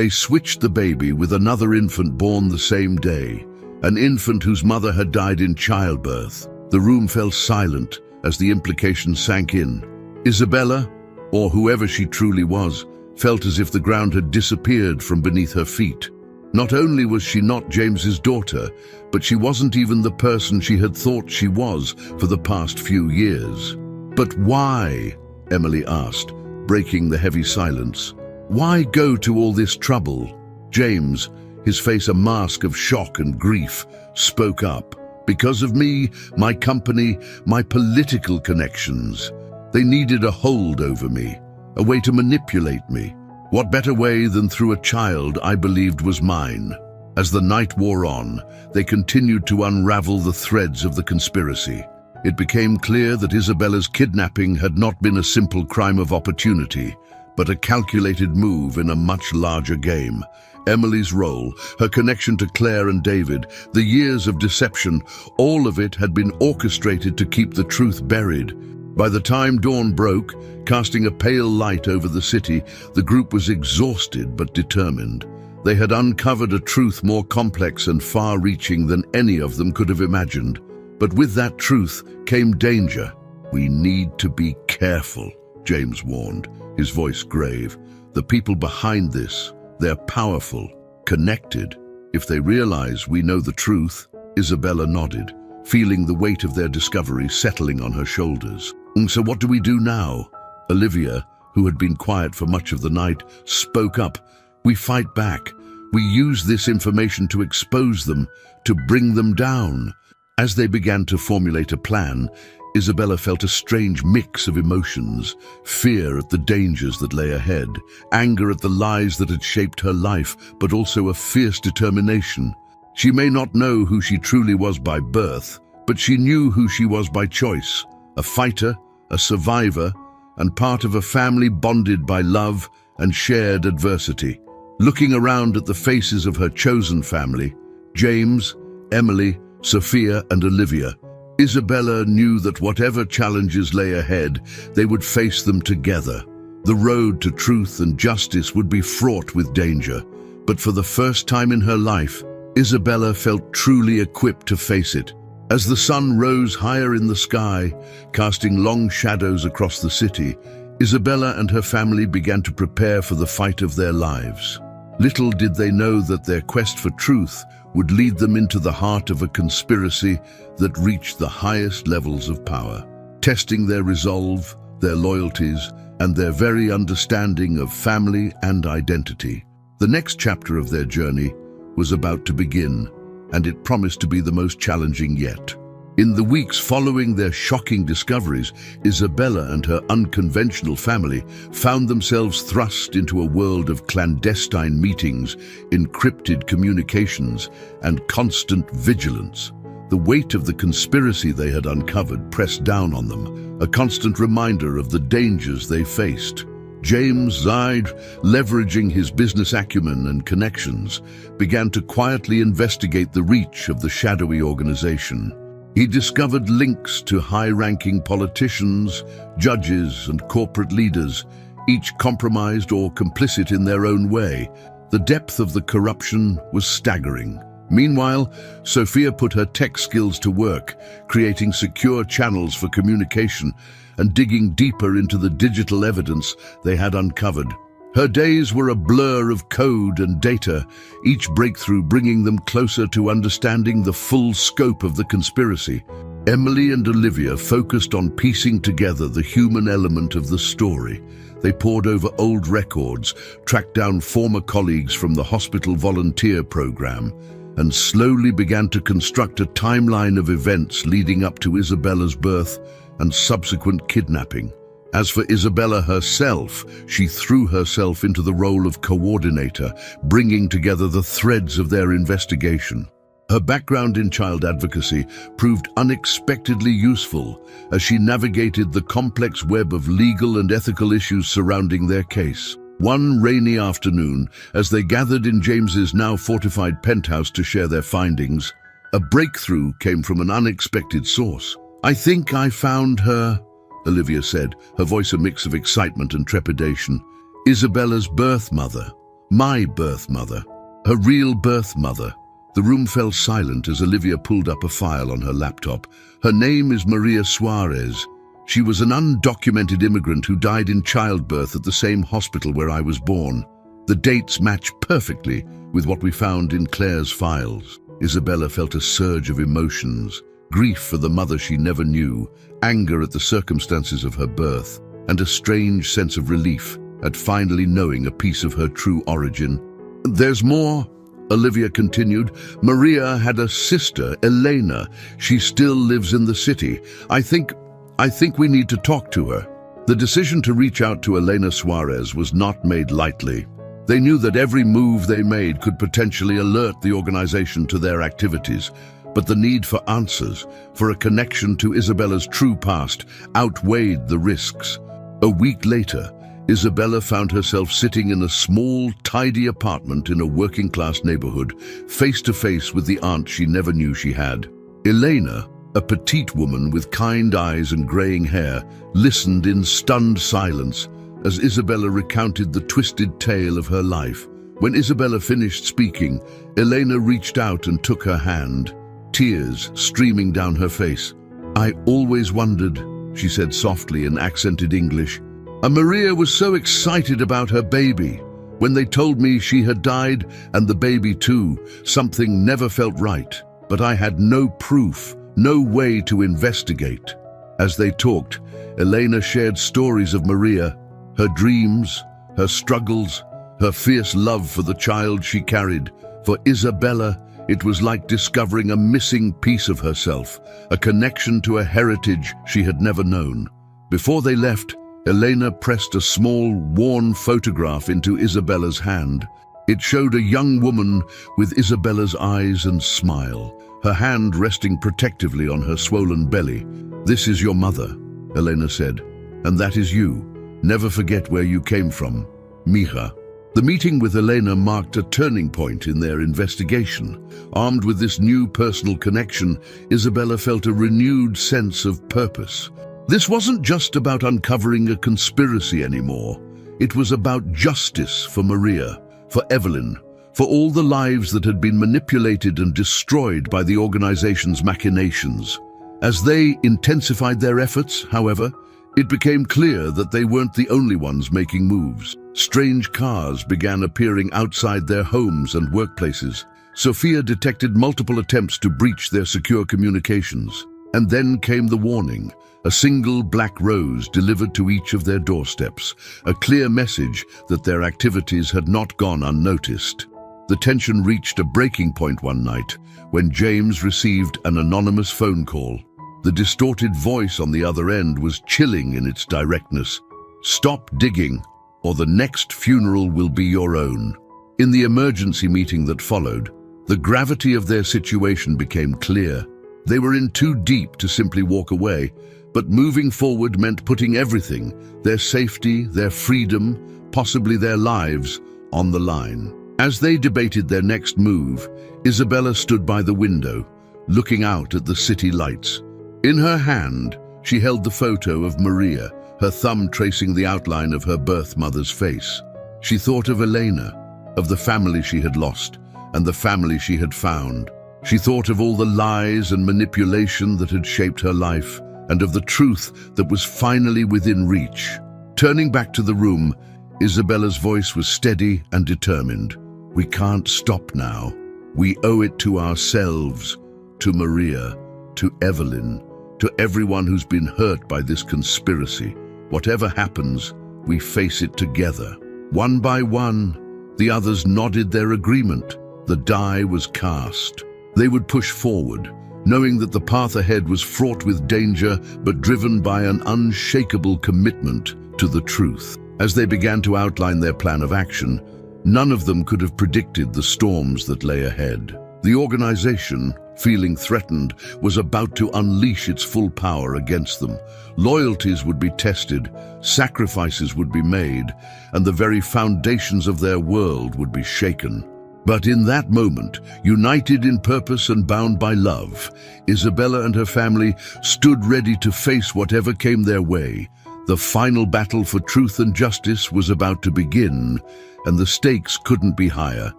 switched the baby with another infant born the same day, an infant whose mother had died in childbirth. The room fell silent as the implications sank in. Isabella, or whoever she truly was, felt as if the ground had disappeared from beneath her feet. Not only was she not James's daughter, but she wasn't even the person she had thought she was for the past few years. "But why?" Emily asked, breaking the heavy silence. "Why go to all this trouble?" James, his face a mask of shock and grief, spoke up. "Because of me, my company, my political connections. They needed a hold over me, a way to manipulate me. What better way than through a child I believed was mine?" As the night wore on, they continued to unravel the threads of the conspiracy. It became clear that Isabella's kidnapping had not been a simple crime of opportunity, but a calculated move in a much larger game. Emily's role, her connection to Claire and David, the years of deception, all of it had been orchestrated to keep the truth buried. By the time dawn broke, casting a pale light over the city, the group was exhausted but determined. They had uncovered a truth more complex and far-reaching than any of them could have imagined. But with that truth came danger. "We need to be careful," James warned, his voice grave. "The people behind this, they're powerful, connected. If they realize we know the truth," Isabella nodded, feeling the weight of their discovery settling on her shoulders. "So what do we do now?" Olivia, who had been quiet for much of the night, spoke up. "We fight back. We use this information to expose them, to bring them down." As they began to formulate a plan, Isabella felt a strange mix of emotions: fear at the dangers that lay ahead, anger at the lies that had shaped her life, but also a fierce determination. She may not know who she truly was by birth, but she knew who she was by choice: a fighter, a survivor, and part of a family bonded by love and shared adversity. Looking around at the faces of her chosen family, James, Emily, Sophia, and Olivia, Isabella knew that whatever challenges lay ahead, they would face them together. The road to truth and justice would be fraught with danger, but for the first time in her life, Isabella felt truly equipped to face it. As the sun rose higher in the sky, casting long shadows across the city, Isabella and her family began to prepare for the fight of their lives. Little did they know that their quest for truth would lead them into the heart of a conspiracy that reached the highest levels of power, testing their resolve, their loyalties, and their very understanding of family and identity. The next chapter of their journey was about to begin, and it promised to be the most challenging yet. In the weeks following their shocking discoveries, Isabella and her unconventional family found themselves thrust into a world of clandestine meetings, encrypted communications, and constant vigilance. The weight of the conspiracy they had uncovered pressed down on them, a constant reminder of the dangers they faced. James Zyde, leveraging his business acumen and connections, began to quietly investigate the reach of the shadowy organization. He discovered links to high-ranking politicians, judges, and corporate leaders, each compromised or complicit in their own way. The depth of the corruption was staggering. Meanwhile, Sophia put her tech skills to work, creating secure channels for communication and digging deeper into the digital evidence they had uncovered. Her days were a blur of code and data, each breakthrough bringing them closer to understanding the full scope of the conspiracy. Emily and Olivia focused on piecing together the human element of the story. They pored over old records, tracked down former colleagues from the hospital volunteer program, and slowly began to construct a timeline of events leading up to Isabella's birth and subsequent kidnapping. As for Isabella herself, she threw herself into the role of coordinator, bringing together the threads of their investigation. Her background in child advocacy proved unexpectedly useful as she navigated the complex web of legal and ethical issues surrounding their case. One rainy afternoon, as they gathered in James's now fortified penthouse to share their findings, a breakthrough came from an unexpected source. "I think I found her," Olivia said, her voice a mix of excitement and trepidation. "Isabella's birth mother. My birth mother. Her real birth mother." The room fell silent as Olivia pulled up a file on her laptop. "Her name is Maria Suarez. She was an undocumented immigrant who died in childbirth at the same hospital where I was born. The dates match perfectly with what we found in Claire's files." Isabella felt a surge of emotions. Grief for the mother she never knew, anger at the circumstances of her birth, and a strange sense of relief at finally knowing a piece of her true origin. "There's more," Olivia continued. "Maria had a sister, Elena. She still lives in the city. I think we need to talk to her." The decision to reach out to Elena Suarez was not made lightly. They knew that every move they made could potentially alert the organization to their activities, but the need for answers, for a connection to Isabella's true past, outweighed the risks. A week later, Isabella found herself sitting in a small, tidy apartment in a working-class neighborhood, face-to-face with the aunt she never knew she had. Elena, a petite woman with kind eyes and graying hair, listened in stunned silence as Isabella recounted the twisted tale of her life. When Isabella finished speaking, Elena reached out and took her hand, tears streaming down her face. "I always wondered," she said softly in accented English. "Maria was so excited about her baby. When they told me she had died, and the baby too, something never felt right. But I had no proof, no way to investigate." As they talked, Elena shared stories of Maria, her dreams, her struggles, her fierce love for the child she carried. For Isabella, it was like discovering a missing piece of herself, a connection to a heritage she had never known. Before they left, Elena pressed a small, worn photograph into Isabella's hand. It showed a young woman with Isabella's eyes and smile, her hand resting protectively on her swollen belly. "This is your mother," Elena said, "and that is you. Never forget where you came from, Mija." The meeting with Elena marked a turning point in their investigation. Armed with this new personal connection, Isabella felt a renewed sense of purpose. This wasn't just about uncovering a conspiracy anymore. It was about justice for Maria, for Evelyn, for all the lives that had been manipulated and destroyed by the organization's machinations. As they intensified their efforts, however, it became clear that they weren't the only ones making moves. Strange cars began appearing outside their homes and workplaces. Sophia detected multiple attempts to breach their secure communications. And then came the warning, a single black rose delivered to each of their doorsteps, a clear message that their activities had not gone unnoticed. The tension reached a breaking point one night when James received an anonymous phone call. The distorted voice on the other end was chilling in its directness. "Stop digging, or the next funeral will be your own." In the emergency meeting that followed, the gravity of their situation became clear. They were in too deep to simply walk away, But moving forward meant putting everything, their safety, their freedom, possibly their lives, on the line. As they debated their next move, Isabella stood by the window, looking out at the city lights. In her hand, she held the photo of Maria, her thumb tracing the outline of her birth mother's face. She thought of Elena, of the family she had lost, and the family she had found. She thought of all the lies and manipulation that had shaped her life, and of the truth that was finally within reach. Turning back to the room, Isabella's voice was steady and determined. We can't stop now. We owe it to ourselves, to Maria, to Evelyn, to everyone who's been hurt by this conspiracy. Whatever happens, we face it together. One by one, the others nodded their agreement. The die was cast. They would push forward, knowing that the path ahead was fraught with danger, but driven by an unshakable commitment to the truth. As they began to outline their plan of action, none of them could have predicted the storms that lay ahead. The organization, feeling threatened, was about to unleash its full power against them. Loyalties would be tested, sacrifices would be made, and the very foundations of their world would be shaken. But in that moment, united in purpose and bound by love, Isabella and her family stood ready to face whatever came their way. The final battle for truth and justice was about to begin, and the stakes couldn't be higher.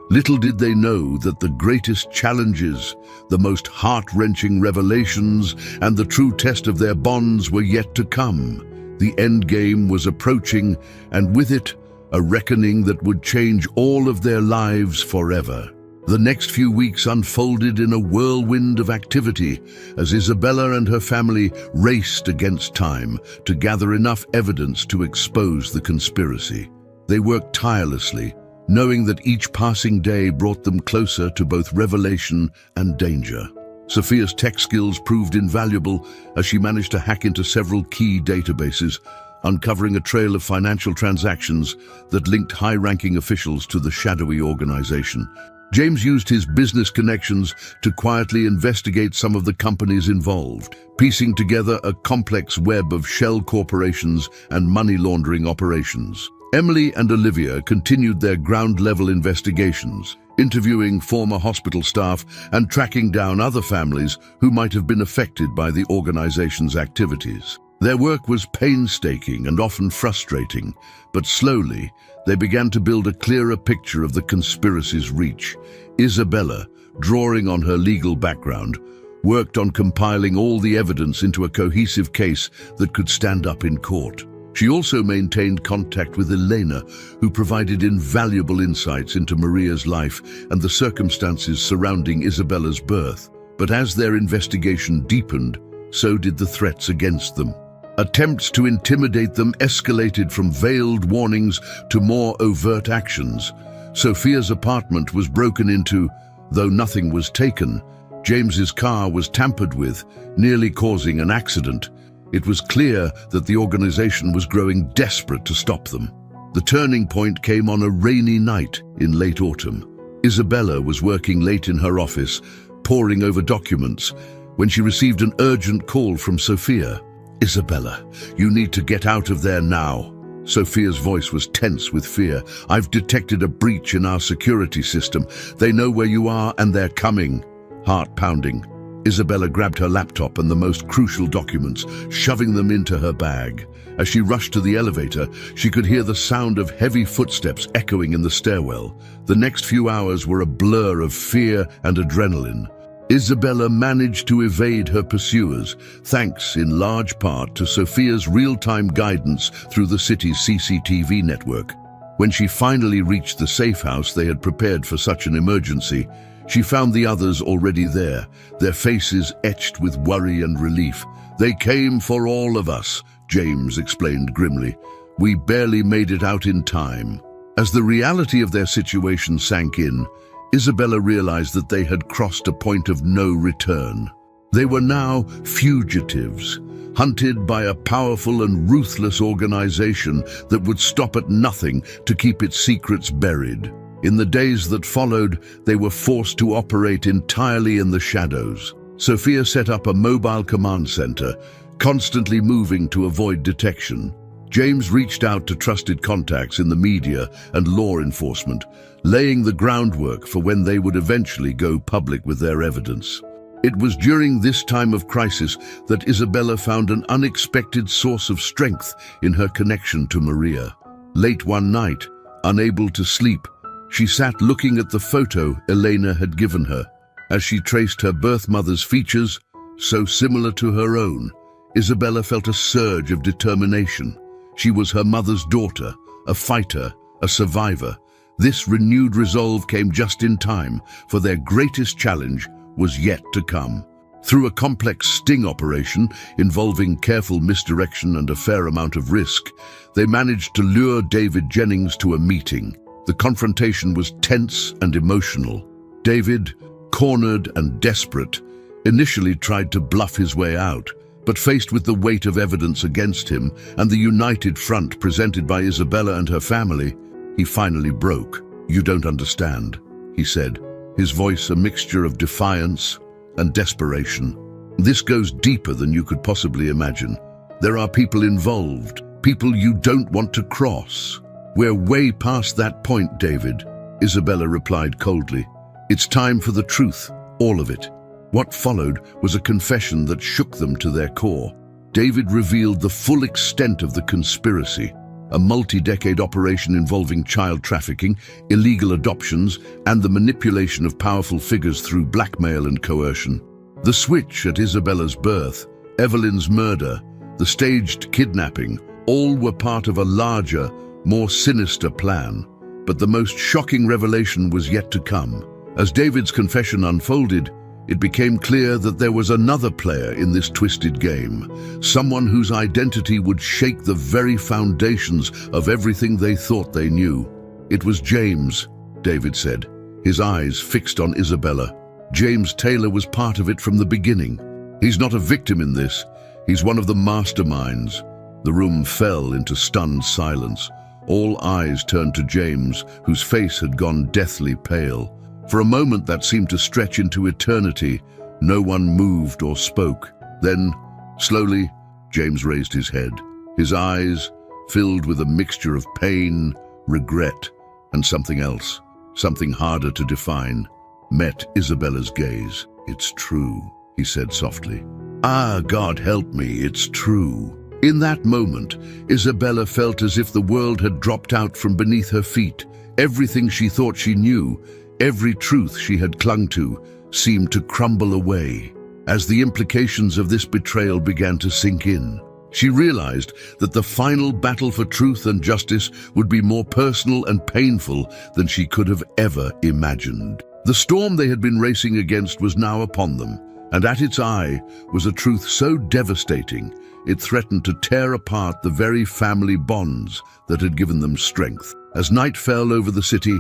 Little did they know that the greatest challenges, the most heart-wrenching revelations, and the true test of their bonds were yet to come. The endgame was approaching, and with it, a reckoning that would change all of their lives forever. The next few weeks unfolded in a whirlwind of activity as Isabella and her family raced against time to gather enough evidence to expose the conspiracy. They worked tirelessly, knowing that each passing day brought them closer to both revelation and danger. Sophia's tech skills proved invaluable as she managed to hack into several key databases, uncovering a trail of financial transactions that linked high-ranking officials to the shadowy organization. James used his business connections to quietly investigate some of the companies involved, piecing together a complex web of shell corporations and money laundering operations. Emily and Olivia continued their ground-level investigations, interviewing former hospital staff and tracking down other families who might have been affected by the organization's activities. Their work was painstaking and often frustrating, but slowly they began to build a clearer picture of the conspiracy's reach. Isabella, drawing on her legal background, worked on compiling all the evidence into a cohesive case that could stand up in court. She also maintained contact with Elena, who provided invaluable insights into Maria's life and the circumstances surrounding Isabella's birth. But as their investigation deepened, so did the threats against them. Attempts to intimidate them escalated from veiled warnings to more overt actions. Sophia's apartment was broken into, though nothing was taken. James's car was tampered with, nearly causing an accident. It was clear that the organization was growing desperate to stop them. The turning point came on a rainy night in late autumn. Isabella was working late in her office, poring over documents, when she received an urgent call from Sophia. "Isabella, you need to get out of there now." Sophia's voice was tense with fear. "I've detected a breach in our security system. They know where you are and they're coming." Heart pounding, Isabella grabbed her laptop and the most crucial documents, shoving them into her bag. As she rushed to the elevator, she could hear the sound of heavy footsteps echoing in the stairwell. The next few hours were a blur of fear and adrenaline. Isabella managed to evade her pursuers, thanks in large part to Sophia's real-time guidance through the city's CCTV network. When she finally reached the safe house they had prepared for such an emergency, she found the others already there, their faces etched with worry and relief. "They came for all of us," James explained grimly. "We barely made it out in time." As the reality of their situation sank in, Isabella realized that they had crossed a point of no return. They were now fugitives, hunted by a powerful and ruthless organization that would stop at nothing to keep its secrets buried. In the days that followed, they were forced to operate entirely in the shadows. Sophia set up a mobile command center, constantly moving to avoid detection. James reached out to trusted contacts in the media and law enforcement, laying the groundwork for when they would eventually go public with their evidence. It was during this time of crisis that Isabella found an unexpected source of strength in her connection to Maria. Late one night, unable to sleep, she sat looking at the photo Elena had given her. As she traced her birth mother's features, so similar to her own, Isabella felt a surge of determination. She was her mother's daughter, a fighter, a survivor. This renewed resolve came just in time, for their greatest challenge was yet to come. Through a complex sting operation involving careful misdirection and a fair amount of risk, they managed to lure David Jennings to a meeting. The confrontation was tense and emotional. David, cornered and desperate, initially tried to bluff his way out, but faced with the weight of evidence against him and the united front presented by Isabella and her family, he finally broke. "You don't understand," he said, his voice a mixture of defiance and desperation. "This goes deeper than you could possibly imagine. There are people involved, people you don't want to cross." "We're way past that point, David," Isabella replied coldly. "It's time for the truth, all of it." What followed was a confession that shook them to their core. David revealed the full extent of the conspiracy, a multi-decade operation involving child trafficking, illegal adoptions, and the manipulation of powerful figures through blackmail and coercion. The switch at Isabella's birth, Evelyn's murder, the staged kidnapping, all were part of a larger, more sinister plan. But the most shocking revelation was yet to come. As David's confession unfolded, it became clear that there was another player in this twisted game, someone whose identity would shake the very foundations of everything they thought they knew. "It was James," David said, his eyes fixed on Isabella. "James Taylor was part of it from the beginning. He's not a victim in this. He's one of the masterminds." The room fell into stunned silence. All eyes turned to James, whose face had gone deathly pale. For a moment that seemed to stretch into eternity, no one moved or spoke. Then, slowly, James raised his head. His eyes, filled with a mixture of pain, regret, and something else, something harder to define, met Isabella's gaze. "It's true," he said softly. "Ah, God help me, it's true." In that moment, Isabella felt as if the world had dropped out from beneath her feet. Everything she thought she knew, every truth she had clung to, seemed to crumble away. As the implications of this betrayal began to sink in, she realized that the final battle for truth and justice would be more personal and painful than she could have ever imagined. The storm they had been racing against was now upon them, and at its eye was a truth so devastating it threatened to tear apart the very family bonds that had given them strength. As night fell over the city,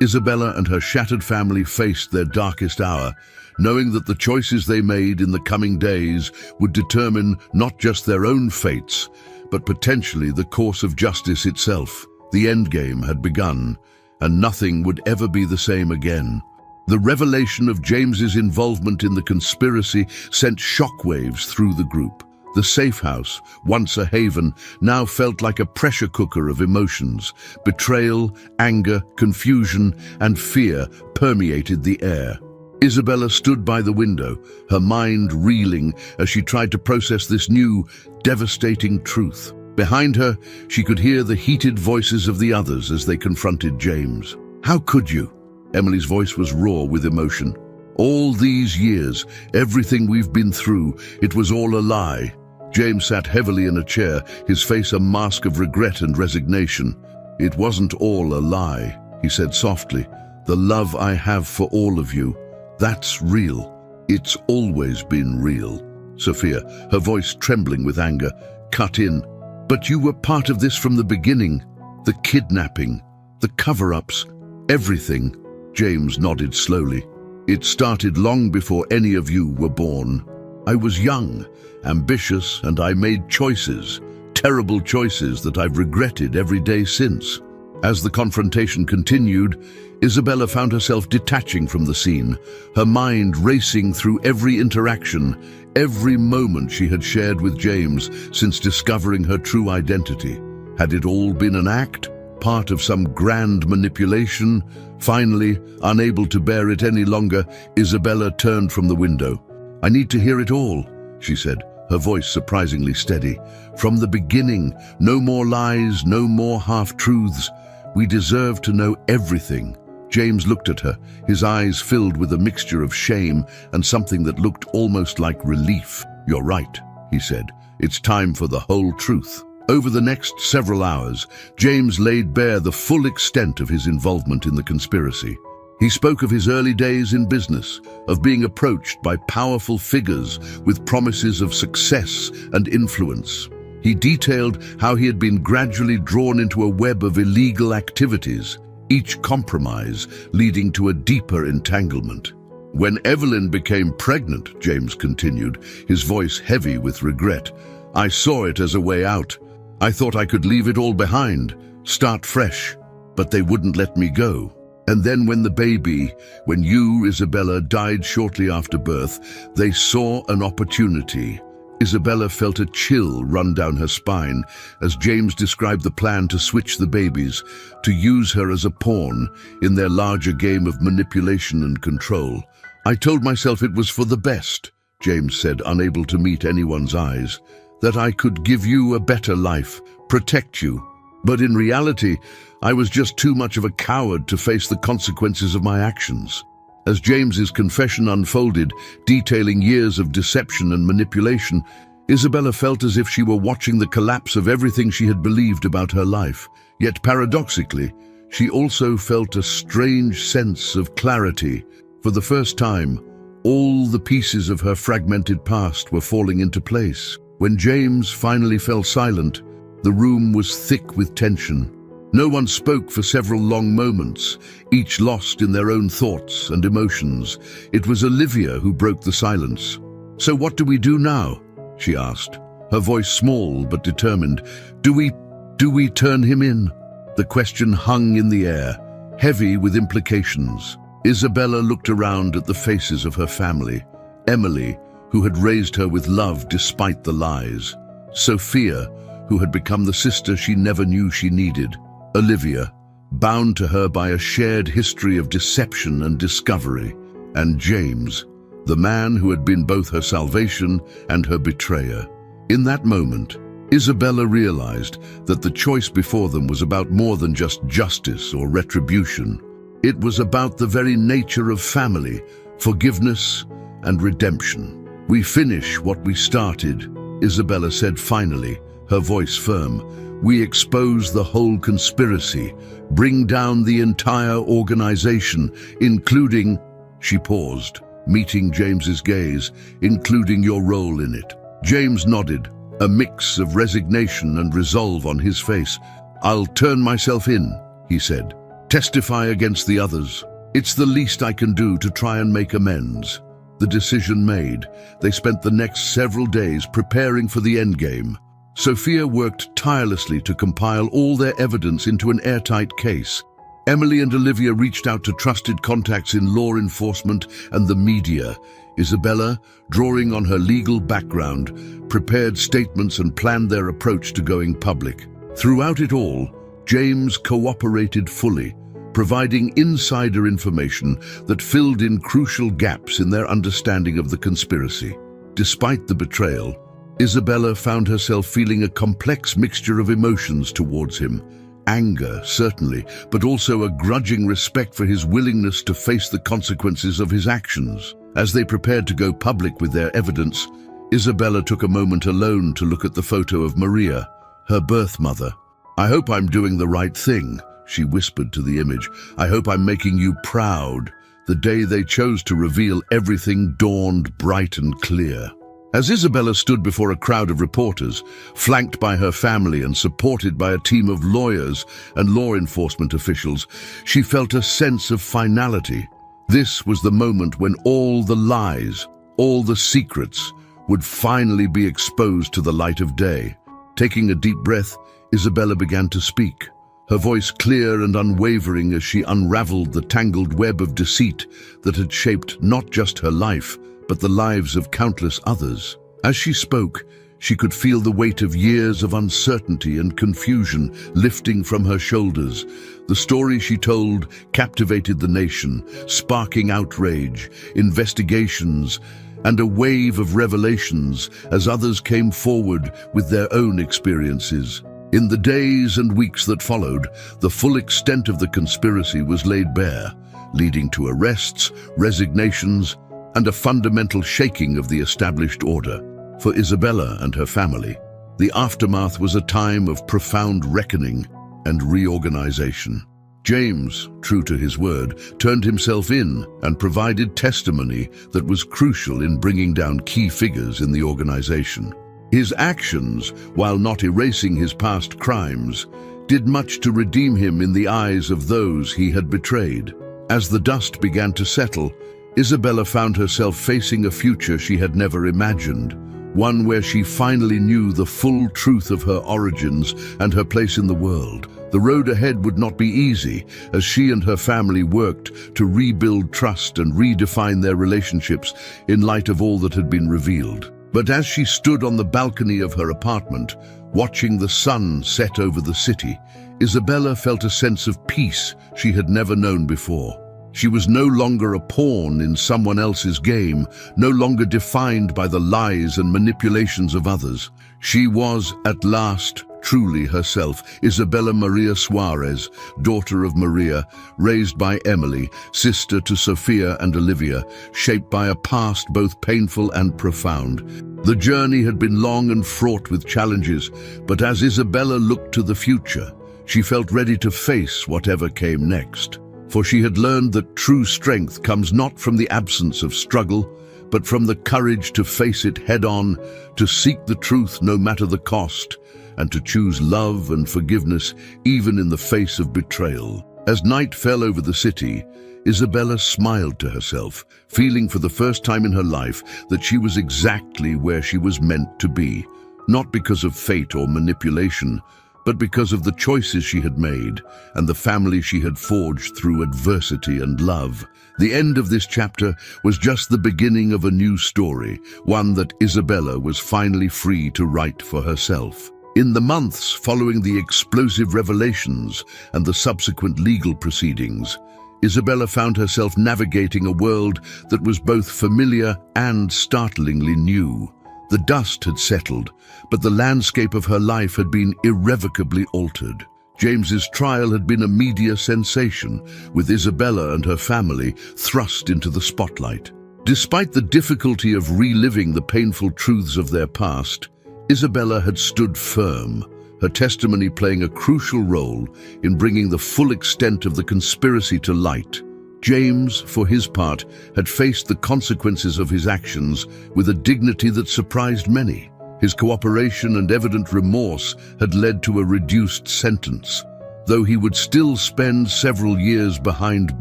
Isabella and her shattered family faced their darkest hour, knowing that the choices they made in the coming days would determine not just their own fates, but potentially the course of justice itself. The endgame had begun, and nothing would ever be the same again. The revelation of James's involvement in the conspiracy sent shockwaves through the group. The safe house, once a haven, now felt like a pressure cooker of emotions. Betrayal, anger, confusion, and fear permeated the air. Isabella stood by the window, her mind reeling as she tried to process this new, devastating truth. Behind her, she could hear the heated voices of the others as they confronted James. "How could you?" Emily's voice was raw with emotion. "All these years, everything we've been through, it was all a lie." James sat heavily in a chair, his face a mask of regret and resignation. "It wasn't all a lie," he said softly. "The love I have for all of you, that's real. It's always been real." Sophia, her voice trembling with anger, cut in. "But you were part of this from the beginning. The kidnapping, the cover-ups, everything." James nodded slowly. "It started long before any of you were born. I was young, ambitious, and I made choices, terrible choices that I've regretted every day since." As the confrontation continued, Isabella found herself detaching from the scene, her mind racing through every interaction, Every moment she had shared with James since discovering her true identity. Had it all been an act? Part of some grand manipulation? Finally, unable to bear it any longer, Isabella turned from the window. "I need to hear it all," she said, her voice surprisingly steady. "From the beginning, no more lies, no more half-truths. We deserve to know everything." James looked at her, his eyes filled with a mixture of shame and something that looked almost like relief. "You're right," he said. "It's time for the whole truth." Over the next several hours, James laid bare the full extent of his involvement in the conspiracy. He spoke of his early days in business, of being approached by powerful figures with promises of success and influence. He detailed how he had been gradually drawn into a web of illegal activities, each compromise leading to a deeper entanglement. "When Evelyn became pregnant," James continued, his voice heavy with regret, "I saw it as a way out. I thought I could leave it all behind, start fresh, but they wouldn't let me go. And then when you, Isabella, died shortly after birth, they saw an opportunity." Isabella felt a chill run down her spine as James described the plan to switch the babies, to use her as a pawn in their larger game of manipulation and control. "I told myself it was for the best," James said, unable to meet anyone's eyes, "that I could give you a better life, protect you. But in reality, I was just too much of a coward to face the consequences of my actions." As James's confession unfolded, detailing years of deception and manipulation, Isabella felt as if she were watching the collapse of everything she had believed about her life. Yet paradoxically, she also felt a strange sense of clarity. For the first time, all the pieces of her fragmented past were falling into place. When James finally fell silent, the room was thick with tension. No one spoke for several long moments, each lost in their own thoughts and emotions. It was Olivia who broke the silence. "So what do we do now?" she asked, her voice small but determined. Do we turn him in?" The question hung in the air, heavy with implications. Isabella looked around at the faces of her family. Emily, who had raised her with love despite the lies. Sophia, who had become the sister she never knew she needed. Olivia, bound to her by a shared history of deception and discovery. And James, the man who had been both her salvation and her betrayer. In that moment, Isabella realized that the choice before them was about more than just justice or retribution. It was about the very nature of family, forgiveness and redemption. "We finish what we started," Isabella said finally, her voice firm. "We expose the whole conspiracy, bring down the entire organization, including—" She paused, meeting James's gaze, "including your role in it." James nodded, a mix of resignation and resolve on his face. "I'll turn myself in," he said. "Testify against the others. It's the least I can do to try and make amends." The decision made, they spent the next several days preparing for the endgame. Sophia worked tirelessly to compile all their evidence into an airtight case. Emily and Olivia reached out to trusted contacts in law enforcement and the media. Isabella, drawing on her legal background, prepared statements and planned their approach to going public. Throughout it all, James cooperated fully, providing insider information that filled in crucial gaps in their understanding of the conspiracy. Despite the betrayal, Isabella found herself feeling a complex mixture of emotions towards him. Anger, certainly, but also a grudging respect for his willingness to face the consequences of his actions. As they prepared to go public with their evidence, Isabella took a moment alone to look at the photo of Maria, her birth mother. "I hope I'm doing the right thing," she whispered to the image. "I hope I'm making you proud." The day they chose to reveal everything dawned bright and clear. As Isabella stood before a crowd of reporters, flanked by her family and supported by a team of lawyers and law enforcement officials, she felt a sense of finality. This was the moment when all the lies, all the secrets, would finally be exposed to the light of day. Taking a deep breath, Isabella began to speak, her voice clear and unwavering as she unraveled the tangled web of deceit that had shaped not just her life, but the lives of countless others. As she spoke, she could feel the weight of years of uncertainty and confusion lifting from her shoulders. The story she told captivated the nation, sparking outrage, investigations, and a wave of revelations as others came forward with their own experiences. In the days and weeks that followed, the full extent of the conspiracy was laid bare, leading to arrests, resignations, and a fundamental shaking of the established order. For Isabella and her family, the aftermath was a time of profound reckoning and reorganization. James, true to his word, turned himself in and provided testimony that was crucial in bringing down key figures in the organization. His actions, while not erasing his past crimes, did much to redeem him in the eyes of those he had betrayed. As the dust began to settle, Isabella found herself facing a future she had never imagined, one where she finally knew the full truth of her origins and her place in the world. The road ahead would not be easy, as she and her family worked to rebuild trust and redefine their relationships in light of all that had been revealed. But as she stood on the balcony of her apartment, watching the sun set over the city, Isabella felt a sense of peace she had never known before. She was no longer a pawn in someone else's game, no longer defined by the lies and manipulations of others. She was, at last, truly herself, Isabella Maria Suarez, daughter of Maria, raised by Emily, sister to Sophia and Olivia, shaped by a past both painful and profound. The journey had been long and fraught with challenges, but as Isabella looked to the future, she felt ready to face whatever came next. For she had learned that true strength comes not from the absence of struggle, but from the courage to face it head-on, to seek the truth no matter the cost, and to choose love and forgiveness even in the face of betrayal. As night fell over the city, Isabella smiled to herself, feeling for the first time in her life that she was exactly where she was meant to be, not because of fate or manipulation, but because of the choices she had made and the family she had forged through adversity and love. The end of this chapter was just the beginning of a new story, one that Isabella was finally free to write for herself. In the months following the explosive revelations and the subsequent legal proceedings, Isabella found herself navigating a world that was both familiar and startlingly new. The dust had settled, but the landscape of her life had been irrevocably altered. James's trial had been a media sensation, with Isabella and her family thrust into the spotlight. Despite the difficulty of reliving the painful truths of their past, Isabella had stood firm, her testimony playing a crucial role in bringing the full extent of the conspiracy to light. James, for his part, had faced the consequences of his actions with a dignity that surprised many. His cooperation and evident remorse had led to a reduced sentence, though he would still spend several years behind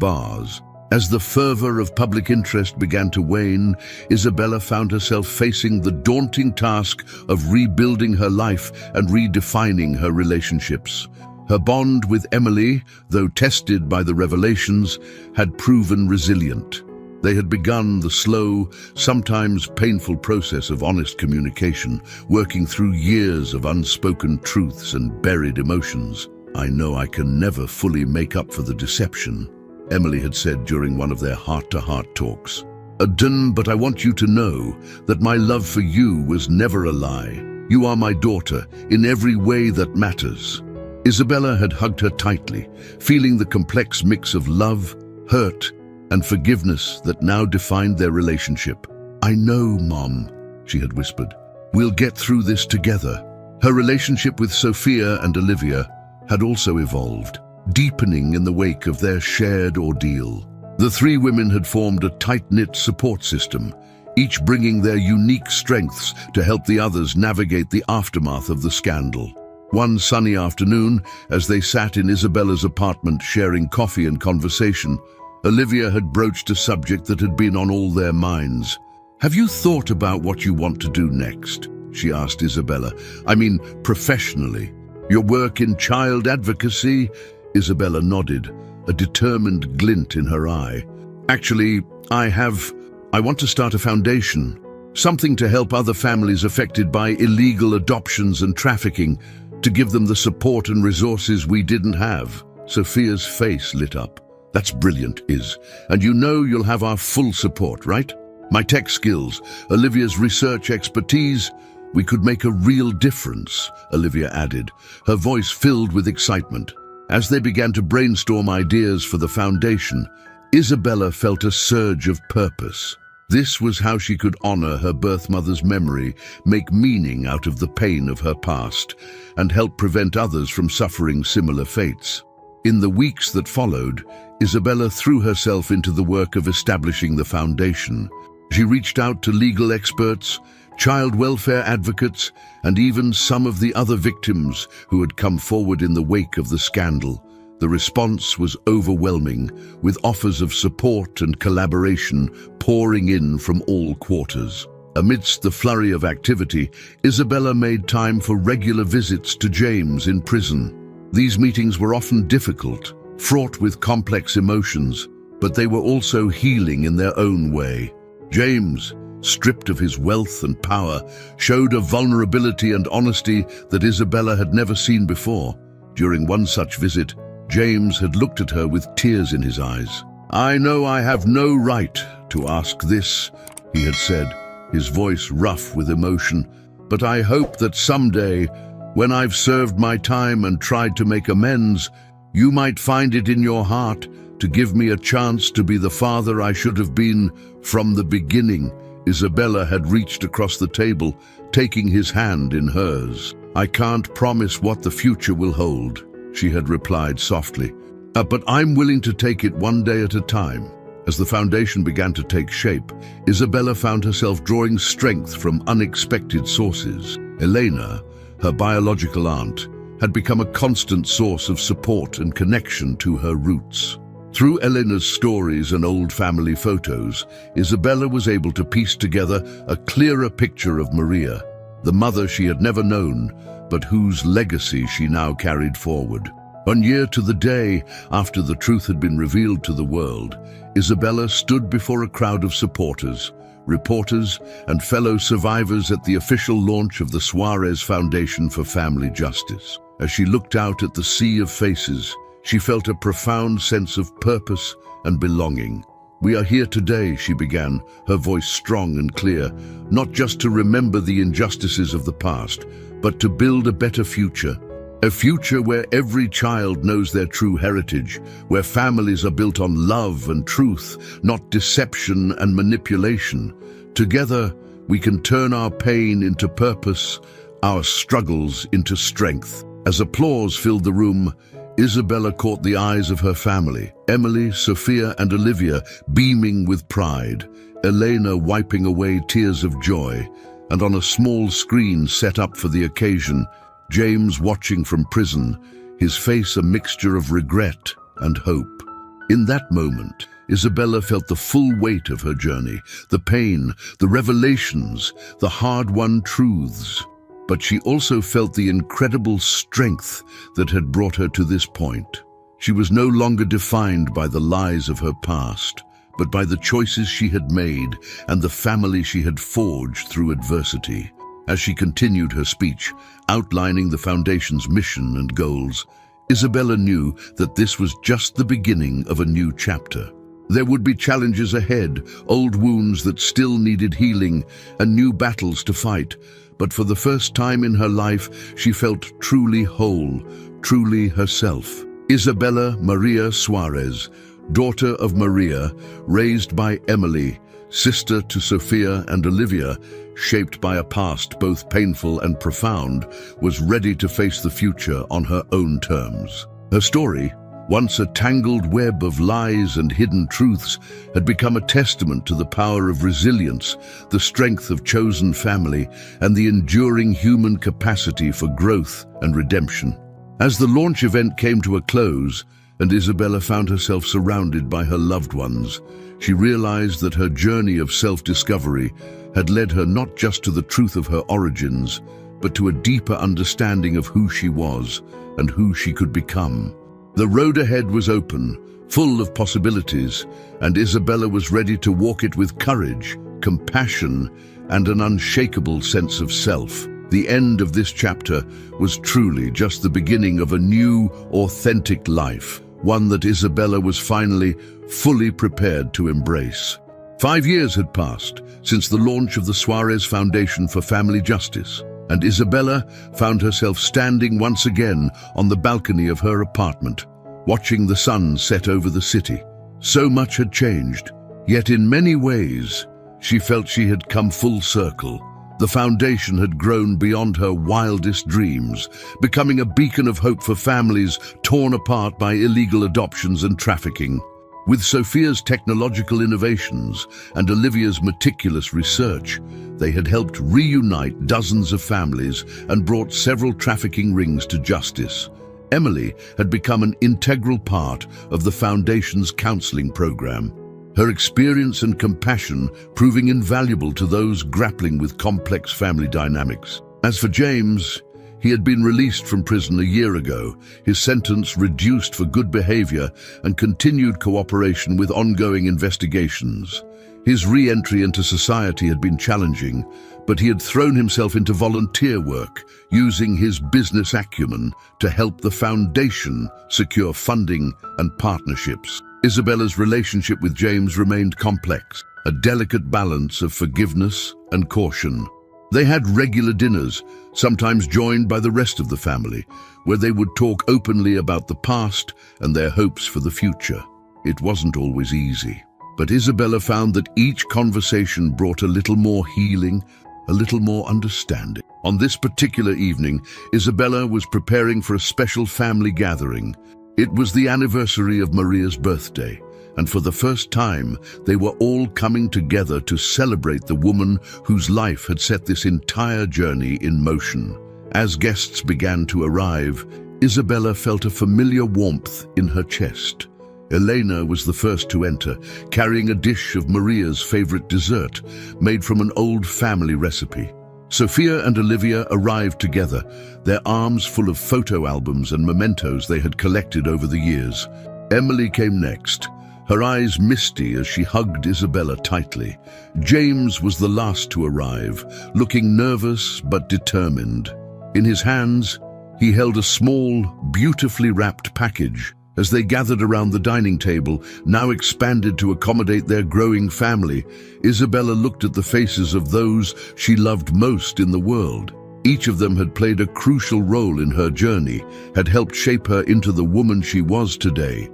bars. As the fervor of public interest began to wane, Isabella found herself facing the daunting task of rebuilding her life and redefining her relationships. Her bond with Emily, though tested by the revelations, had proven resilient. They had begun the slow, sometimes painful process of honest communication, working through years of unspoken truths and buried emotions. "I know I can never fully make up for the deception," Emily had said during one of their heart-to-heart talks. But I want you to know that my love for you was never a lie. You are my daughter in every way that matters." Isabella had hugged her tightly, feeling the complex mix of love, hurt, and forgiveness that now defined their relationship. "I know, Mom," she had whispered. "We'll get through this together." Her relationship with Sophia and Olivia had also evolved, deepening in the wake of their shared ordeal. The three women had formed a tight-knit support system, each bringing their unique strengths to help the others navigate the aftermath of the scandal. One sunny afternoon, as they sat in Isabella's apartment sharing coffee and conversation, Olivia had broached a subject that had been on all their minds. "Have you thought about what you want to do next?" she asked Isabella. "I mean, professionally. Your work in child advocacy?" Isabella nodded, a determined glint in her eye. "Actually, I have. I want to start a foundation, something to help other families affected by illegal adoptions and trafficking, to give them the support and resources we didn't have." Sophia's face lit up. "That's brilliant, Iz. And you know you'll have our full support, right? My tech skills, Olivia's research expertise, we could make a real difference," Olivia added, her voice filled with excitement. As they began to brainstorm ideas for the foundation, Isabella felt a surge of purpose. This was how she could honor her birth mother's memory, make meaning out of the pain of her past, and help prevent others from suffering similar fates. In the weeks that followed, Isabella threw herself into the work of establishing the foundation. She reached out to legal experts, child welfare advocates, and even some of the other victims who had come forward in the wake of the scandal. The response was overwhelming, with offers of support and collaboration pouring in from all quarters. Amidst the flurry of activity, Isabella made time for regular visits to James in prison. These meetings were often difficult, fraught with complex emotions, but they were also healing in their own way. James, stripped of his wealth and power, showed a vulnerability and honesty that Isabella had never seen before. During one such visit, James had looked at her with tears in his eyes. "I know I have no right to ask this," he had said, his voice rough with emotion, "but I hope that someday, when I've served my time and tried to make amends, you might find it in your heart to give me a chance to be the father I should have been from the beginning." Isabella had reached across the table, taking his hand in hers. "I can't promise what the future will hold," she had replied softly, "but I'm willing to take it one day at a time." As the foundation began to take shape, Isabella found herself drawing strength from unexpected sources. Elena, her biological aunt, had become a constant source of support and connection to her roots. Through Elena's stories and old family photos, Isabella was able to piece together a clearer picture of Maria, the mother she had never known, but whose legacy she now carried forward. 1 year to the day after the truth had been revealed to the world, Isabella stood before a crowd of supporters, reporters, and fellow survivors at the official launch of the Suarez Foundation for Family Justice. As she looked out at the sea of faces, she felt a profound sense of purpose and belonging. "We are here today," she began, her voice strong and clear, "not just to remember the injustices of the past, but to build a better future. A future where every child knows their true heritage, where families are built on love and truth, not deception and manipulation. Together, we can turn our pain into purpose, our struggles into strength." As applause filled the room, Isabella caught the eyes of her family, Emily, Sophia, and Olivia beaming with pride, Elena wiping away tears of joy, and on a small screen set up for the occasion, James watching from prison, his face a mixture of regret and hope. In that moment, Isabella felt the full weight of her journey, the pain, the revelations, the hard-won truths. But she also felt the incredible strength that had brought her to this point. She was no longer defined by the lies of her past, but by the choices she had made and the family she had forged through adversity. As she continued her speech, outlining the foundation's mission and goals, Isabella knew that this was just the beginning of a new chapter. There would be challenges ahead, old wounds that still needed healing, and new battles to fight. But for the first time in her life, she felt truly whole, truly herself. Isabella Maria Suarez, daughter of Maria, raised by Emily, sister to Sophia and Olivia, shaped by a past both painful and profound, was ready to face the future on her own terms. Her story, once a tangled web of lies and hidden truths, had become a testament to the power of resilience, the strength of chosen family, and the enduring human capacity for growth and redemption. As the launch event came to a close, and Isabella found herself surrounded by her loved ones, she realized that her journey of self-discovery had led her not just to the truth of her origins, but to a deeper understanding of who she was and who she could become. The road ahead was open, full of possibilities, and Isabella was ready to walk it with courage, compassion, and an unshakable sense of self. The end of this chapter was truly just the beginning of a new, authentic life, one that Isabella was finally fully prepared to embrace. 5 years had passed since the launch of the Suarez Foundation for Family Justice, and Isabella found herself standing once again on the balcony of her apartment, watching the sun set over the city. So much had changed, yet in many ways, she felt she had come full circle. The foundation had grown beyond her wildest dreams, becoming a beacon of hope for families torn apart by illegal adoptions and trafficking. With Sophia's technological innovations and Olivia's meticulous research, they had helped reunite dozens of families and brought several trafficking rings to justice. Emily had become an integral part of the foundation's counseling program, her experience and compassion proving invaluable to those grappling with complex family dynamics. As for James, he had been released from prison a year ago, his sentence reduced for good behavior and continued cooperation with ongoing investigations. His re-entry into society had been challenging, but he had thrown himself into volunteer work, using his business acumen to help the foundation secure funding and partnerships. Isabella's relationship with James remained complex, a delicate balance of forgiveness and caution. They had regular dinners, sometimes joined by the rest of the family, where they would talk openly about the past and their hopes for the future. It wasn't always easy, but Isabella found that each conversation brought a little more healing, a little more understanding. On this particular evening, Isabella was preparing for a special family gathering. It was the anniversary of Maria's birthday, and for the first time, they were all coming together to celebrate the woman whose life had set this entire journey in motion. As guests began to arrive, Isabella felt a familiar warmth in her chest. Elena was the first to enter, carrying a dish of Maria's favorite dessert, made from an old family recipe. Sophia and Olivia arrived together, their arms full of photo albums and mementos they had collected over the years. Emily came next, her eyes misty as she hugged Isabella tightly. James was the last to arrive, looking nervous but determined. In his hands, he held a small, beautifully wrapped package. As they gathered around the dining table, now expanded to accommodate their growing family, Isabella looked at the faces of those she loved most in the world. Each of them had played a crucial role in her journey, had helped shape her into the woman she was today.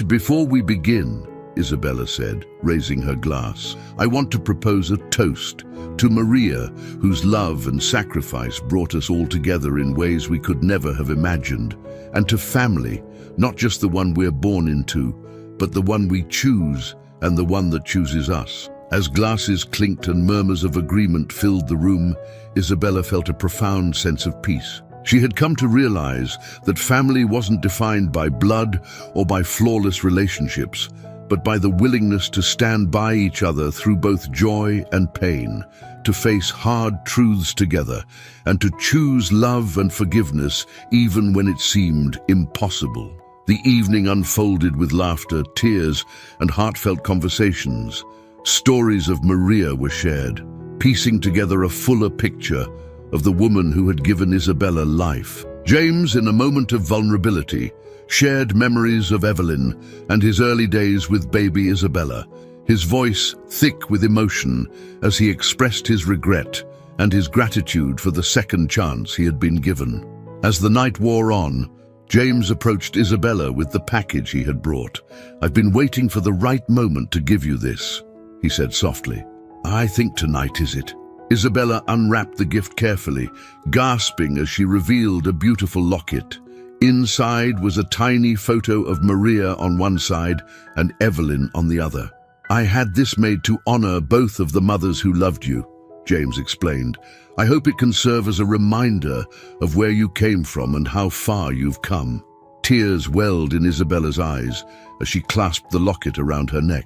Before we begin, Isabella said, raising her glass, I want to propose a toast to Maria, whose love and sacrifice brought us all together in ways we could never have imagined, and to family, not just the one we're born into, but the one we choose and the one that chooses us. As glasses clinked and murmurs of agreement filled the room, Isabella felt a profound sense of peace. She had come to realize that family wasn't defined by blood or by flawless relationships, but by the willingness to stand by each other through both joy and pain, to face hard truths together, and to choose love and forgiveness even when it seemed impossible. The evening unfolded with laughter, tears, and heartfelt conversations. Stories of Maria were shared, piecing together a fuller picture of the woman who had given Isabella life. James, in a moment of vulnerability, shared memories of Evelyn and his early days with baby Isabella, his voice thick with emotion as he expressed his regret and his gratitude for the second chance he had been given. As the night wore on, James approached Isabella with the package he had brought. I've been waiting for the right moment to give you this, he said softly. I think tonight is it. Isabella unwrapped the gift carefully, gasping as she revealed a beautiful locket. Inside was a tiny photo of Maria on one side and Evelyn on the other. I had this made to honor both of the mothers who loved you, James explained. I hope it can serve as a reminder of where you came from and how far you've come. Tears welled in Isabella's eyes as she clasped the locket around her neck.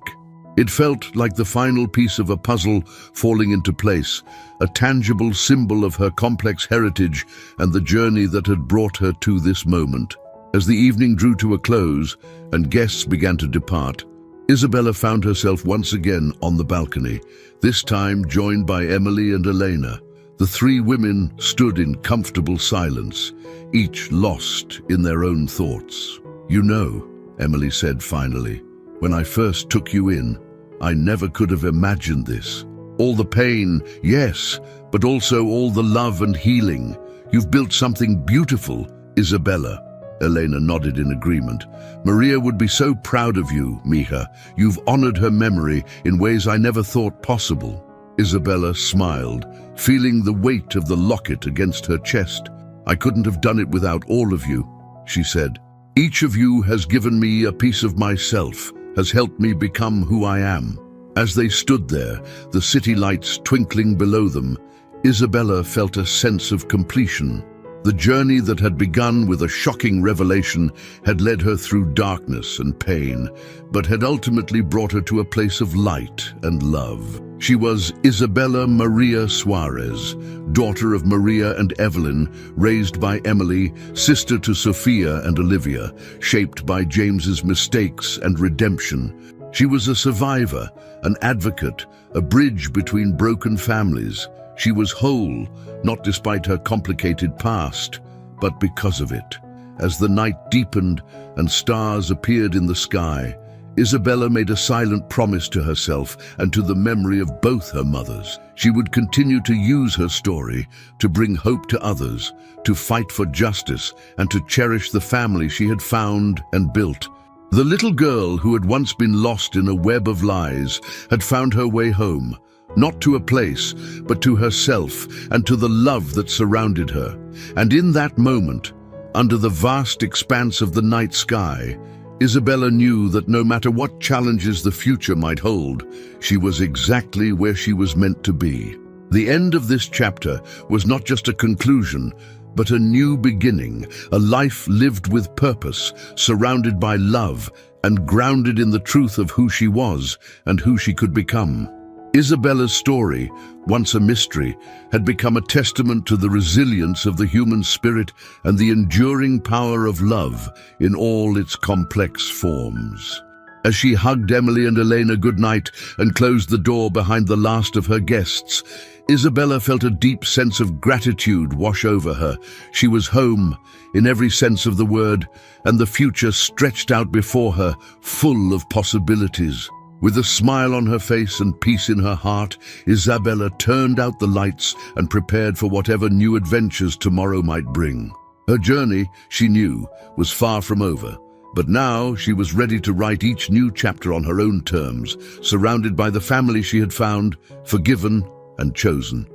It felt like the final piece of a puzzle falling into place, a tangible symbol of her complex heritage and the journey that had brought her to this moment. As the evening drew to a close and guests began to depart, Isabella found herself once again on the balcony, this time joined by Emily and Elena. The three women stood in comfortable silence, each lost in their own thoughts. "You know," Emily said finally, "when I first took you in, I never could have imagined this. All the pain, yes, but also all the love and healing. You've built something beautiful, Isabella." Elena nodded in agreement. "Maria would be so proud of you, Mija. You've honored her memory in ways I never thought possible." Isabella smiled, feeling the weight of the locket against her chest. "I couldn't have done it without all of you," she said. "Each of you has given me a piece of myself, has helped me become who I am." As they stood there, the city lights twinkling below them, Isabella felt a sense of completion. The journey that had begun with a shocking revelation had led her through darkness and pain, but had ultimately brought her to a place of light and love. She was Isabella Maria Suarez, daughter of Maria and Evelyn, raised by Emily, sister to Sophia and Olivia, shaped by James's mistakes and redemption. She was a survivor, an advocate, a bridge between broken families. She was whole, not despite her complicated past, but because of it. As the night deepened and stars appeared in the sky, Isabella made a silent promise to herself and to the memory of both her mothers. She would continue to use her story to bring hope to others, to fight for justice, and to cherish the family she had found and built. The little girl who had once been lost in a web of lies had found her way home, not to a place, but to herself and to the love that surrounded her. And in that moment, under the vast expanse of the night sky, Isabella knew that no matter what challenges the future might hold, she was exactly where she was meant to be. The end of this chapter was not just a conclusion, but a new beginning, a life lived with purpose, surrounded by love, and grounded in the truth of who she was and who she could become. Isabella's story, once a mystery, had become a testament to the resilience of the human spirit and the enduring power of love in all its complex forms. As she hugged Emily and Elena goodnight and closed the door behind the last of her guests, Isabella felt a deep sense of gratitude wash over her. She was home, in every sense of the word, and the future stretched out before her, full of possibilities. With a smile on her face and peace in her heart, Isabella turned out the lights and prepared for whatever new adventures tomorrow might bring. Her journey, she knew, was far from over, but now she was ready to write each new chapter on her own terms, surrounded by the family she had found, forgiven and chosen.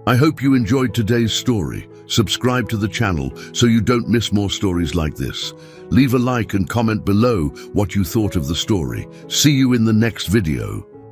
I hope you enjoyed today's story. Subscribe to the channel so you don't miss more stories like this. Leave a like and comment below what you thought of the story. See you in the next video.